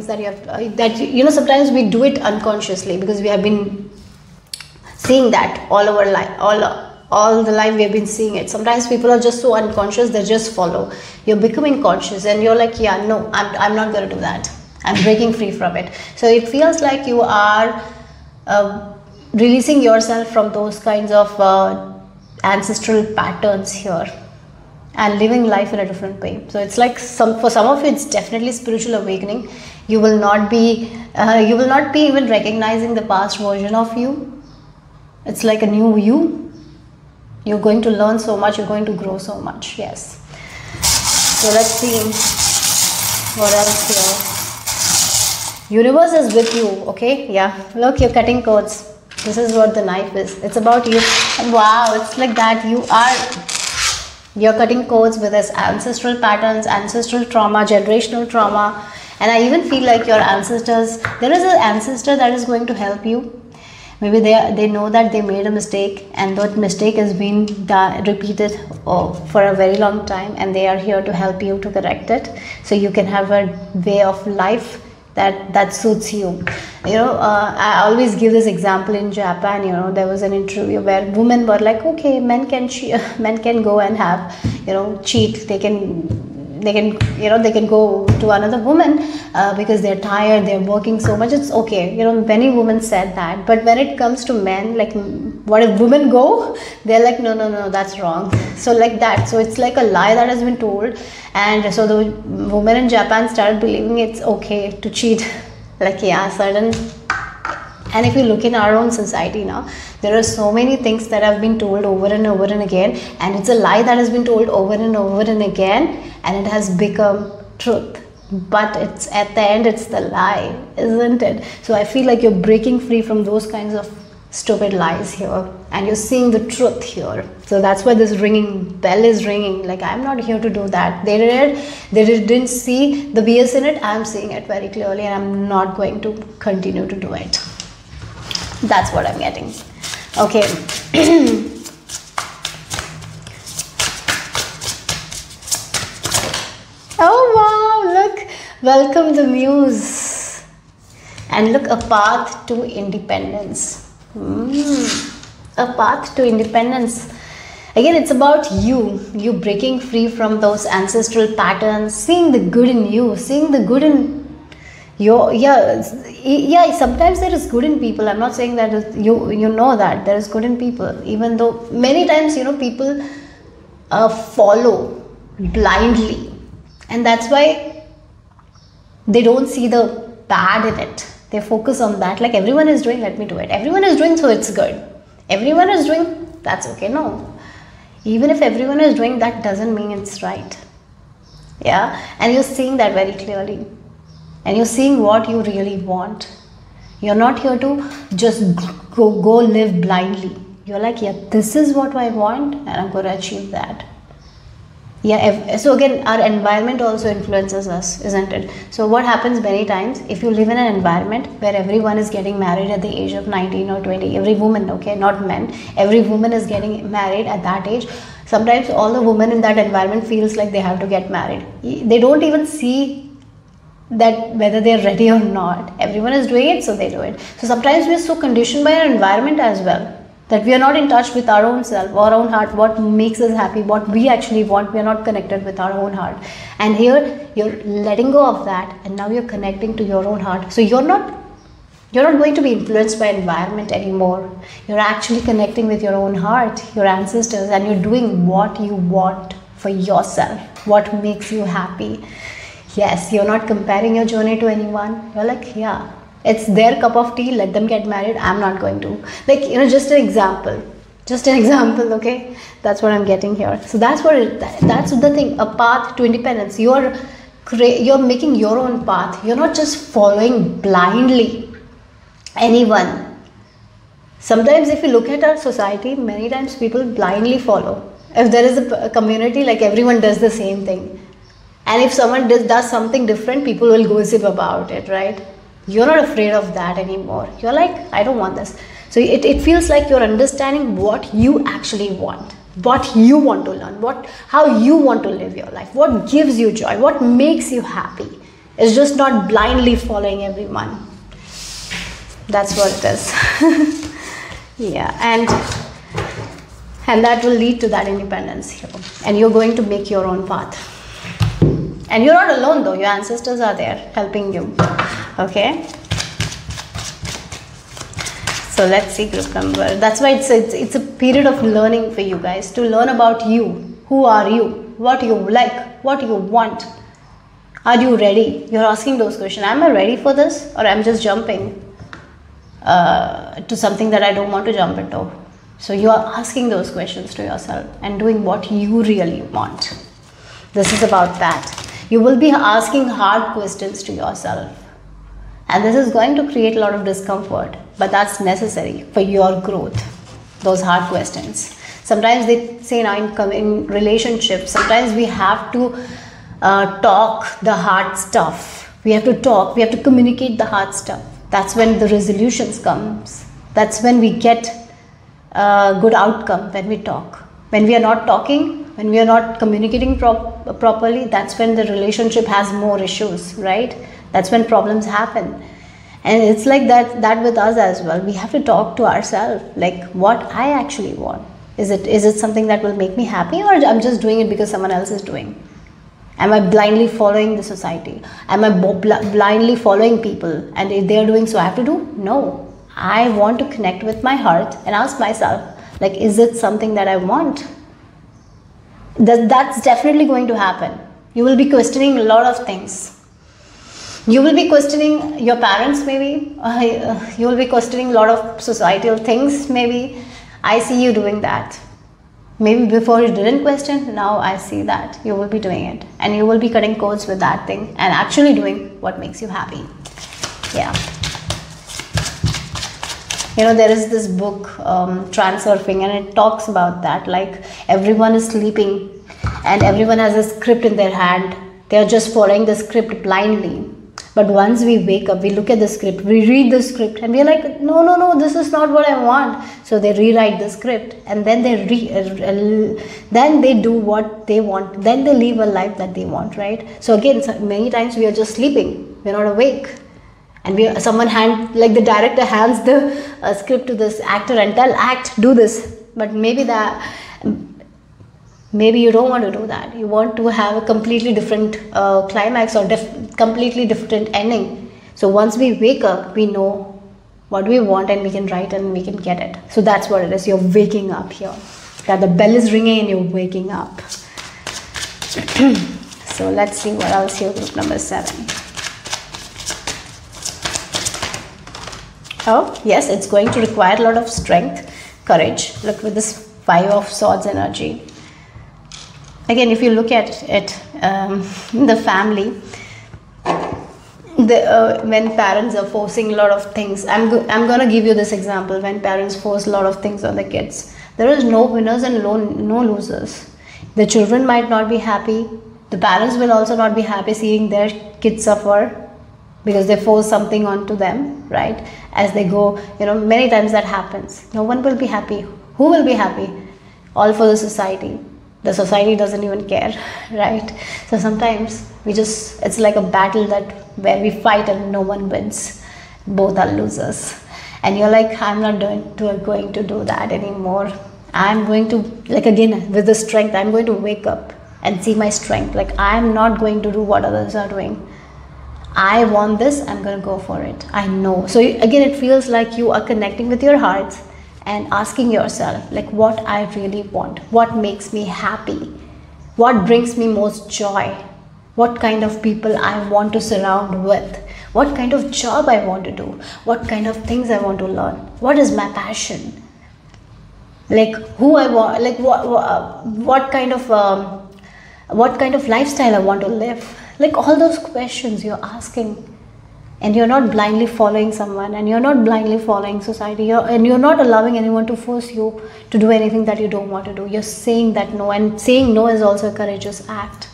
that you have, sometimes we do it unconsciously because we have been seeing that all our life, all the life we have been seeing it. Sometimes people are just so unconscious, they just follow. You're becoming conscious and you're like, yeah, no, I'm not going to do that. I'm breaking free from it. So it feels like you are releasing yourself from those kinds of ancestral patterns here and living life in a different way. So it's like for some of you, it's definitely spiritual awakening. You will not be even recognizing the past version of you. It's like a new you. You're going to learn so much. You're going to grow so much. Yes. So let's see what else here. Universe is with you. Okay. Yeah. Look, you're cutting cords. This is what the knife is. It's about you. Wow. It's like that. You're cutting cords with this ancestral patterns, ancestral trauma, generational trauma. And I even feel like your ancestors, there is an ancestor that is going to help you. Maybe they know that they made a mistake and that mistake has been repeated for a very long time, and they are here to help you to correct it, so you can have a way of life that suits you. I always give this example in Japan. There was an interview where women were like, okay, men can go and have, cheat. They can go to another woman because they're tired, they're working so much. It's okay. Many women said that. But when it comes to men, like, what if women go? They're like, no, that's wrong. So like that. So it's like a lie that has been told. And so the women in Japan started believing it's okay to cheat. Like, yeah, certain. And if you look in our own society now, there are so many things that have been told over and over and again, and it's a lie that has been told over and over and again, and it has become truth. But it's at the end, it's the lie, isn't it? So I feel like you're breaking free from those kinds of stupid lies here, and you're seeing the truth here. So that's why this bell is ringing. Like, I'm not here to do that. They didn't see the BS in it. I'm seeing it very clearly, and I'm not going to continue to do it. That's what I'm getting. Okay. Oh wow, look. Welcome the muse. And look, a path to independence. A path to independence. Again, it's about you breaking free from those ancestral patterns, seeing the good in you, seeing the good in sometimes there is good in people. I'm not saying that you know that there is good in people, even though many times people follow blindly, and that's why they don't see the bad in it. They focus on that, like, everyone is doing, let me do it. Everyone is doing, so it's good. Everyone is doing, that's okay. No, even if everyone is doing, that doesn't mean it's right. Yeah, and you're seeing that very clearly. And you're seeing what you really want. You're not here to just go live blindly. You're like, yeah, this is what I want, and I'm going to achieve that. Yeah. So again, our environment also influences us, isn't it? So what happens many times, if you live in an environment where everyone is getting married at the age of 19 or 20, every woman, okay, not men, every woman is getting married at that age. Sometimes all the women in that environment feels like they have to get married. They don't even see that whether they're ready or not. Everyone is doing it, so they do it. So sometimes we're so conditioned by our environment as well, that we are not in touch with our own self, our own heart, what makes us happy, what we actually want. We are not connected with our own heart. And here you're letting go of that, and now you're connecting to your own heart. So you're not going to be influenced by environment anymore. You're actually connecting with your own heart, your ancestors, and you're doing what you want for yourself, what makes you happy. Yes, you're not comparing your journey to anyone. You're like, yeah, it's their cup of tea, let them get married. I'm not going to. Like, just an example. Okay? That's what I'm getting here. So that's the thing, a path to independence. You're making your own path. You're not just following blindly anyone. Sometimes if you look at our society, many times people blindly follow. If there is a community, like everyone does the same thing. And if someone does something different, people will gossip about it, right? You're not afraid of that anymore. You're like, I don't want this. So it feels like you're understanding what you actually want, what you want to learn, how you want to live your life, what gives you joy, what makes you happy. It's just not blindly following everyone. That's what it is. Yeah, and that will lead to that independence here. And you're going to make your own path. And you're not alone though, your ancestors are there helping you. Okay. So let's see group number. That's why it's a period of learning for you guys, to learn about you. Who are you? What you like? What you want? Are you ready? You're asking those questions. Am I ready for this? Or I'm just jumping to something that I don't want to jump into? So you are asking those questions to yourself and doing what you really want. This is about that. You will be asking hard questions to yourself. And this is going to create a lot of discomfort. But that's necessary for your growth. Those hard questions. Sometimes they say now in relationships, sometimes we have to talk the hard stuff. We have to talk. We have to communicate the hard stuff. That's when the resolutions comes. That's when we get a good outcome, when we talk. When we are not talking, when we are not communicating properly, that's when the relationship has more issues, right? That's when problems happen. And it's like that with us as well. We have to talk to ourselves, like what I actually want. Is it something that will make me happy, or I'm just doing it because someone else is doing? Am I blindly following the society? Am I blindly following people, and if they are doing so I have to do? No. I want to connect with my heart and ask myself, like, is it something that I want? That's definitely going to happen. You will be questioning a lot of things. You will be questioning your parents maybe. You will be questioning a lot of societal things maybe. I see you doing that. Maybe before you didn't question, now I see that you will be doing it. And you will be cutting codes with that thing and actually doing what makes you happy. Yeah. You know, there is this book, Transurfing, and it talks about that. Like, everyone is sleeping and everyone has a script in their hand. They are just following the script blindly. But once we wake up, we look at the script, we read the script, and we are like, no, this is not what I want. So they rewrite the script, and then they do what they want. Then they live a life that they want, right? So again, many times we are just sleeping. We are not awake. And like the director hands the script to this actor and tell, act, do this. But maybe you don't want to do that. You want to have a completely different climax or completely different ending. So once we wake up, we know what we want and we can write and we can get it. So that's what it is. You're waking up here. That the bell is ringing and you're waking up. So let's see what else here, group number 7. Oh, yes, it's going to require a lot of strength, courage. Look with this 5 of Swords energy. Again, if you look at it, the family, when parents are forcing a lot of things, I'm going to give you this example. When parents force a lot of things on the kids, there is no winners and no losers. The children might not be happy. The parents will also not be happy seeing their kids suffer because they force something onto them, right? As they go, many times that happens. No one will be happy. Who will be happy? All for the society. The society doesn't even care, right? So sometimes it's like a battle where we fight and no one wins. Both are losers. And you're like, I'm not going to do that anymore. I'm going to, like, again, with the strength, I'm going to wake up and see my strength. Like, I'm not going to do what others are doing. I want this, I'm going to go for it. I know. So again, it feels like you are connecting with your heart and asking yourself, like, what I really want, what makes me happy, what brings me most joy, what kind of people I want to surround with, what kind of job I want to do, what kind of things I want to learn, what is my passion, like who I want, like what kind of lifestyle I want to live, like all those questions you're asking. and you're not blindly following someone, and you're not blindly following society, and you're not allowing anyone to force you to do anything that you don't want to do. You're saying that no, and saying no is also a courageous act.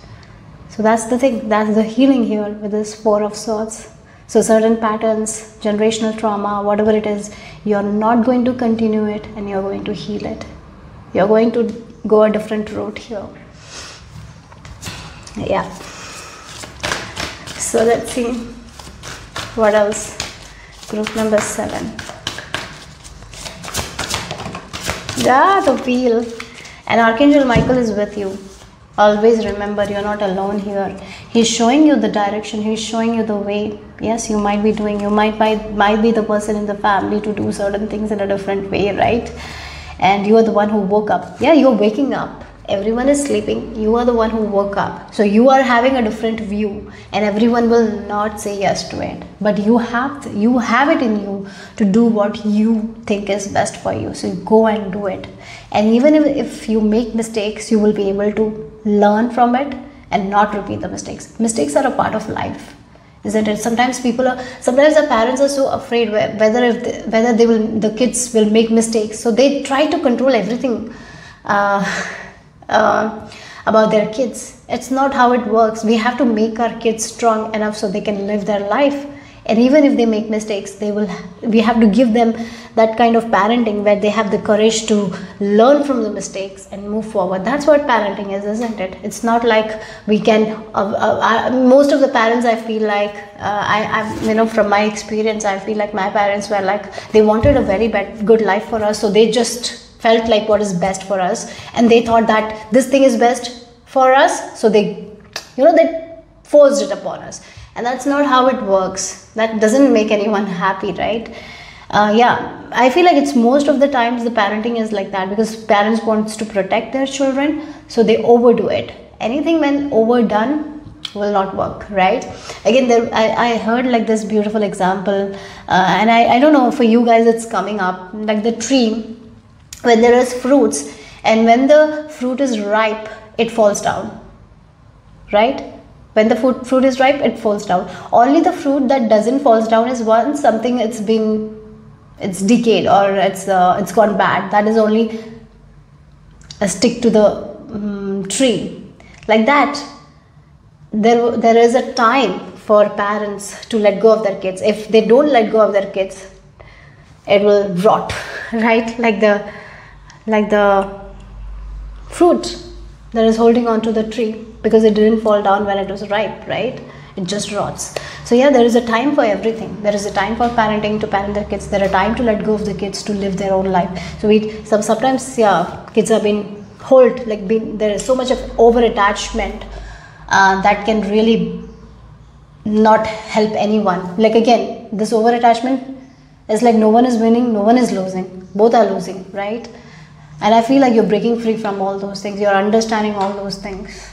So that's the thing, that's the healing here with this Four of Swords. So certain patterns, generational trauma, whatever it is, you're not going to continue it, and you're going to heal it. You're going to go a different route here. Yeah. So let's see what else. Group number 7. Yeah, the wheel. And Archangel Michael is with you. Always remember, you're not alone here. He's showing you the direction. He's showing you the way. Yes, you might be doing, you might be the person in the family to do certain things in a different way, right? And you are the one who woke up. Yeah, you're waking up. Everyone is sleeping. You are the one who woke up. So you are having a different view, and everyone will not say yes to it. But you have it in you to do what you think is best for you. So you go and do it. And even if you make mistakes, you will be able to learn from it and not repeat the mistakes. Mistakes are a part of life, isn't it? Sometimes the parents are so afraid whether the kids will make mistakes. So they try to control everything about their kids. It's not how it works. We have to make our kids strong enough so they can live their life. And even if they make mistakes, we have to give them that kind of parenting where they have the courage to learn from the mistakes and move forward. That's what parenting is, isn't it? It's not like we can most of the parents, I feel like from my experience, I feel like my parents were like, they wanted a very good life for us, so they just felt like what is best for us, and they thought that this thing is best for us, so they forced it upon us. And that's not how it works. That doesn't make anyone happy, right? Yeah, I feel like it's most of the times the parenting is like that, because parents wants to protect their children, so they overdo it. Anything when overdone will not work, right? Again, I heard like this beautiful example, and I don't know, for you guys it's coming up, like the tree, when there is fruits, and when the fruit is ripe, it falls down, right? When the fruit is ripe, it falls down. Only the fruit that doesn't fall down is once something it's decayed or it's gone bad. That is only a stick to the tree. Like that, there is a time for parents to let go of their kids. If they don't let go of their kids, it will rot, right? Like the fruit that is holding on to the tree, because it didn't fall down when it was ripe, right? It just rots. So yeah, there is a time for everything. There is a time for parenting, to parent their kids. There is a time to let go of the kids, to live their own life. So sometimes, yeah, kids have been there is so much of over attachment that can really not help anyone. Like again, this over attachment is like no one is winning, no one is losing. Both are losing, right? And I feel like you're breaking free from all those things. You're understanding all those things.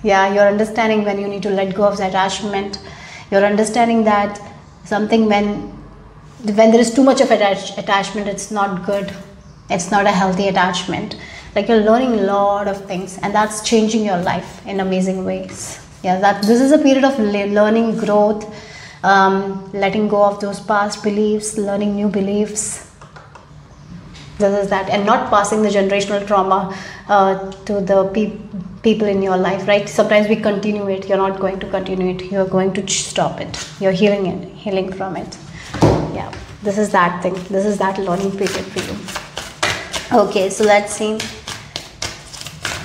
Yeah, you're understanding when you need to let go of the attachment. You're understanding that something when there is too much of attachment, it's not good. It's not a healthy attachment. Like you're learning a lot of things, and that's changing your life in amazing ways. Yeah, this is a period of learning, growth, letting go of those past beliefs, learning new beliefs. This is that, and not passing the generational trauma to the people in your life, right? Sometimes we continue it. You're not going to continue it. You're going to stop it. You're healing from it. Yeah, this is that thing. This is that learning period for you. Okay, so let's see.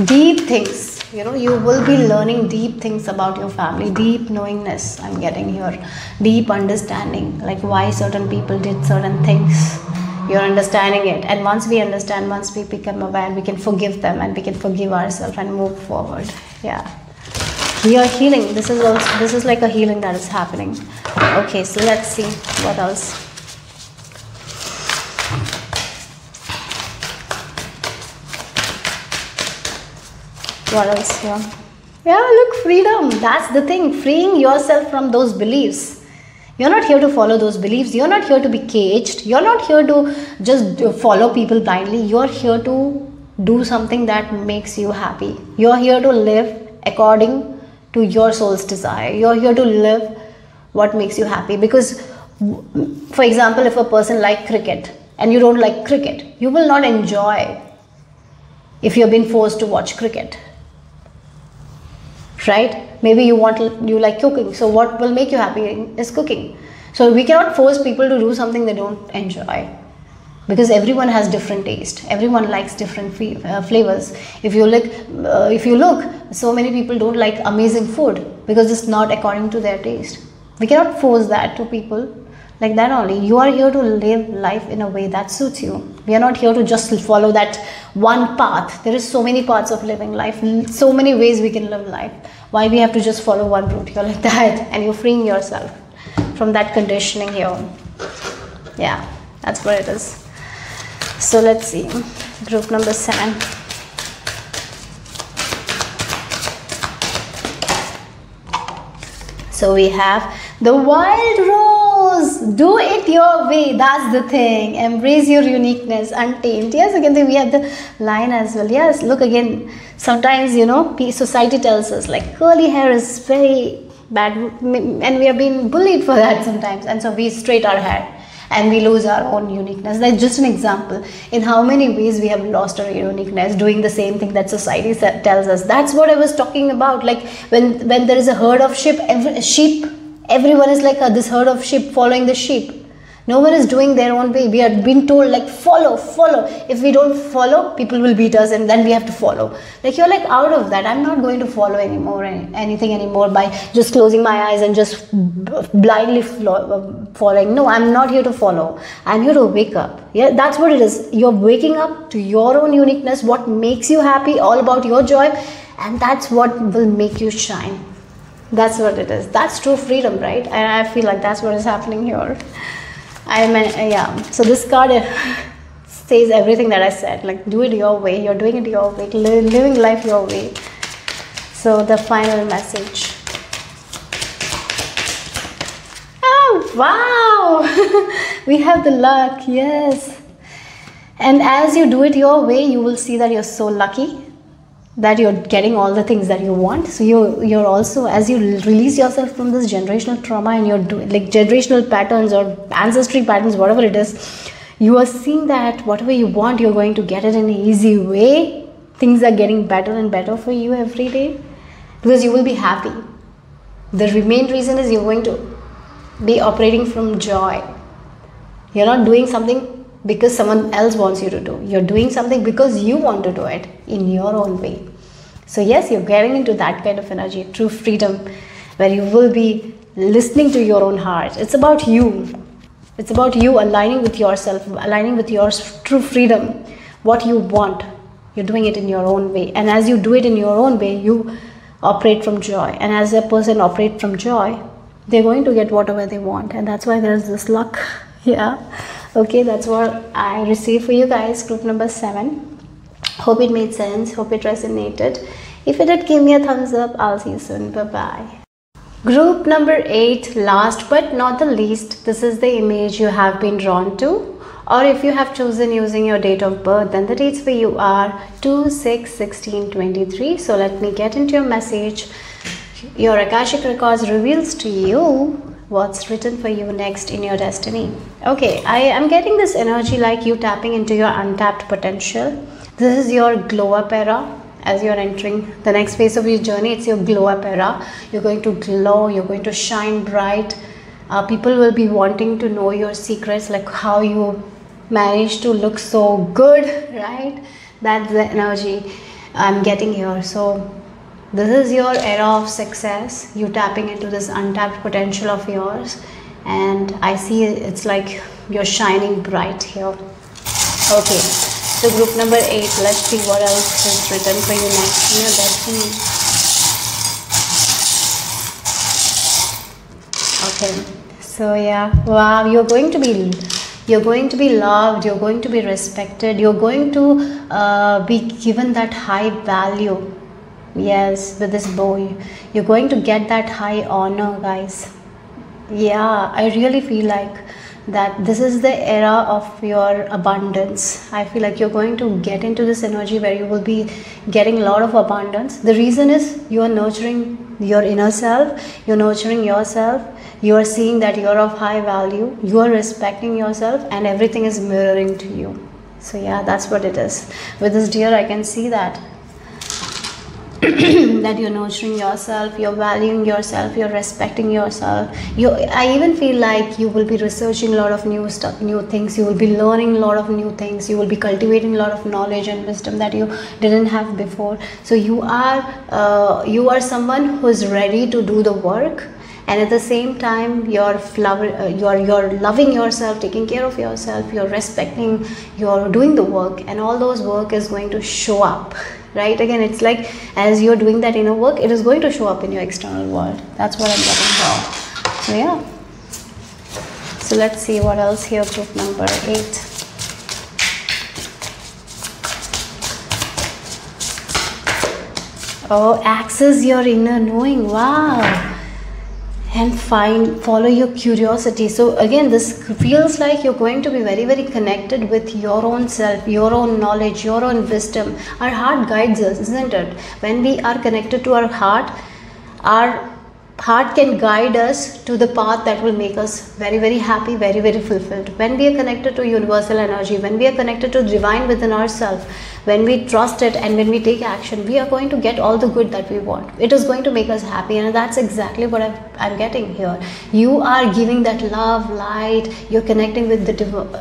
Deep things. You will be learning deep things about your family. Deep knowingness, I'm getting here. Deep understanding, like why certain people did certain things. You're understanding it, and once we understand, once we become aware, we can forgive them, and we can forgive ourselves and move forward. Yeah, we are healing. This is like a healing that is happening. Okay, so let's see what else. What else here? Yeah, look, freedom. That's the thing. Freeing yourself from those beliefs. You're not here to follow those beliefs. You're not here to be caged. You're not here to just follow people blindly. You're here to do something that makes you happy. You're here to live according to your soul's desire. You're here to live what makes you happy. Because for example, if a person like cricket and you don't like cricket, you will not enjoy if you've been forced to watch cricket, right? Maybe you like cooking, so what will make you happy is cooking. So we cannot force people to do something they don't enjoy, because everyone has different taste, everyone likes different flavors. If you look, so many people don't like amazing food because it's not according to their taste. We cannot force that to people. Like that only. You are here to live life in a way that suits you. We are not here to just follow that one path. There is so many paths of living life, so many ways we can live life. Why we have to just follow one route? You're like that, and you're freeing yourself from that conditioning here. Yeah, that's what it is. So let's see, group number 7. So we have the wild rose. Do it your way. That's the thing. Embrace your uniqueness, untamed. Yes, again we have the line as well. Yes, look again. Sometimes, you know, society tells us like curly hair is very bad, and we are being bullied for that sometimes, and so we straight our hair and we lose our own uniqueness. That's just an example in how many ways we have lost our uniqueness doing the same thing that society tells us. That's what I was talking about. Like when there is a herd of sheep, everyone is like this herd of sheep following the sheep. No one is doing their own way. We are being told like follow. If we don't follow, people will beat us, and then we have to follow. Like you're like out of that. I'm not going to follow anything anymore by just closing my eyes and just blindly following. No, I'm not here to follow. I'm here to wake up. Yeah, that's what it is. You're waking up to your own uniqueness, what makes you happy, all about your joy, and that's what will make you shine. That's what it is. That's true freedom, right? And I feel like that's what is happening here. Yeah. So this card says everything that I said. Like, do it your way. You're doing it your way. Living life your way. So the final message. Oh, wow. We have the luck. Yes. And as you do it your way, you will see that you're so lucky that you're getting all the things that you want. So you're also, as you release yourself from this generational trauma and you're doing like generational patterns or ancestry patterns, whatever it is, you are seeing that whatever you want, you're going to get it in an easy way. Things are getting better and better for you every day because you will be happy. The main reason is you're going to be operating from joy. You're not doing something because someone else wants you to do. You're doing something because you want to do it in your own way. So yes, you're getting into that kind of energy, true freedom, where you will be listening to your own heart. It's about you. It's about you aligning with yourself, aligning with your true freedom, what you want. You're doing it in your own way. And as you do it in your own way, you operate from joy. And as a person operates from joy, they're going to get whatever they want. And that's why there's this luck. Yeah. Okay, that's what I received for you guys, group number 7. Hope it made sense. Hope it resonated. If it did, give me a thumbs up. I'll see you soon. Bye-bye. Group number 8, last but not the least, this is the image you have been drawn to. Or if you have chosen using your date of birth, then the dates for you are 2/6/16/23. So let me get into your message. Your Akashic Records reveals to you what's written for you next in your destiny. Okay, I am getting this energy like you tapping into your untapped potential. This is your glow up era. As you're entering the next phase of your journey, it's your glow up era. You're going to glow, you're going to shine bright. People will be wanting to know your secrets, like how you manage to look so good, right? That's the energy I'm getting here. So this is your era of success. You tapping into this untapped potential of yours, and I see it's like you're shining bright here. Okay, so group number 8, let's see what else is written for you next in your destiny. Okay, so yeah, wow, you're going to be loved, you're going to be respected, you're going to be given that high value. Yes, with this bow, you're going to get that high honor, guys. Yeah, I really feel like that this is the era of your abundance. I feel like you're going to get into this energy where you will be getting a lot of abundance. The reason is you are nurturing your inner self, you're nurturing yourself, You are seeing that you're of high value, you are respecting yourself, and everything is mirroring to you. So yeah, that's what it is. With this deer, I can see that that you're nurturing yourself, you're valuing yourself, you're respecting yourself. I even feel like you will be researching a lot of new stuff, new things. You will be learning a lot of new things. You will be cultivating a lot of knowledge and wisdom that you didn't have before. So you are someone who's ready to do the work, and at the same time you're loving yourself, taking care of yourself, you're respecting, you're doing the work, and all those work is going to show up. Right? Again, it's like as you're doing that inner work, it is going to show up in your external world. That's what I'm getting from. So yeah. So let's see what else here. Group number 8. Oh, access your inner knowing. Wow. And follow your curiosity. So again, this feels like you're going to be very, very connected with your own self, your own knowledge, your own wisdom. Our heart guides us, isn't it? When we are connected to our heart can guide us to the path that will make us very, very happy, very, very fulfilled. When we are connected to universal energy, when we are connected to divine within ourselves, when we trust it and when we take action, we are going to get all the good that we want. It is going to make us happy, and that's exactly what I'm getting here. You are giving that love, light. You're connecting with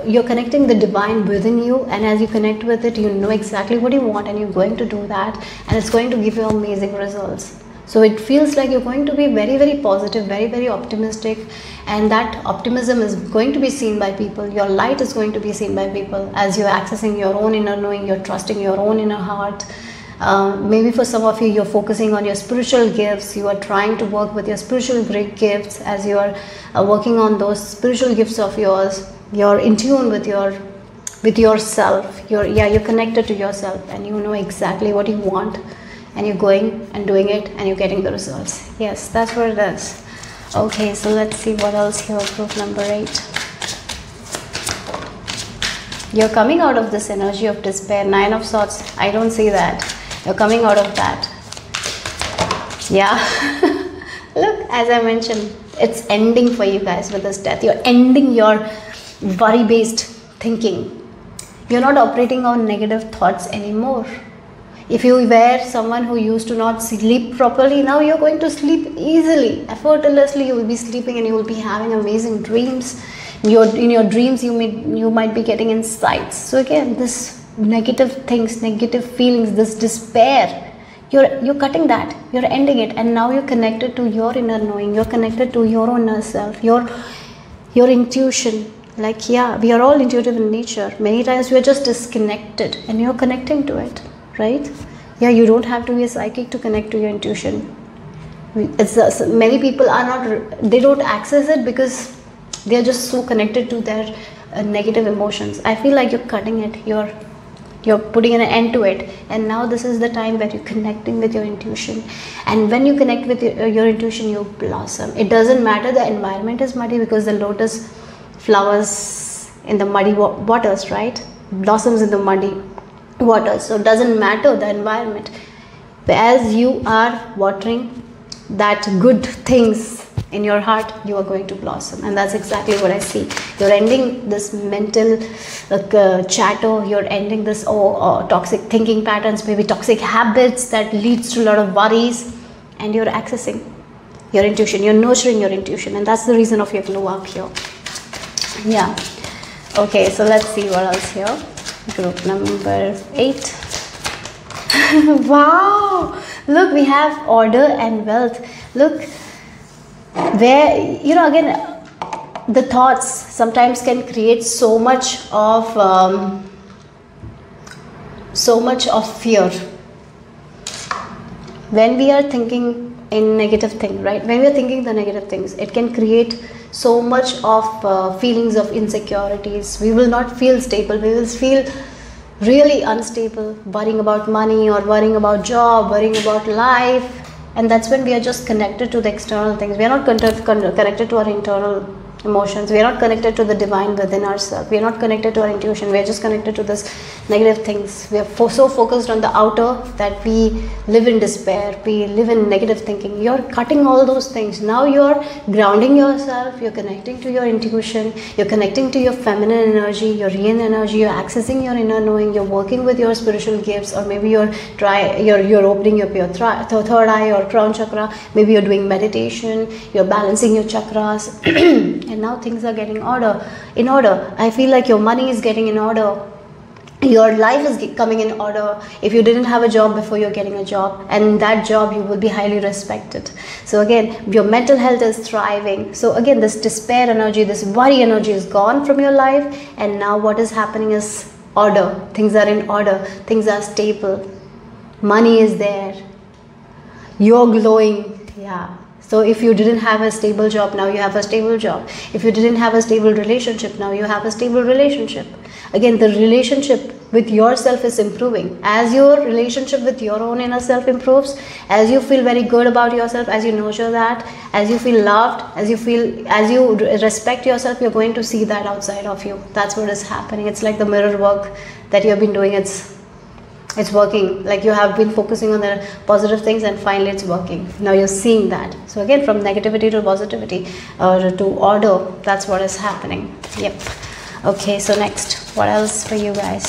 you're connecting the divine within you, and as you connect with it, you know exactly what you want, and you're going to do that, and it's going to give you amazing results. So it feels like you're going to be very, very positive, very, very optimistic, and that optimism is going to be seen by people. Your light is going to be seen by people as you're accessing your own inner knowing, you're trusting your own inner heart. Maybe for some of you, you're focusing on your spiritual gifts. You are trying to work with your spiritual great gifts as you are working on those spiritual gifts of yours. You're in tune with yourself. You're connected to yourself, and you know exactly what you want. And you're going and doing it, and you're getting the results. Yes, that's what it is. Okay, so let's see what else here. Group number 8. You're coming out of this energy of despair. 9 of Swords. I don't see that. You're coming out of that. Yeah. Look, as I mentioned, it's ending for you guys with this death. You're ending your worry-based thinking. You're not operating on negative thoughts anymore. If you were someone who used to not sleep properly, now you're going to sleep easily, effortlessly. You will be sleeping and you will be having amazing dreams. In your dreams, you might be getting insights. So again, this negative things, negative feelings, this despair, you're cutting that, you're ending it, and now you're connected to your inner knowing. You're connected to your own self, your intuition. Like, yeah, we are all intuitive in nature. Many times we are just disconnected, and you're connecting to it. Right? Yeah, you don't have to be a psychic to connect to your intuition. Many people are not, they don't access it because they are just so connected to their negative emotions. I feel like you're cutting it, you're putting an end to it, and now this is the time where you're connecting with your intuition. And when you connect with your intuition, you blossom. It doesn't matter the environment is muddy, because the lotus flowers in the muddy waters, right? Blossoms in the muddy water. So it doesn't matter the environment, but as you are watering that good things in your heart, you are going to blossom. And that's exactly what I see. You're ending this mental chatter. You're ending this toxic thinking patterns, maybe toxic habits that leads to a lot of worries, and you're accessing your intuition. You're nurturing your intuition, and that's the reason of your glow up here. Yeah. Okay, so let's see what else here. Group number 8. Wow, look, we have order and wealth. Look, where, again, the thoughts sometimes can create so much of fear. When we are thinking in negative thing, right? When we are thinking the negative things, it can create so much of feelings of insecurities. We will not feel stable. We will feel really unstable, worrying about money or worrying about job, worrying about life. And that's when we are just connected to the external things. We are not connected to our internal emotions. We are not connected to the divine within ourselves. We are not connected to our intuition. We are just connected to this negative things. We are so focused on the outer that we live in despair. We live in negative thinking. You're cutting all those things. Now you're grounding yourself. You're connecting to your intuition. You're connecting to your feminine energy, your yin energy. You're accessing your inner knowing. You're working with your spiritual gifts, or maybe you're opening up your third eye or crown chakra. Maybe you're doing meditation. You're balancing your chakras. And now things are getting in order. I feel like your money is getting in order. Your life is coming in order. If you didn't have a job before, you're getting a job, and in that job you will be highly respected. So again, your mental health is thriving. So again, this despair energy, this worry energy is gone from your life, and now what is happening is order. Things are in order. Things are stable. Money is there. You're glowing. Yeah. So if you didn't have a stable job, now you have a stable job. If you didn't have a stable relationship, now you have a stable relationship. Again, the relationship with yourself is improving. As your relationship with your own inner self improves, as you feel very good about yourself, as you nurture that, as you feel loved, as you respect yourself, you're going to see that outside of you. That's what is happening. It's like the mirror work that you have been doing. It's working. Like you have been focusing on the positive things, and finally it's working. Now you're seeing that. So again, from negativity to positivity, to order, that's what is happening. Yep. Okay, so next, what else for you guys?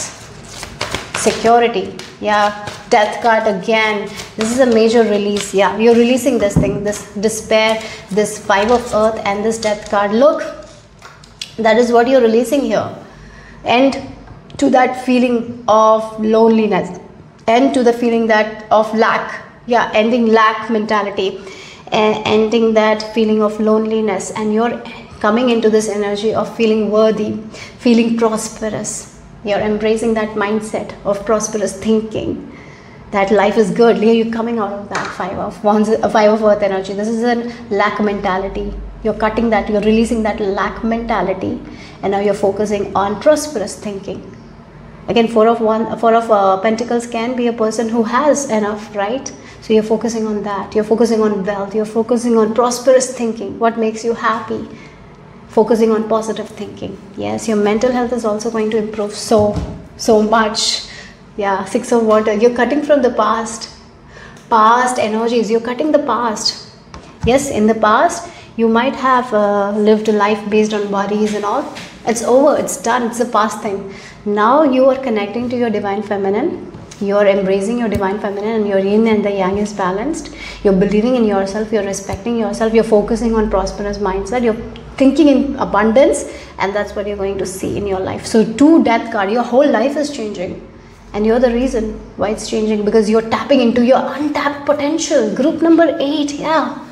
Security. Yeah, death card again. This is a major release. Yeah, you're releasing this thing, this despair, this 5 of earth, and this death card. Look, that is what you're releasing here. And to that feeling of loneliness, and to the feeling that of lack. Yeah, ending lack mentality, and ending that feeling of loneliness, and you're coming into this energy of feeling worthy, feeling prosperous. You're embracing that mindset of prosperous thinking, that life is good. You're coming out of that 5 of earth energy. This is a lack mentality. You're cutting that, you're releasing that lack mentality, and now you're focusing on prosperous thinking. Again, 4 of Pentacles can be a person who has enough, right? So you're focusing on that. You're focusing on wealth. You're focusing on prosperous thinking. What makes you happy? Focusing on positive thinking. Yes, your mental health is also going to improve so much. Yeah, 6 of water. You're cutting from the past energies. You're cutting the past. Yes, in the past, you might have lived a life based on worries and all. It's over. It's done. It's a past thing. Now you are connecting to your divine feminine. You are embracing your divine feminine, and your yin and the yang is balanced. You're believing in yourself. You're respecting yourself. You're focusing on prosperous mindset. You're thinking in abundance, and that's what you're going to see in your life. So 2 death card. Your whole life is changing, and you're the reason why it's changing, because you're tapping into your untapped potential. Group number 8. Yeah,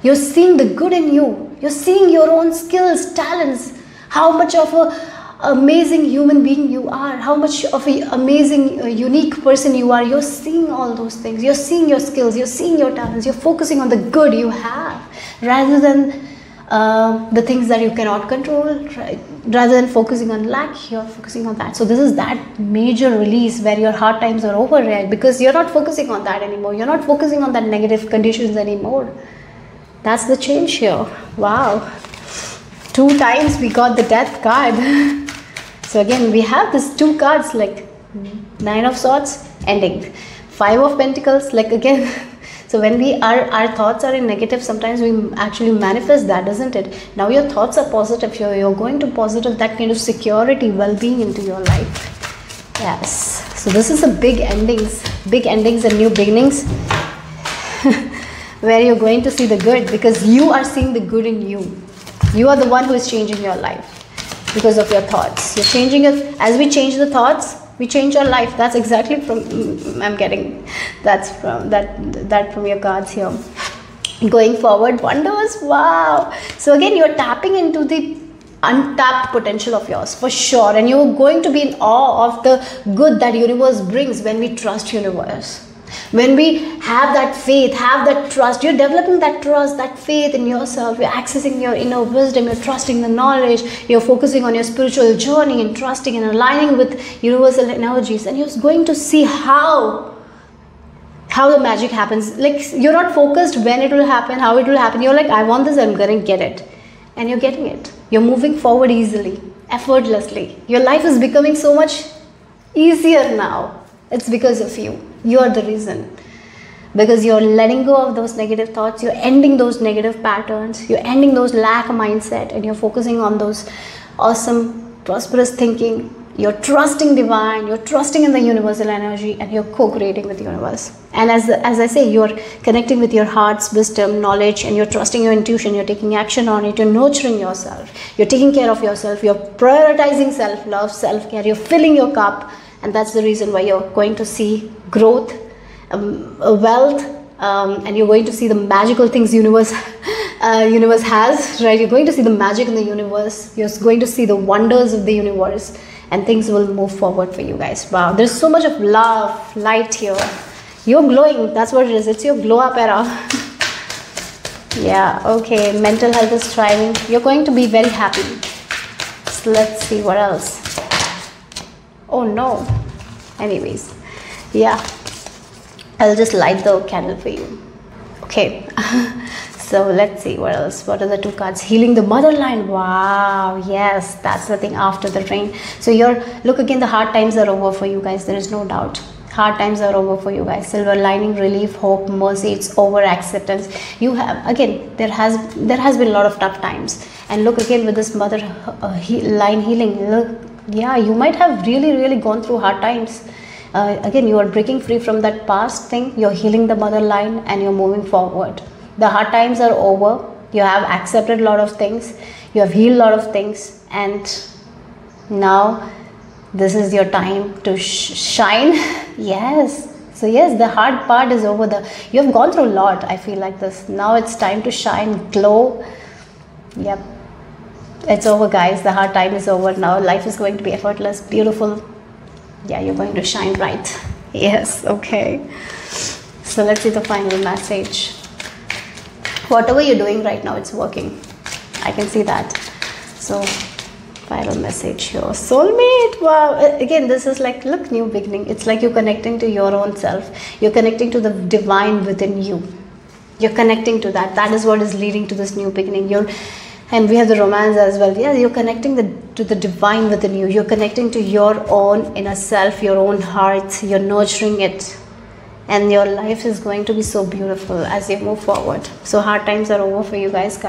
you're seeing the good in you. You're seeing your own skills, talents, how much of a amazing human being you are, how much of an amazing unique person you are. You're seeing all those things. You're seeing your skills, you're seeing your talents. You're focusing on the good you have, rather than the things that you cannot control, right? Rather than focusing on lack, you're focusing on that. So this is that major release where your hard times are over, right? Because you're not focusing on that anymore. You're not focusing on that negative conditions anymore. That's the change here. Wow, 2 times we got the death card. So again, we have these 2 cards, like 9 of Swords ending, 5 of Pentacles, like again. So when our thoughts are in negative, sometimes we actually manifest that, doesn't it? Now your thoughts are positive. You're going to positive that kind of security, well-being into your life. Yes. So this is a big endings and new beginnings, where you're going to see the good, because you are seeing the good in you. You are the one who is changing your life because of your thoughts. You're changing it. As we change the thoughts, we change our life. That's exactly from I'm getting. That's from that from your cards here. Going forward, wonders. Wow. So again, you're tapping into the untapped potential of yours for sure, and you're going to be in awe of the good that universe brings when we trust universe. When we have that faith, have that trust, you're developing that trust, that faith in yourself. You're accessing your inner wisdom. You're trusting the knowledge. You're focusing on your spiritual journey and trusting and aligning with universal energies. And you're going to see how the magic happens. Like, you're not focused when it will happen, how it will happen. You're like, I want this, I'm going to get it. And you're getting it. You're moving forward easily, effortlessly. Your life is becoming so much easier now. It's because of you. You are the reason. Because you're letting go of those negative thoughts, you're ending those negative patterns, you're ending those lack mindset, and you're focusing on those awesome, prosperous thinking. You're trusting divine, you're trusting in the universal energy, and you're co-creating with the universe. And as I say, you're connecting with your heart's wisdom, knowledge, and you're trusting your intuition, you're taking action on it, you're nurturing yourself, you're taking care of yourself, you're prioritizing self-love, self-care, you're filling your cup, and that's the reason why you're going to see growth, wealth, and you're going to see the magical things universe has, right? You're going to see the magic in the universe, you're going to see the wonders of the universe, and things will move forward for you guys. Wow, there's so much of love, light here. You're glowing, that's what it is. It's your glow up era. Yeah, okay, mental health is thriving. You're going to be very happy. So let's see what else. Oh no. Anyways, yeah, I'll just light the candle for you. Okay. So let's see what else. What are the two cards? Healing the motherland. Wow, yes, that's the thing, after the rain. So look again, the hard times are over for you guys. There is no doubt. Hard times are over for you guys. Silver lining, relief, hope, mercy. It's over, acceptance. You have, again, there has been a lot of tough times. And look again with this mother line healing. Look, yeah, you might have really gone through hard times. Again, you are breaking free from that past thing. You're healing the mother line, and you're moving forward. The hard times are over. You have accepted a lot of things. You have healed a lot of things. And now this is your time to shine. Yes. So yes, the hard part is over. You have gone through a lot. I feel like this. Now it's time to shine, glow. Yep. It's over, guys. The hard time is over now. Life is going to be effortless, beautiful. Yeah, you're going to shine bright. Yes. Okay. So let's see the final message. Whatever you're doing right now, it's working. I can see that. So, final message here. Soulmate, wow. Again, this is like, look, new beginning. It's like you're connecting to your own self. You're connecting to the divine within you. You're connecting to that. That is what is leading to this new beginning. And we have the romance as well. Yeah, you're connecting to the divine within you. You're connecting to your own inner self, your own heart. You're nurturing it. And your life is going to be so beautiful as you move forward. So hard times are over for you guys.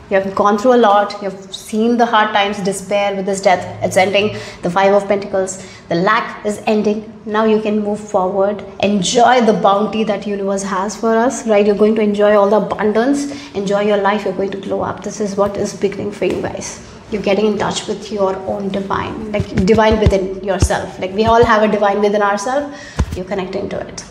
You have gone through a lot. You have seen the hard times, despair with this death. It's ending. The Five of Pentacles. The lack is ending. Now you can move forward. Enjoy the bounty that universe has for us, right? You're going to enjoy all the abundance. Enjoy your life. You're going to glow up. This is what is beginning for you guys. You're getting in touch with your own divine, like divine within yourself. Like we all have a divine within ourselves. You're connecting to it.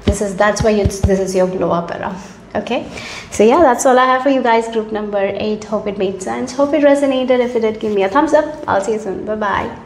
That's why this is your glow up era. Okay, so yeah, that's all I have for you guys. Group number 8. Hope it made sense. Hope it resonated. If it did, give me a thumbs up. I'll see you soon. Bye bye.